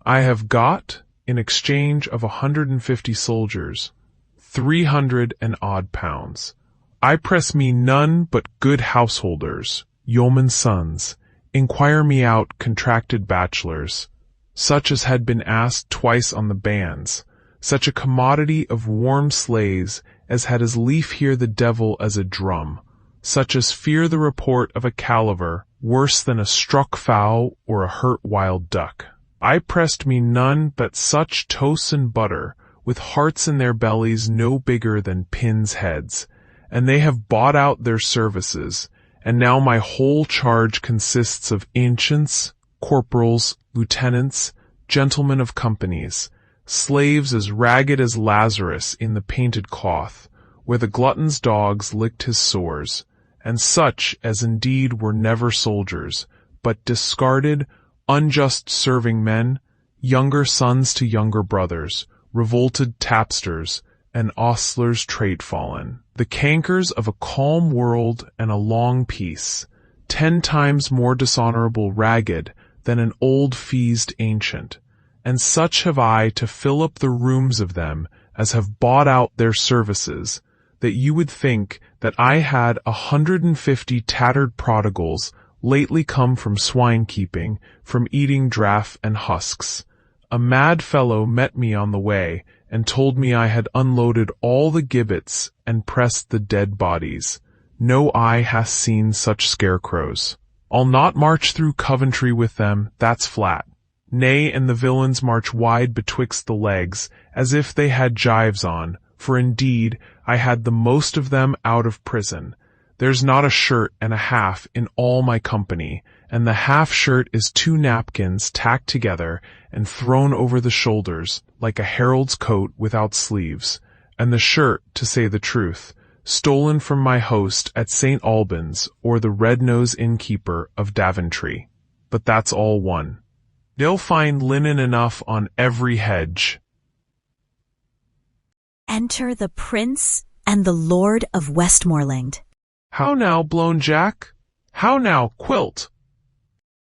I have got, in exchange of 150 soldiers, 300 and odd pounds. I press me none but good householders, yeomen's sons, inquire me out contracted bachelors, such as had been asked twice on the bands, such a commodity of warm sleighs as had as lief hear the devil as a drum, such as fear the report of a caliver worse than a struck fowl or a hurt wild duck. I pressed me none but such toasts and butter, with hearts in their bellies no bigger than pins' heads, and they have bought out their services, and now my whole charge consists of ancients, corporals, lieutenants, gentlemen of companies, slaves as ragged as Lazarus in the painted cloth, where the glutton's dogs licked his sores, and such as indeed were never soldiers, but discarded, unjust serving men, younger sons to younger brothers, revolted tapsters, and ostlers trait-fallen, the cankers of a calm world and a long peace, 10 times more dishonorable ragged than an old feased ancient, and such have I to fill up the rooms of them as have bought out their services, that you would think that I had 150 tattered prodigals lately come from swine-keeping, from eating draff and husks. A mad fellow met me on the way, and told me I had unloaded all the gibbets and pressed the dead bodies. No eye hath seen such scarecrows. I'll not march through Coventry with them, that's flat. Nay, and the villains march wide betwixt the legs, as if they had gyves on, for indeed I had the most of them out of prison. There's not a shirt and a half in all my company, and the half shirt is 2 napkins tacked together and thrown over the shoulders, like a herald's coat without sleeves, and the shirt, to say the truth, stolen from my host at St. Albans or the red-nosed innkeeper of Daventry. But that's all one. They'll find linen enough on every hedge. Enter the Prince and the Lord of Westmoreland. How now, Blown Jack? How now, Quilt?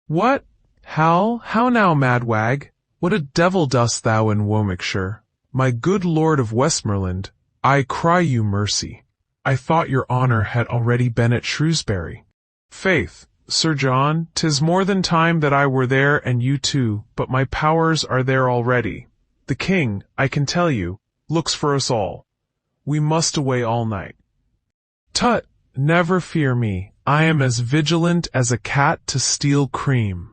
What? Hal, how now, mad wag? What a devil dost thou in Warwickshire? My good Lord of Westmoreland, I cry you mercy. I thought your honour had already been at Shrewsbury. Faith, Sir John, 'tis more than time that I were there and you too, but my powers are there already. The king, I can tell you, looks for us all. We must away all night. Tut, never fear me, I am as vigilant as a cat to steal cream.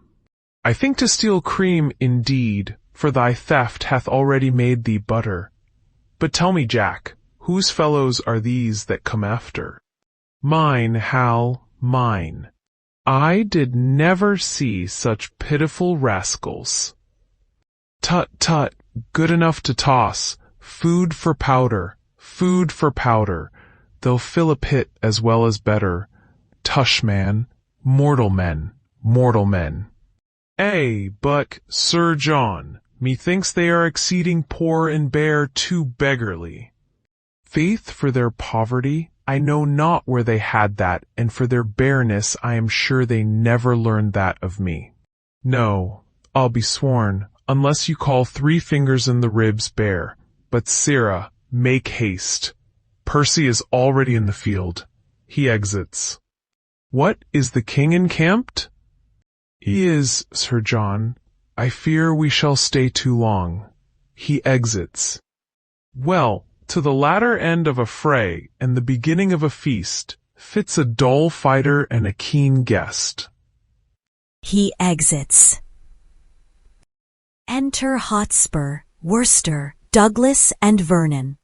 I think to steal cream indeed, for thy theft hath already made thee butter. But tell me, Jack, whose fellows are these that come after? Mine, Hal, mine. I did never see such pitiful rascals. Tut, tut, good enough to toss, food for powder, food for powder. They'll fill a pit as well as better. Tush, man, mortal men, mortal men. But, Sir John, methinks they are exceeding poor and bare too beggarly. Faith, for their poverty, I know not where they had that, and for their bareness I am sure they never learned that of me. No, I'll be sworn, unless you call 3 fingers in the ribs bare. But sirrah, make haste. Percy is already in the field. He exits. What, is the king encamped? He is, Sir John. I fear we shall stay too long. He exits. Well, to the latter end of a fray and the beginning of a feast fits a dull fighter and a keen guest. He exits. Enter Hotspur, Worcester, Douglas, and Vernon.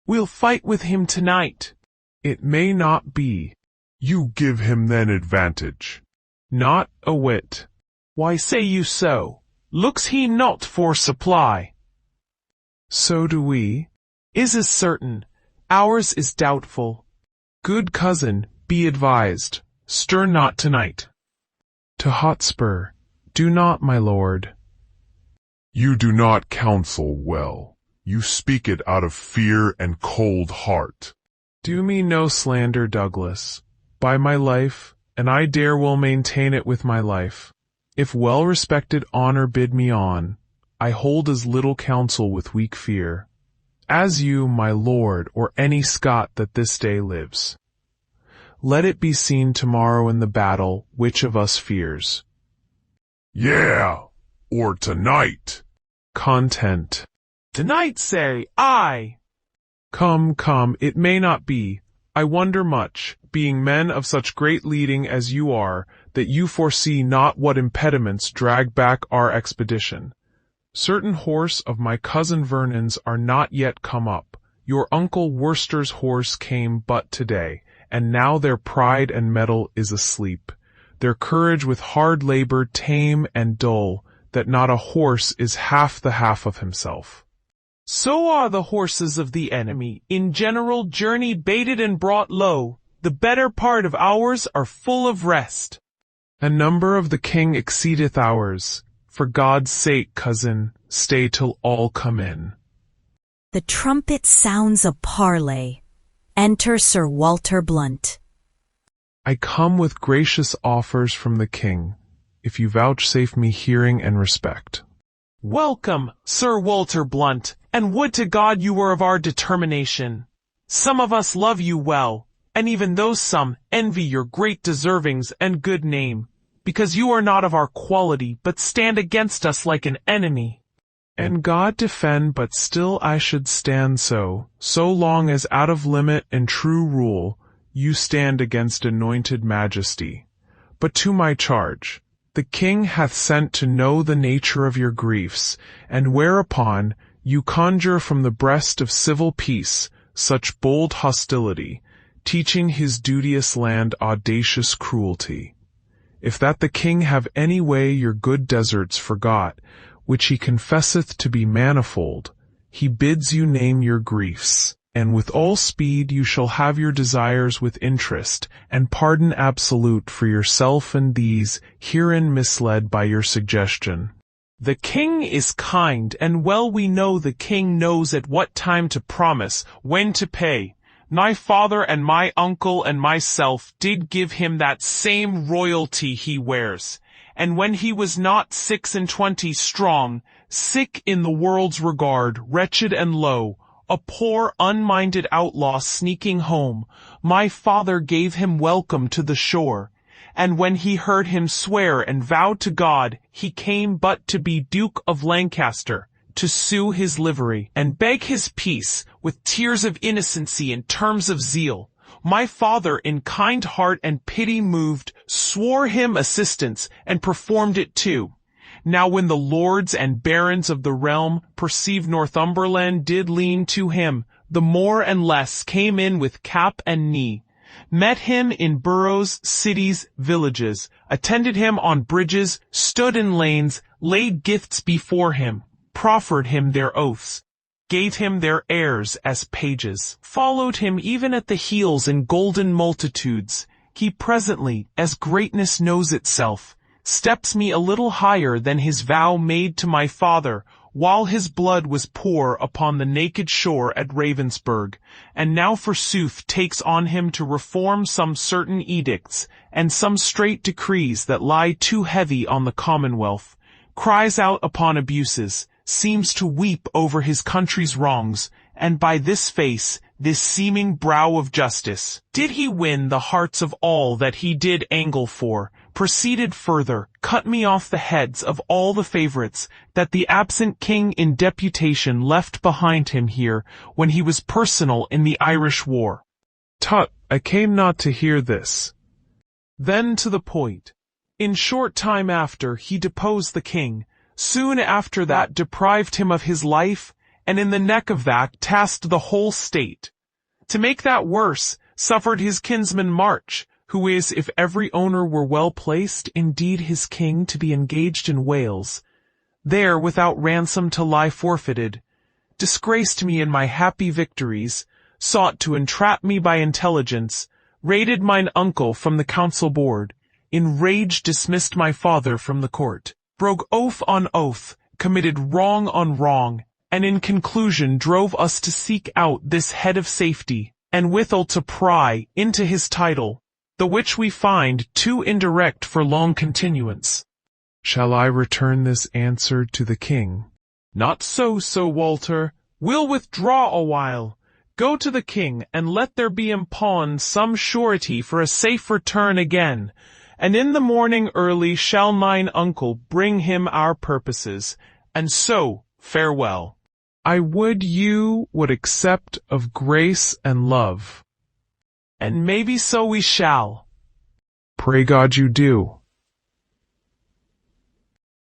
We'll fight with him tonight. It may not be. You give him then advantage. Not a whit. Why say you so? Looks he not for supply? So do we. Is as certain. Ours is doubtful. Good cousin, be advised. Stir not tonight. To Hotspur, do not, my lord. You do not counsel well. You speak it out of fear and cold heart. Do me no slander, Douglas. By my life, and I dare well maintain it with my life, if well-respected honour bid me on, I hold as little counsel with weak fear, as you, my lord, or any Scot that this day lives. Let it be seen tomorrow in the battle which of us fears. Yeah, or tonight. content. Tonight say, I. Come, it may not be. I wonder much, being men of such great leading as you are, that you foresee not what impediments drag back our expedition. Certain horse of my cousin Vernon's are not yet come up. Your uncle Worcester's horse came but today, and now their pride and mettle is asleep. Their courage with hard labor tame and dull, that not a horse is half the half of himself. So are the horses of the enemy, in general journey baited and brought low. The better part of ours are full of rest. A number of the king exceedeth ours. For God's sake, cousin, stay till all come in. The trumpet sounds a parley. Enter Sir Walter Blunt. I come with gracious offers from the king, if you vouchsafe me hearing and respect. Welcome, Sir Walter Blunt, and would to God you were of our determination. Some of us love you well, and even though some envy your great deservings and good name, because you are not of our quality, but stand against us like an enemy. And God defend, but still I should stand so long as out of limit and true rule, you stand against anointed majesty. But to my charge, the king hath sent to know the nature of your griefs, and whereupon you conjure from the breast of civil peace such bold hostility, teaching his duteous land audacious cruelty. If that the king have any way your good deserts forgot, which he confesseth to be manifold, he bids you name your griefs, and with all speed you shall have your desires with interest, and pardon absolute for yourself and these, herein misled by your suggestion. The king is kind, and well we know the king knows at what time to promise, when to pay. My father and my uncle and myself did give him that same royalty he wears, and when he was not 26 strong, sick in the world's regard, wretched and low, a poor unminded outlaw sneaking home, my father gave him welcome to the shore, and when he heard him swear and vow to God, he came but to be Duke of Lancaster, to sue his livery, and beg his peace, with tears of innocency and terms of zeal. My father, in kind heart and pity moved, swore him assistance, and performed it too. Now when the lords and barons of the realm perceived Northumberland did lean to him, the more and less came in with cap and knee, met him in boroughs, cities, villages, attended him on bridges, stood in lanes, laid gifts before him, proffered him their oaths, gave him their heirs as pages, followed him even at the heels in golden multitudes. He presently, as greatness knows itself, steps me a little higher than his vow made to my father, while his blood was poor upon the naked shore at Ravensburg, and now forsooth takes on him to reform some certain edicts, and some strait decrees that lie too heavy on the commonwealth, cries out upon abuses, seems to weep over his country's wrongs, and by this face, this seeming brow of justice, did he win the hearts of all that he did angle for, proceeded further, cut me off the heads of all the favorites that the absent king in deputation left behind him here when he was personal in the Irish war. Tut, I came not to hear this. Then to the point. In short time after, he deposed the king, soon after that deprived him of his life, and in the neck of that tasked the whole state. To make that worse, suffered his kinsman March, who is, if every owner were well placed, indeed his king, to be engaged in Wales, there without ransom to lie forfeited, disgraced me in my happy victories, sought to entrap me by intelligence, raided mine uncle from the council board, in rage dismissed my father from the court, broke oath on oath, committed wrong on wrong, and in conclusion drove us to seek out this head of safety, and withal to pry into his title, the which we find too indirect for long continuance. Shall I return this answer to the king? Not so, Sir Walter. We'll withdraw a while. Go to the king, and let there be in pawn some surety for a safe return again, and in the morning early shall mine uncle bring him our purposes, and so, Farewell. I would you would accept of grace and love. And maybe so we shall. Pray God you do.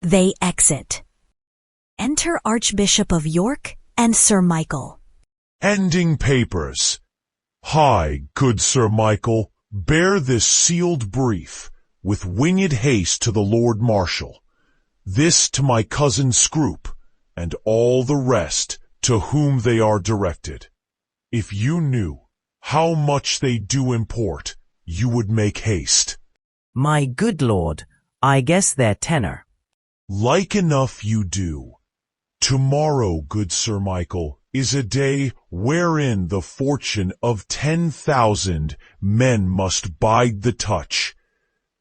They exit. Enter Archbishop of York and Sir Michael. Ending papers. Hi, good Sir Michael, bear this sealed brief, with winged haste to the Lord Marshal. This to my cousin Scroop, and all the rest to whom they are directed. If you knew how much they do import, you would make haste. My good lord, I guess they're tenor. Like enough you do. Tomorrow, good Sir Michael, is a day wherein the fortune of 10,000 men must bide the touch.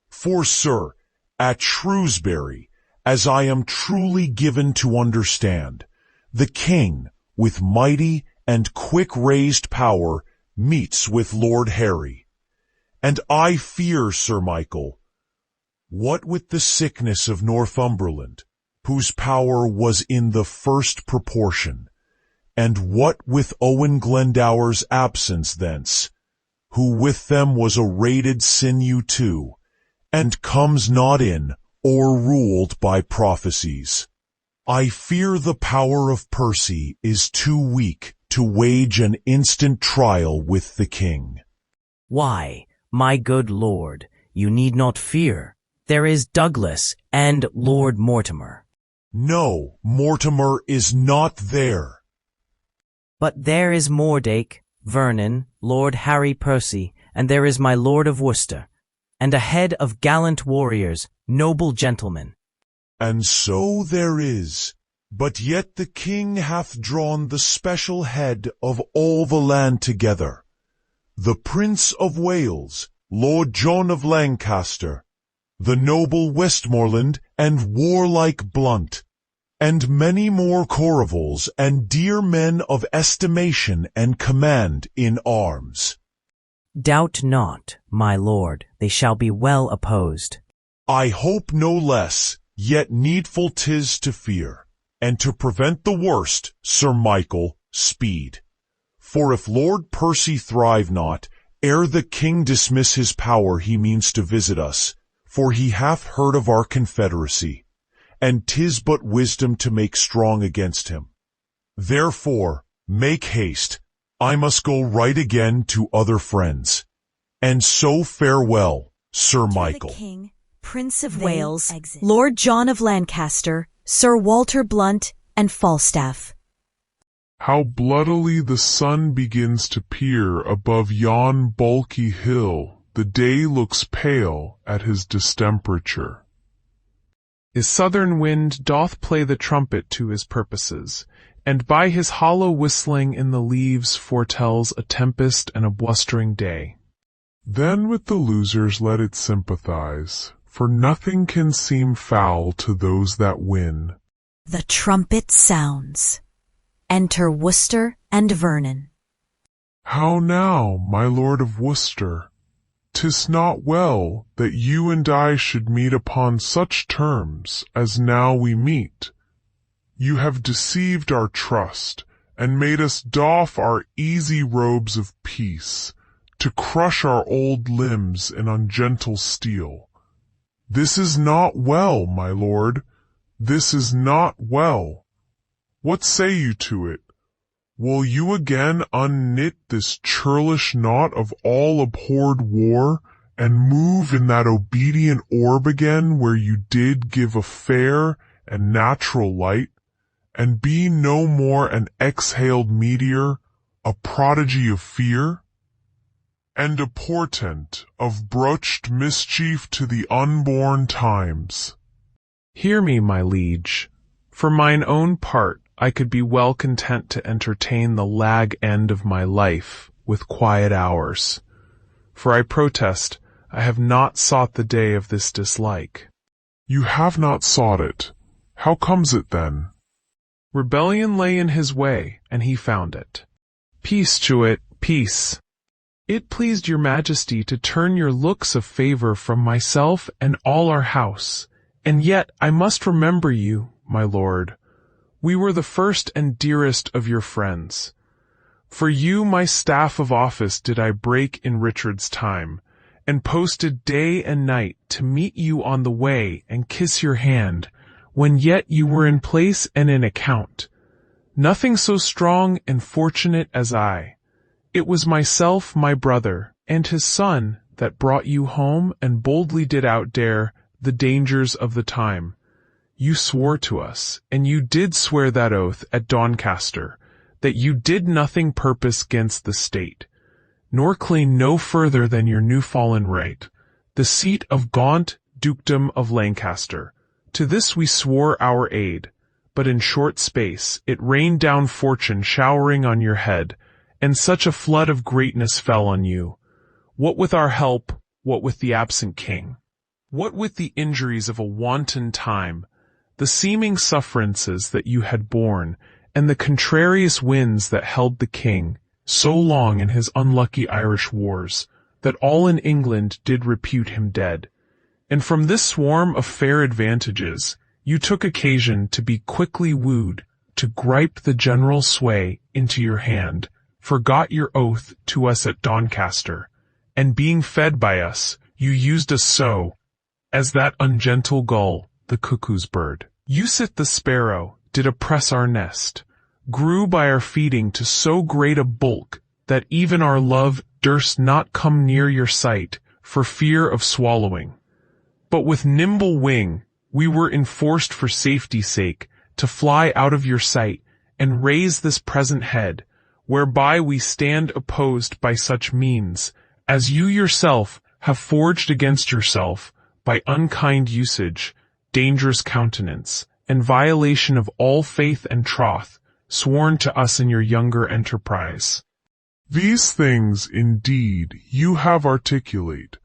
For, sir, at Shrewsbury, as I am truly given to understand, the king, with mighty and quick-raised power, meets with Lord Harry. And I fear, Sir Michael, what with the sickness of Northumberland, whose power was in the first proportion, and what with Owen Glendower's absence thence, who with them was a rated sinew too, and comes not in, or ruled by prophecies. I fear the power of Percy is too weak to wage an instant trial with the king. Why, my good lord, you need not fear. There is Douglas and Lord Mortimer. No, Mortimer is not there. But there is Mordake, Vernon, Lord Harry Percy, and there is my Lord of Worcester, and a head of gallant warriors, noble gentlemen. And so there is, but yet the king hath drawn the special head of all the land together, the Prince of Wales, Lord John of Lancaster, the noble Westmoreland and warlike Blunt, and many more Corrivals and dear men of estimation and command in arms. Doubt not, my lord, they shall be well opposed. I hope no less, yet needful 'tis to fear, and to prevent the worst, Sir Michael, speed. For if Lord Percy thrive not, ere the king dismiss his power he means to visit us, for he hath heard of our confederacy, and 'tis but wisdom to make strong against him. Therefore, make haste, I must go right again to other friends. And so farewell, Sir Michael. The King, Prince of Wales, Lord John of Lancaster, Sir Walter Blunt, and Falstaff. How bloodily the sun begins to peer above yon bulky hill, the day looks pale at his distemperature. His southern wind doth play the trumpet to his purposes, and by his hollow whistling in the leaves foretells a tempest and a blustering day. Then with the losers let it sympathize, for nothing can seem foul to those that win. The trumpet sounds. Enter Worcester and Vernon. How now, my Lord of Worcester? 'Tis not well that you and I should meet upon such terms as now we meet. You have deceived our trust, and made us doff our easy robes of peace, to crush our old limbs in ungentle steel. This is not well, my lord, this is not well. What say you to it? Will you again unknit this churlish knot of all abhorred war, and move in that obedient orb again where you did give a fair and natural light, and be no more an exhaled meteor, a prodigy of fear, and a portent of broached mischief to the unborn times? Hear me, my liege. For mine own part, I could be well content to entertain the lag end of my life with quiet hours. For I protest, I have not sought the day of this dislike. You have not sought it. How comes it then? Rebellion lay in his way, and he found it. Peace to it, peace. It pleased your majesty to turn your looks of favor from myself and all our house, and yet I must remember you, my lord. We were the first and dearest of your friends. For you my staff of office did I break in Richard's time, and posted day and night to meet you on the way and kiss your hand, when yet you were in place and in account. Nothing so strong and fortunate as I. It was myself, my brother, and his son that brought you home and boldly did outdare the dangers of the time. You swore to us, and you did swear that oath at Doncaster, that you did nothing purpose 'gainst the state, nor claim no further than your new-fallen right, the seat of Gaunt dukedom of Lancaster. To this we swore our aid, but in short space it rained down fortune showering on your head, and such a flood of greatness fell on you. What with our help, what with the absent king? What with the injuries of a wanton time, the seeming sufferances that you had borne, and the contrarious winds that held the king so long in his unlucky Irish wars, that all in England did repute him dead. And from this swarm of fair advantages, you took occasion to be quickly wooed, to gripe the general sway into your hand, forgot your oath to us at Doncaster, and being fed by us, you used us so, as that ungentle gull, the cuckoo's bird. You sit the sparrow, did oppress our nest, grew by our feeding to so great a bulk, that even our love durst not come near your sight, for fear of swallowing. But with nimble wing, we were enforced for safety's sake, to fly out of your sight, and raise this present head, whereby we stand opposed by such means, as you yourself have forged against yourself, by unkind usage, dangerous countenance, and violation of all faith and troth, sworn to us in your younger enterprise. These things, indeed, you have articulate,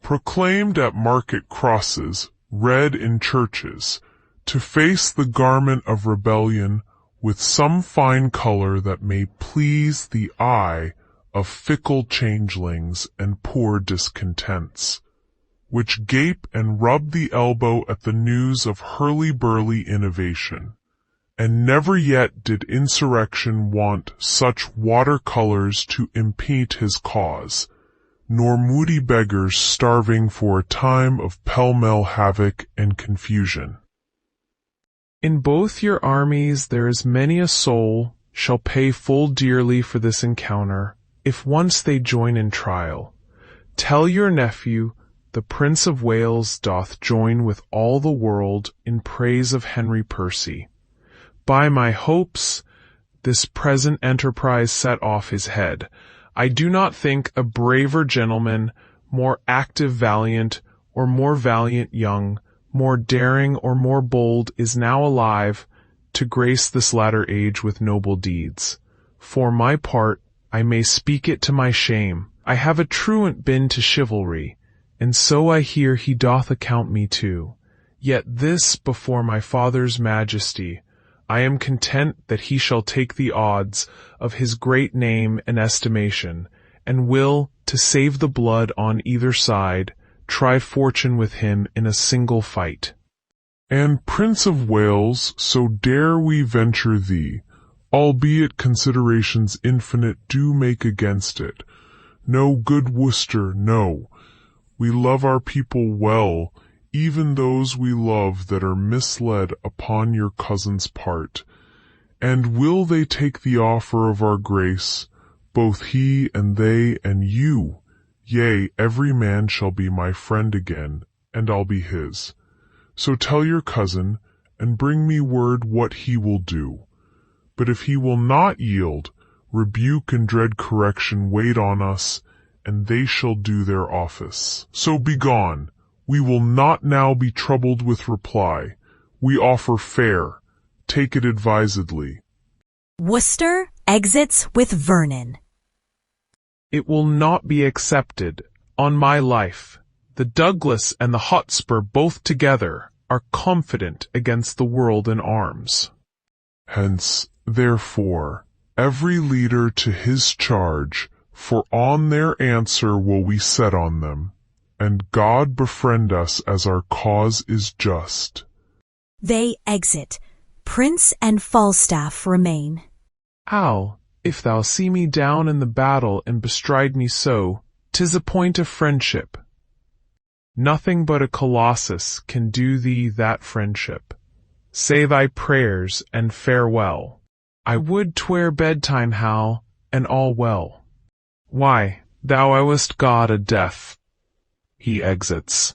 proclaimed at market crosses, read in churches, to face the garment of rebellion with some fine color that may please the eye of fickle changelings and poor discontents, which gape and rub the elbow at the news of hurly-burly innovation. And never yet did insurrection want such water-colors to impede his cause, nor moody beggars starving for a time of pell-mell havoc and confusion. In both your armies there is many a soul shall pay full dearly for this encounter, if once they join in trial. Tell your nephew, the Prince of Wales doth join with all the world in praise of Henry Percy. By my hopes, this present enterprise set off his head. I do not think a braver gentleman, more active valiant, or more valiant young, more daring or more bold is now alive to grace this latter age with noble deeds. For my part, I may speak it to my shame, I have a truant been to chivalry, and so I hear he doth account me too. Yet this before my father's majesty, I am content that he shall take the odds of his great name and estimation, and will, to save the blood on either side, try fortune with him in a single fight. And Prince of Wales, so dare we venture thee, albeit considerations infinite do make against it. No, good Worcester, no. We love our people well, even those we love that are misled upon your cousin's part. And will they take the offer of our grace, both he and they and you? Yea, every man shall be my friend again, and I'll be his. So tell your cousin, and bring me word what he will do. But if he will not yield, rebuke and dread correction wait on us, and they shall do their office. So begone. We will not now be troubled with reply. We offer fair. Take it advisedly. Worcester exits with Vernon. It will not be accepted, on my life. The Douglas and the Hotspur both together are confident against the world in arms. Hence, therefore, every leader to his charge, for on their answer will we set on them. And God befriend us as our cause is just. They exit, Prince and Falstaff remain. Hal, if thou see me down in the battle and bestride me so, 'tis a point of friendship. Nothing but a colossus can do thee that friendship. Say thy prayers and farewell. I would 'twere bedtime, Hal, and all well. Why, thou owest God a death. He exits.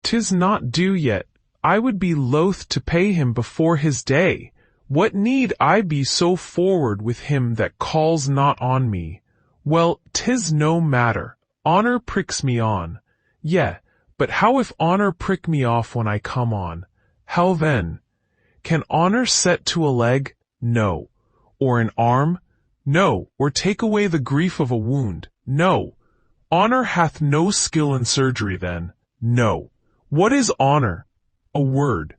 'Tis not due yet. I would be loath to pay him before his day. What need I be so forward with him that calls not on me? Well, 'tis no matter. Honor pricks me on. Yea, but how if honor prick me off when I come on? How then? Can honor set to a leg? No. Or an arm? No. Or take away the grief of a wound? No. Honor hath no skill in surgery then? No. What is honor? A word.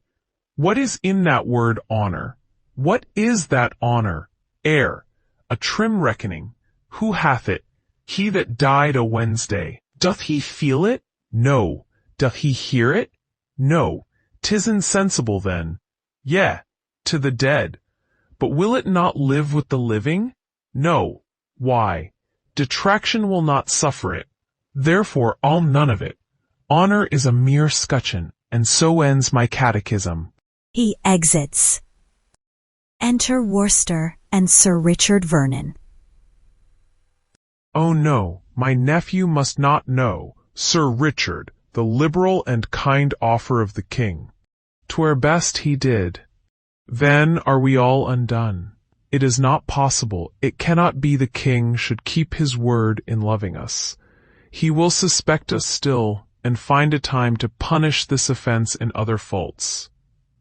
What is in that word honor? What is that honor? Air. A trim reckoning. Who hath it? He that died a Wednesday. Doth he feel it? No. Doth he hear it? No. 'Tis insensible then. Yea, to the dead. But will it not live with the living? No. Why? Detraction will not suffer it. Therefore I'll none of it. Honor is a mere scutcheon, and so ends my catechism. He exits. Enter Worcester and Sir Richard Vernon. Oh no, my nephew must not know, Sir Richard, the liberal and kind offer of the king. 'Twere best he did. Then are we all undone. It is not possible, it cannot be the king should keep his word in loving us. He will suspect us still, and find a time to punish this offense and other faults.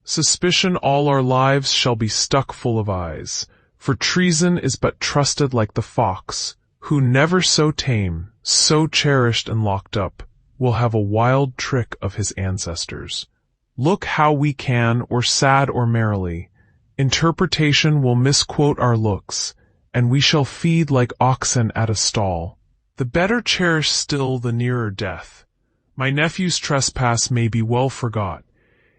Suspicion all our lives shall be stuck full of eyes, for treason is but trusted like the fox, who never so tame, so cherished and locked up, will have a wild trick of his ancestors. Look how we can, or sad or merrily, interpretation will misquote our looks, and we shall feed like oxen at a stall. The better cherish still the nearer death. My nephew's trespass may be well forgot.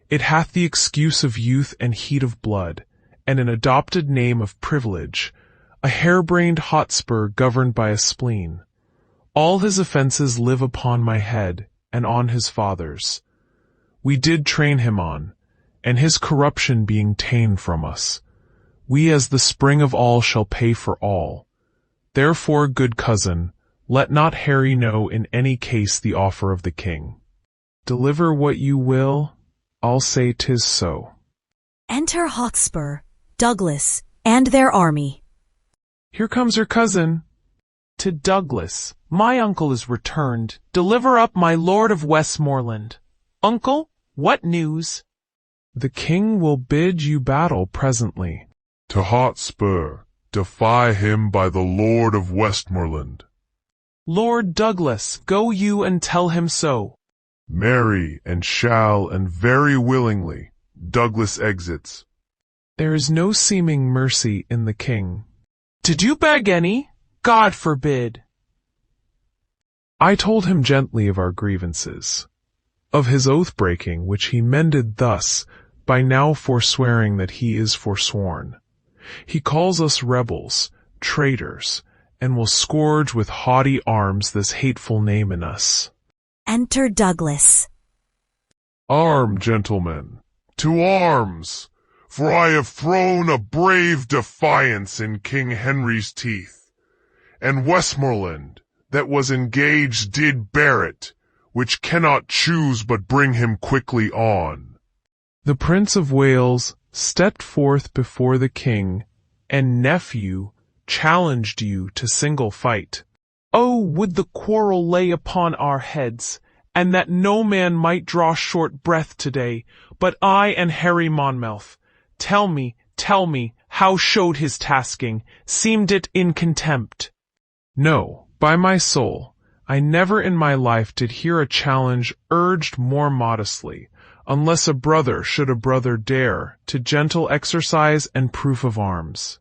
It hath the excuse of youth and heat of blood, and an adopted name of privilege, a hair-brained Hotspur governed by a spleen. All his offences live upon my head, and on his father's. We did train him on, and his corruption being ta'en from us, we as the spring of all shall pay for all. Therefore, good cousin, let not Harry know in any case the offer of the king. Deliver what you will, I'll say 'tis so. Enter Hotspur, Douglas, and their army. Here comes her cousin. To Douglas, my uncle is returned. Deliver up my lord of Westmoreland. Uncle, what news? The king will bid you battle presently. To Hotspur, defy him by the Lord of Westmoreland. Lord Douglas, go you and tell him so. Marry and shall and very willingly, Douglas exits. There is no seeming mercy in the king. Did you beg any? God forbid. I told him gently of our grievances, of his oath-breaking, which he mended thus, by now forswearing that he is forsworn. He calls us rebels, traitors, and will scourge with haughty arms this hateful name in us. Enter Douglas. Arm, gentlemen, to arms! For I have thrown a brave defiance in King Henry's teeth, and Westmoreland, that was engaged, did bear it, which cannot choose but bring him quickly on. The Prince of Wales stepped forth before the king, and nephew challenged you to single fight. Oh, would the quarrel lay upon our heads, and that no man might draw short breath today, but I and Harry Monmouth. Tell me, how showed his tasking? Seemed it in contempt? No, by my soul, I never in my life did hear a challenge urged more modestly, unless a brother should a brother dare to gentle exercise and proof of arms.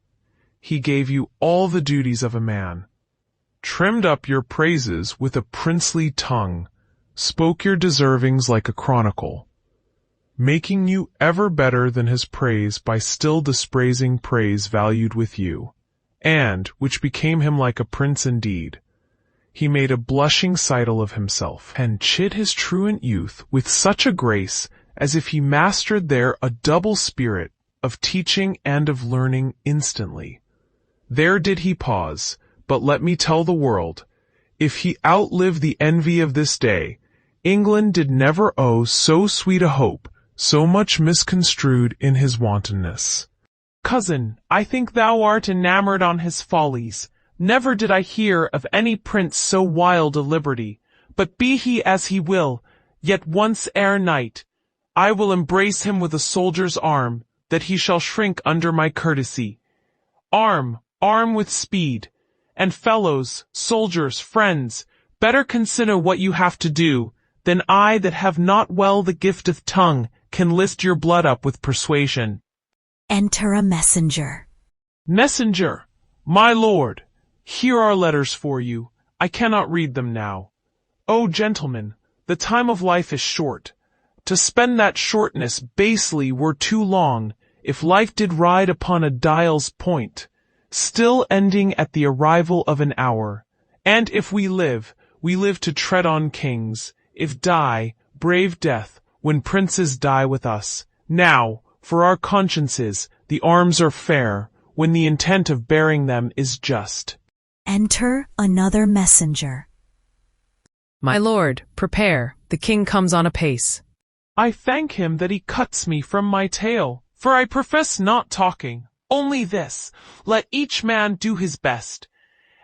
He gave you all the duties of a man, trimmed up your praises with a princely tongue, spoke your deservings like a chronicle. making you ever better than his praise by still dispraising praise valued with you, and which became him like a prince indeed. He made a blushing sidle of himself, and chid his truant youth with such a grace as if he mastered there a double spirit of teaching and of learning instantly. There did he pause, but let me tell the world, if he outlive the envy of this day, England did never owe so sweet a hope, so much misconstrued in his wantonness. Cousin, I think thou art enamored on his follies. Never did I hear of any prince so wild a liberty. But be he as he will, yet once ere night, I will embrace him with a soldier's arm, that he shall shrink under my courtesy. Arm with speed, and fellows, soldiers, friends, better consider what you have to do, than I that have not well the gift of tongue can list your blood up with persuasion. Enter a messenger. Messenger, my lord, here are letters for you. I cannot read them now. O gentlemen, the time of life is short. To spend that shortness basely were too long, if life did ride upon a dial's point, still ending at the arrival of an hour. And if we live to tread on kings. If die, brave death, when princes die with us. Now, for our consciences, the arms are fair, when the intent of bearing them is just. Enter another messenger. My lord, prepare, the king comes on apace. I thank him that he cuts me from my tale, for I profess not talking, only this, let each man do his best.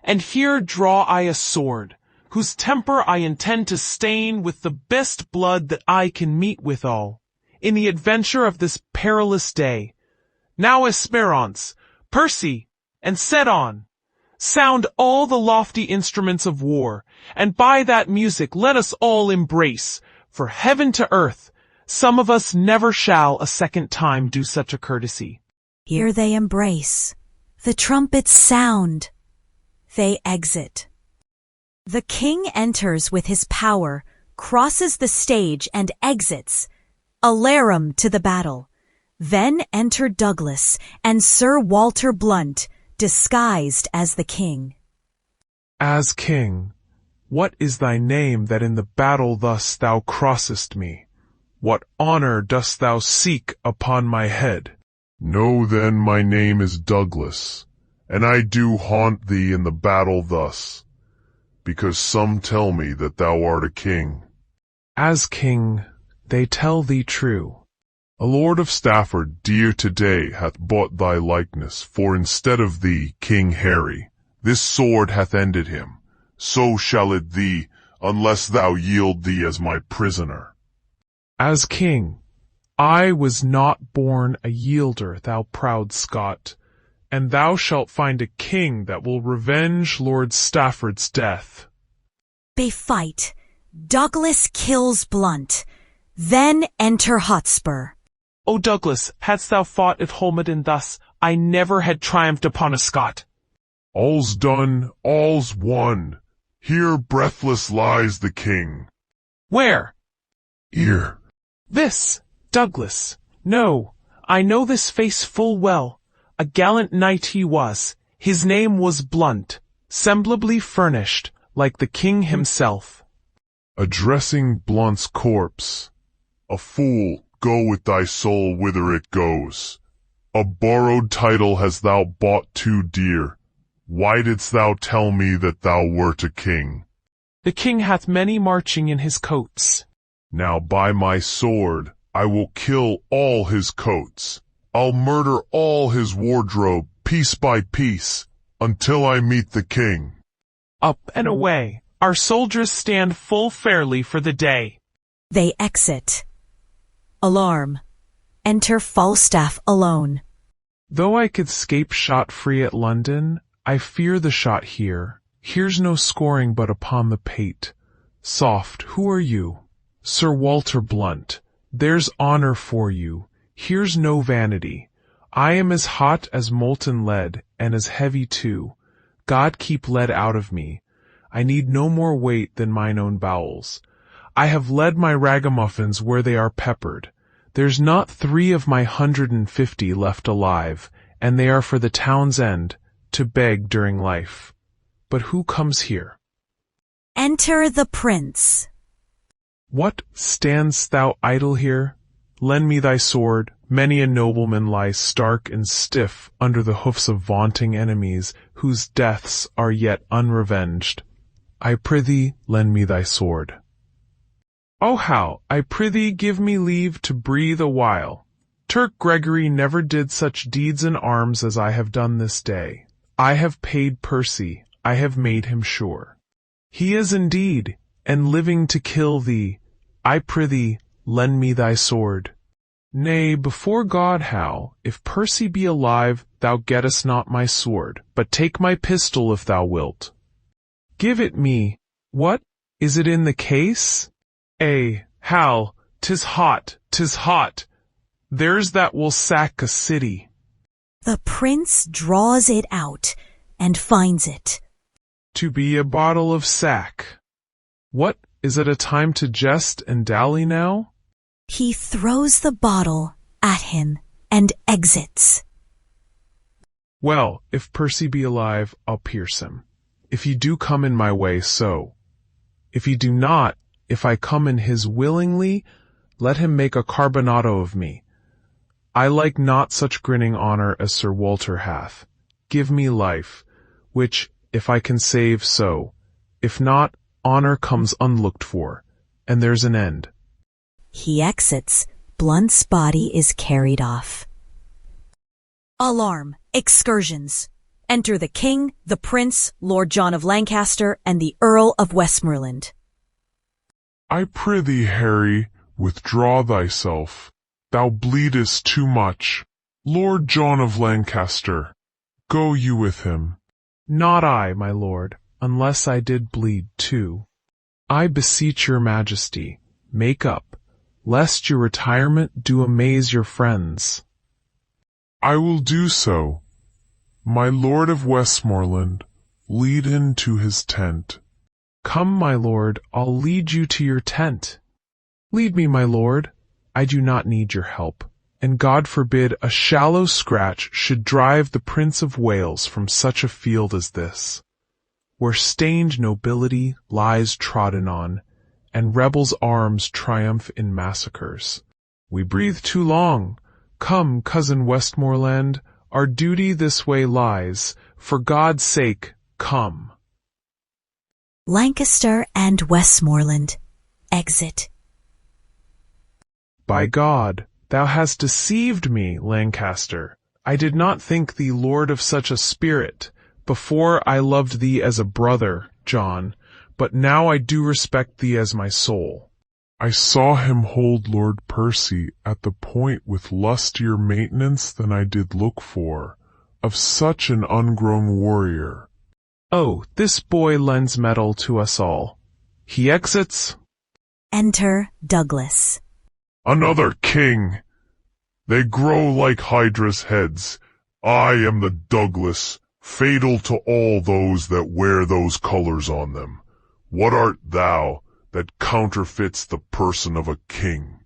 And here draw I a sword, whose temper I intend to stain with the best blood that I can meet withal, in the adventure of this perilous day. Now Esperance, Percy, and set on. Sound all the lofty instruments of war, and by that music let us all embrace, for heaven to earth, some of us never shall a second time do such a courtesy. Here they embrace. The trumpets sound. They exit. The king enters with his power, crosses the stage and exits. Alarum to the battle. Then enter Douglas and Sir Walter Blunt, disguised as the king. As king, what is thy name that in the battle thus thou crossest me? What honor dost thou seek upon my head? Know then my name is Douglas, and I do haunt thee in the battle thus, because some tell me that thou art a king. As king, they tell thee true. A lord of Stafford, dear today, hath bought thy likeness, for instead of thee, King Harry, this sword hath ended him. So shall it thee, unless thou yield thee as my prisoner. As king, I was not born a yielder, thou proud Scot, and thou shalt find a king that will revenge Lord Stafford's death. They fight. Douglas kills Blunt. Then enter Hotspur. O Douglas, hadst thou fought at Holmedon thus, I never had triumphed upon a Scot. All's done, all's won. Here breathless lies the king. Where? Here. This, Douglas. No, I know this face full well. A gallant knight he was. His name was Blunt, semblably furnished, like the king himself. Addressing Blunt's corpse. A fool, go with thy soul whither it goes. A borrowed title hast thou bought too dear. Why didst thou tell me that thou wert a king? The king hath many marching in his coats. Now by my sword, I will kill all his coats. I'll murder all his wardrobe, piece by piece, until I meet the king. Up and away, our soldiers stand full fairly for the day. They exit. Alarm. Enter Falstaff alone. Though I could scape shot-free at London, I fear the shot here. Here's no scoring but upon the pate. Soft, who are you? Sir Walter Blunt. There's honor for you. Here's no vanity. I am as hot as molten lead, and as heavy too. God keep lead out of me. I need no more weight than mine own bowels. I have led my ragamuffins where they are peppered. There's not 3 of my 150 left alive, and they are for the town's end, to beg during life. But who comes here? Enter the prince. What, stand'st thou idle here? Lend me thy sword. Many a nobleman lies stark and stiff under the hoofs of vaunting enemies, whose deaths are yet unrevenged. I prithee, lend me thy sword. O Hal, I prithee give me leave to breathe a while. Turk Gregory never did such deeds in arms as I have done this day. I have paid Percy, I have made him sure. He is indeed, and living to kill thee. I prithee, lend me thy sword. Nay, before God, Hal, if Percy be alive, thou gettest not my sword, but take my pistol if thou wilt. Give it me. What? Is it in the case? Hal, 'tis hot, 'tis hot. There's that will sack a city. The prince draws it out and finds it. To be a bottle of sack. What, is it a time to jest and dally now? He throws the bottle at him and exits. Well, if Percy be alive, I'll pierce him. If he do come in my way, so. If he do not, if I come in his willingly, let him make a carbonado of me. I like not such grinning honour as Sir Walter hath. Give me life, which, if I can save, so. If not, honour comes unlooked for, and there's an end. He exits. Blunt's body is carried off. Alarm! Excursions! Enter the king, the prince, Lord John of Lancaster, and the Earl of Westmoreland. I prithee, Harry, withdraw thyself. Thou bleedest too much. Lord John of Lancaster, go you with him. Not I, my lord, unless I did bleed too. I beseech your majesty, make up, lest your retirement do amaze your friends. I will do so. My Lord of Westmoreland, lead him to his tent. Come, my lord, I'll lead you to your tent. Lead me, my lord, I do not need your help, and God forbid a shallow scratch should drive the Prince of Wales from such a field as this, where stained nobility lies trodden on, and rebels' arms triumph in massacres. We breathe too long. Come, cousin Westmoreland, our duty this way lies. For God's sake, come. Lancaster and Westmoreland exit. By God, thou hast deceived me, Lancaster. I did not think thee lord of such a spirit. Before I loved thee as a brother, John, but now I do respect thee as my soul. I saw him hold Lord Percy at the point with lustier maintenance than I did look for, of such an ungrown warrior. Oh, this boy lends mettle to us all. He exits. Enter Douglas. Another king! They grow like Hydra's heads. I am the Douglas, fatal to all those that wear those colours on them. What art thou, that counterfeits the person of a king?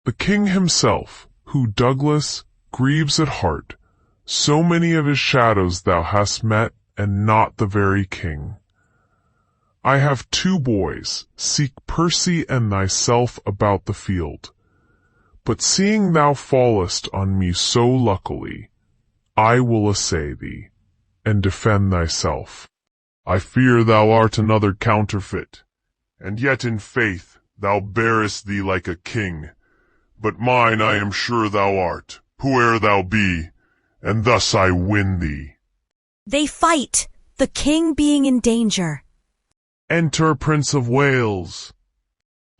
The king himself, who, Douglas, grieves at heart. So many of his shadows thou hast met, and not the very king. I have 2 boys, seek Percy and thyself about the field. But seeing thou fallest on me so luckily, I will assay thee, and defend thyself. I fear thou art another counterfeit, and yet in faith thou bearest thee like a king. But mine I am sure thou art, whoe'er thou be, and thus I win thee. They fight, the king being in danger. Enter Prince of Wales.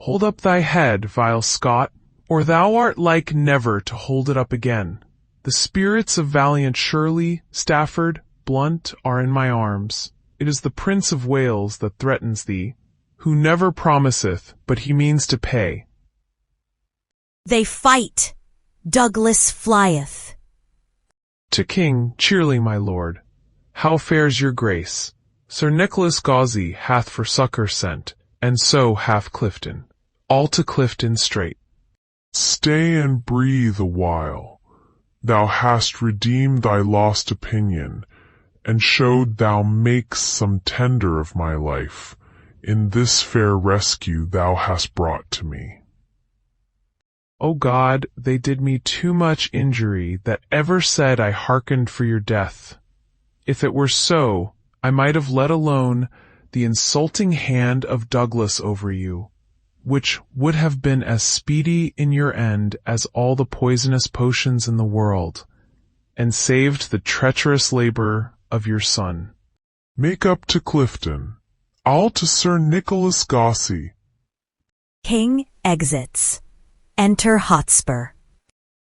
Hold up thy head, vile Scot, or thou art like never to hold it up again. The spirits of valiant Shirley, Stafford, Blunt are in my arms. It is the Prince of Wales that threatens thee, who never promiseth, but he means to pay. They fight. Douglas flieth. To King, cheerly, my lord. How fares your grace? Sir Nicholas Gauzy hath for succour sent, and so hath Clifton. All to Clifton straight. Stay and breathe a while. Thou hast redeemed thy lost opinion, and showed thou makes some tender of my life, in this fair rescue thou hast brought to me. O God, they did me too much injury that ever said I hearkened for your death. If it were so, I might have let alone the insulting hand of Douglas over you, which would have been as speedy in your end as all the poisonous potions in the world, and saved the treacherous labour of your son. Make up to Clifton. I'll to Sir Nicholas Gossey. King exits. Enter Hotspur.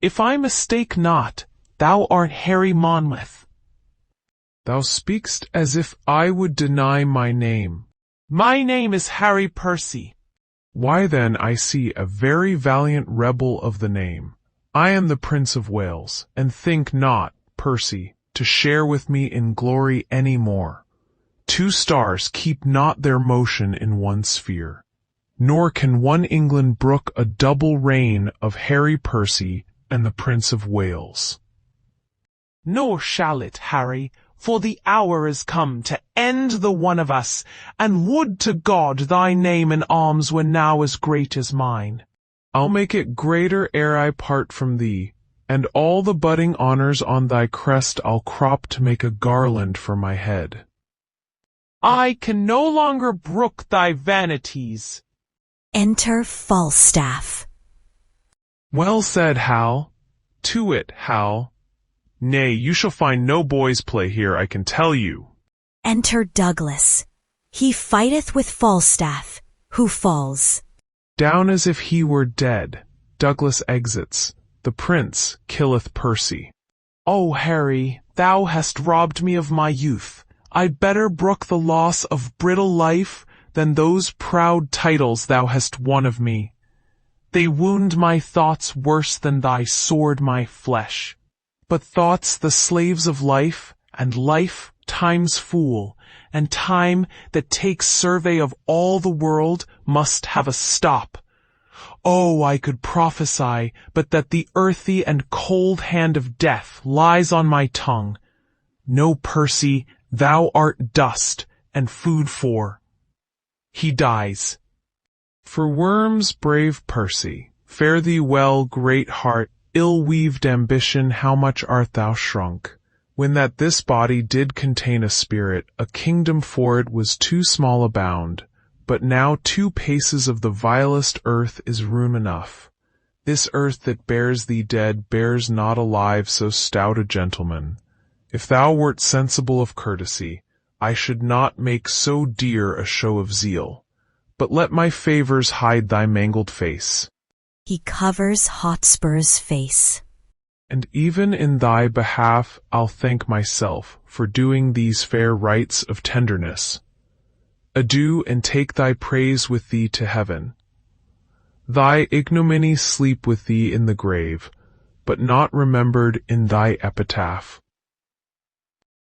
If I mistake not, thou art Harry Monmouth. Thou speakst as if I would deny my name. My name is Harry Percy. Why then I see a very valiant rebel of the name. I am the Prince of Wales, and think not, Percy, to share with me in glory any more. 2 stars keep not their motion in one sphere. Nor can one England brook a double reign of Harry Percy and the Prince of Wales. Nor shall it, Harry, for the hour is come to end the one of us, and would to God thy name and arms were now as great as mine. I'll make it greater ere I part from thee, and all the budding honours on thy crest I'll crop to make a garland for my head. I can no longer brook thy vanities. Enter Falstaff. Well said, Hal. To it, Hal. Nay, you shall find no boys' play here, I can tell you. Enter Douglas. He fighteth with Falstaff, who falls. Down as if he were dead, Douglas exits. The prince killeth Percy. O Harry, thou hast robbed me of my youth. I'd better brook the loss of brittle life than those proud titles thou hast won of me. They wound my thoughts worse than thy sword my flesh. But thoughts the slaves of life, and life time's fool, and time that takes survey of all the world must have a stop. Oh, I could prophesy, but that the earthy and cold hand of death lies on my tongue. No, Percy, thou art dust, and food for. He dies. For worms, brave Percy, fare thee well, great heart, ill-weaved ambition, how much art thou shrunk! When that this body did contain a spirit, a kingdom for it was too small a bound, but now 2 paces of the vilest earth is room enough. This earth that bears thee dead bears not alive so stout a gentleman. If thou wert sensible of courtesy, I should not make so dear a show of zeal. But let my favours hide thy mangled face. He covers Hotspur's face. And even in thy behalf I'll thank myself for doing these fair rites of tenderness. Adieu, and take thy praise with thee to heaven. Thy ignominy sleep with thee in the grave, but not remembered in thy epitaph.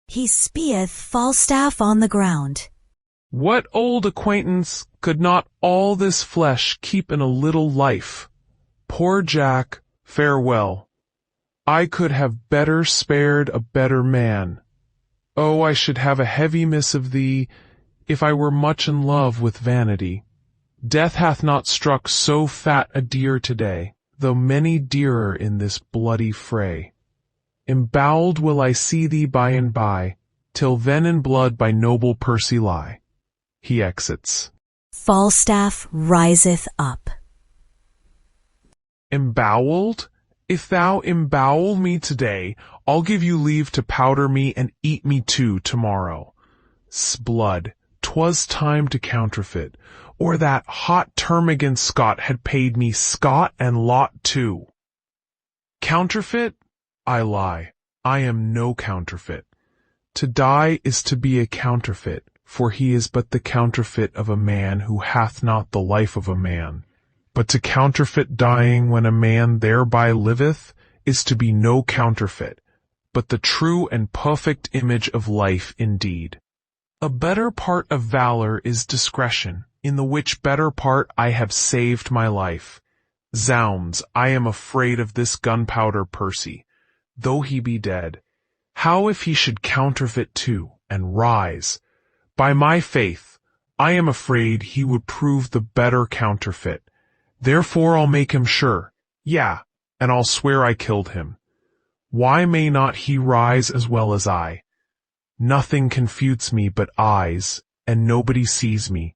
He spieth Falstaff on the ground. What old acquaintance could not all this flesh keep in a little life? Poor Jack, farewell. I could have better spared a better man. Oh, I should have a heavy miss of thee, if I were much in love with vanity. Death hath not struck so fat a deer today, though many dearer in this bloody fray. Embowelled will I see thee by and by, till then in blood by noble Percy lie. He exits. Falstaff riseth up. Embowelled? If thou embowel me today, I'll give you leave to powder me and eat me too tomorrow. 'Sblood, 'twas time to counterfeit, or that hot termagant Scot had paid me Scot and lot too. Counterfeit? I lie. I am no counterfeit. To die is to be a counterfeit, for he is but the counterfeit of a man who hath not the life of a man. But to counterfeit dying when a man thereby liveth is to be no counterfeit, but the true and perfect image of life indeed. A better part of valor is discretion, in the which better part I have saved my life. Zounds, I am afraid of this gunpowder Percy, though he be dead. How if he should counterfeit too, and rise? By my faith, I am afraid he would prove the better counterfeit. Therefore I'll make him sure. Yeah, and I'll swear I killed him. Why may not he rise as well as I? Nothing confutes me but eyes, and nobody sees me.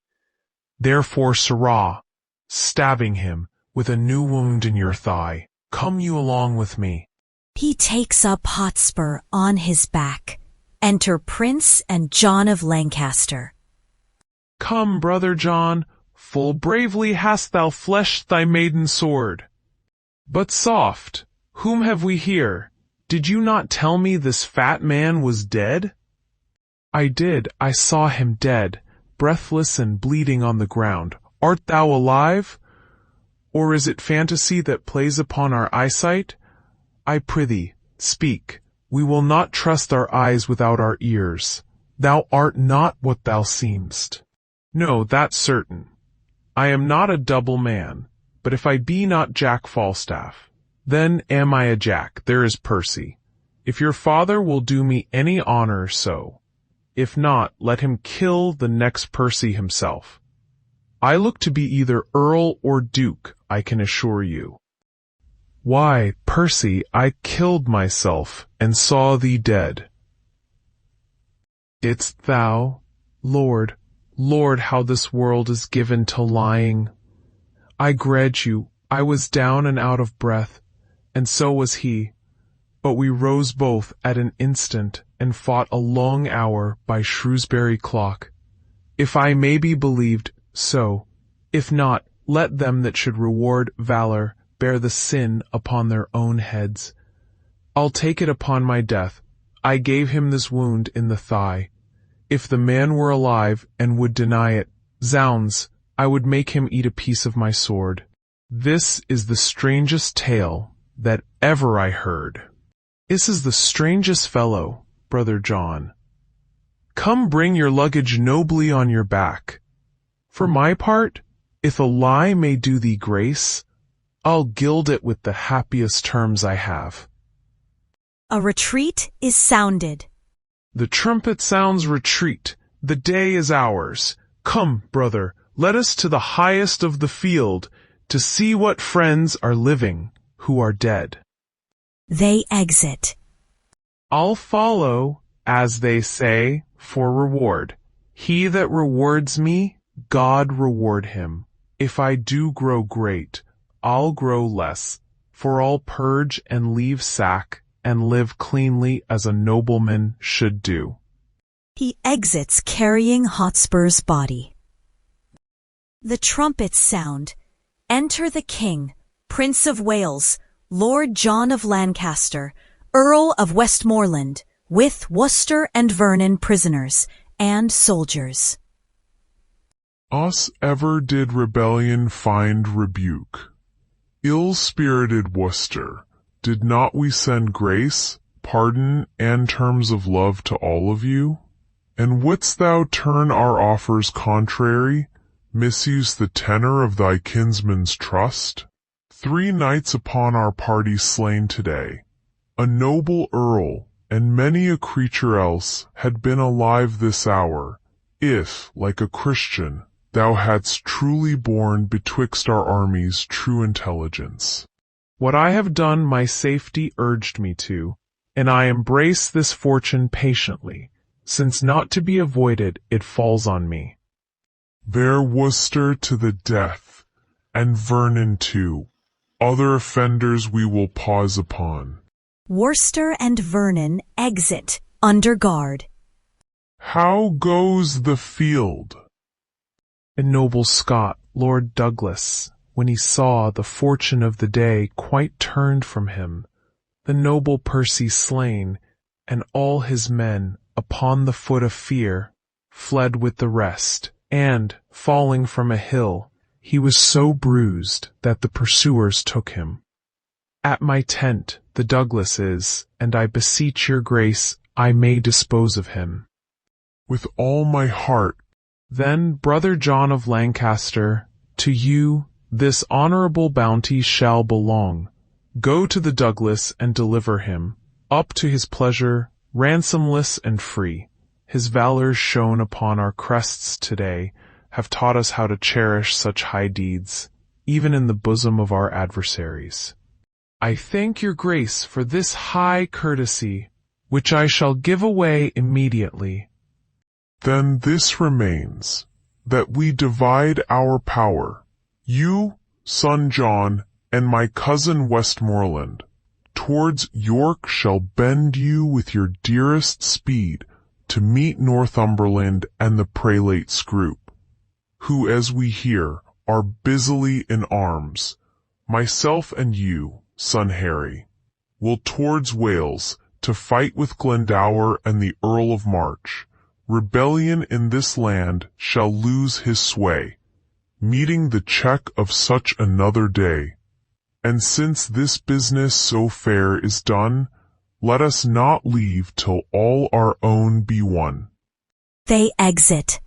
Therefore, sirrah, stabbing him, with a new wound in your thigh, come you along with me. He takes up Hotspur on his back. Enter Prince and John of Lancaster. Come, brother John, full bravely hast thou fleshed thy maiden sword. But soft, whom have we here? Did you not tell me this fat man was dead? I did, I saw him dead, breathless and bleeding on the ground. Art thou alive? Or is it fantasy that plays upon our eyesight? I prithee, speak. We will not trust our eyes without our ears. Thou art not what thou seemst. No, that's certain. I am not a double man, but if I be not Jack Falstaff, then am I a Jack. There is Percy. If your father will do me any honor, so. If not, let him kill the next Percy himself. I look to be either Earl or Duke, I can assure you. Why, Percy, I killed myself, and saw thee dead. Didst thou? Lord, Lord, how this world is given to lying. I grudge you, I was down and out of breath, and so was he. But we rose both at an instant, and fought a long hour by Shrewsbury clock. If I may be believed, so. If not, let them that should reward valor bear the sin upon their own heads. I'll take it upon my death. I gave him this wound in the thigh. If the man were alive and would deny it, zounds, I would make him eat a piece of my sword. This is the strangest tale that ever I heard. This is the strangest fellow, brother John. Come bring your luggage nobly on your back. For my part, if a lie may do thee grace, I'll gild it with the happiest terms I have. A retreat is sounded. The trumpet sounds retreat. The day is ours. Come, brother, let us to the highest of the field, to see what friends are living who are dead. They exit. I'll follow, as they say, for reward. He that rewards me, God reward him. If I do grow great, I'll grow less, for I'll purge and leave sack, and live cleanly as a nobleman should do. He exits carrying Hotspur's body. The trumpets sound. Enter the King, Prince of Wales, Lord John of Lancaster, Earl of Westmoreland, with Worcester and Vernon prisoners and soldiers. Us ever did rebellion find rebuke. Ill-spirited Worcester, did not we send grace, pardon, and terms of love to all of you? And wouldst thou turn our offers contrary, misuse the tenor of thy kinsman's trust? 3 knights upon our party slain today, a noble earl, and many a creature else had been alive this hour, if, like a Christian, thou hadst truly borne betwixt our armies true intelligence. What I have done my safety urged me to, and I embrace this fortune patiently, since not to be avoided it falls on me. Bear Worcester to the death, and Vernon too. Other offenders we will pause upon. Worcester and Vernon exit under guard. How goes the field? A noble Scot, Lord Douglas, when he saw the fortune of the day, quite turned from him, the noble Percy slain, and all his men, upon the foot of fear, fled with the rest, and, falling from a hill, he was so bruised that the pursuers took him. At my tent the Douglas is, and I beseech your grace I may dispose of him. With all my heart. Then, brother John of Lancaster, to you, This honourable bounty shall belong. Go to the Douglas and deliver him, up to his pleasure, ransomless and free. His valours shone upon our crests today have taught us how to cherish such high deeds, even in the bosom of our adversaries. I thank your grace for this high courtesy, which I shall give away immediately. Then this remains, that we divide our power. You, son John, and my cousin Westmoreland, towards York shall bend you with your dearest speed to meet Northumberland and the prelate's group, who, as we hear, are busily in arms. Myself and you, son Harry, will towards Wales to fight with Glendower and the Earl of March. Rebellion in this land shall lose his sway, meeting the check of such another day. And since this business so fair is done, let us not leave till all our own be won. They exit.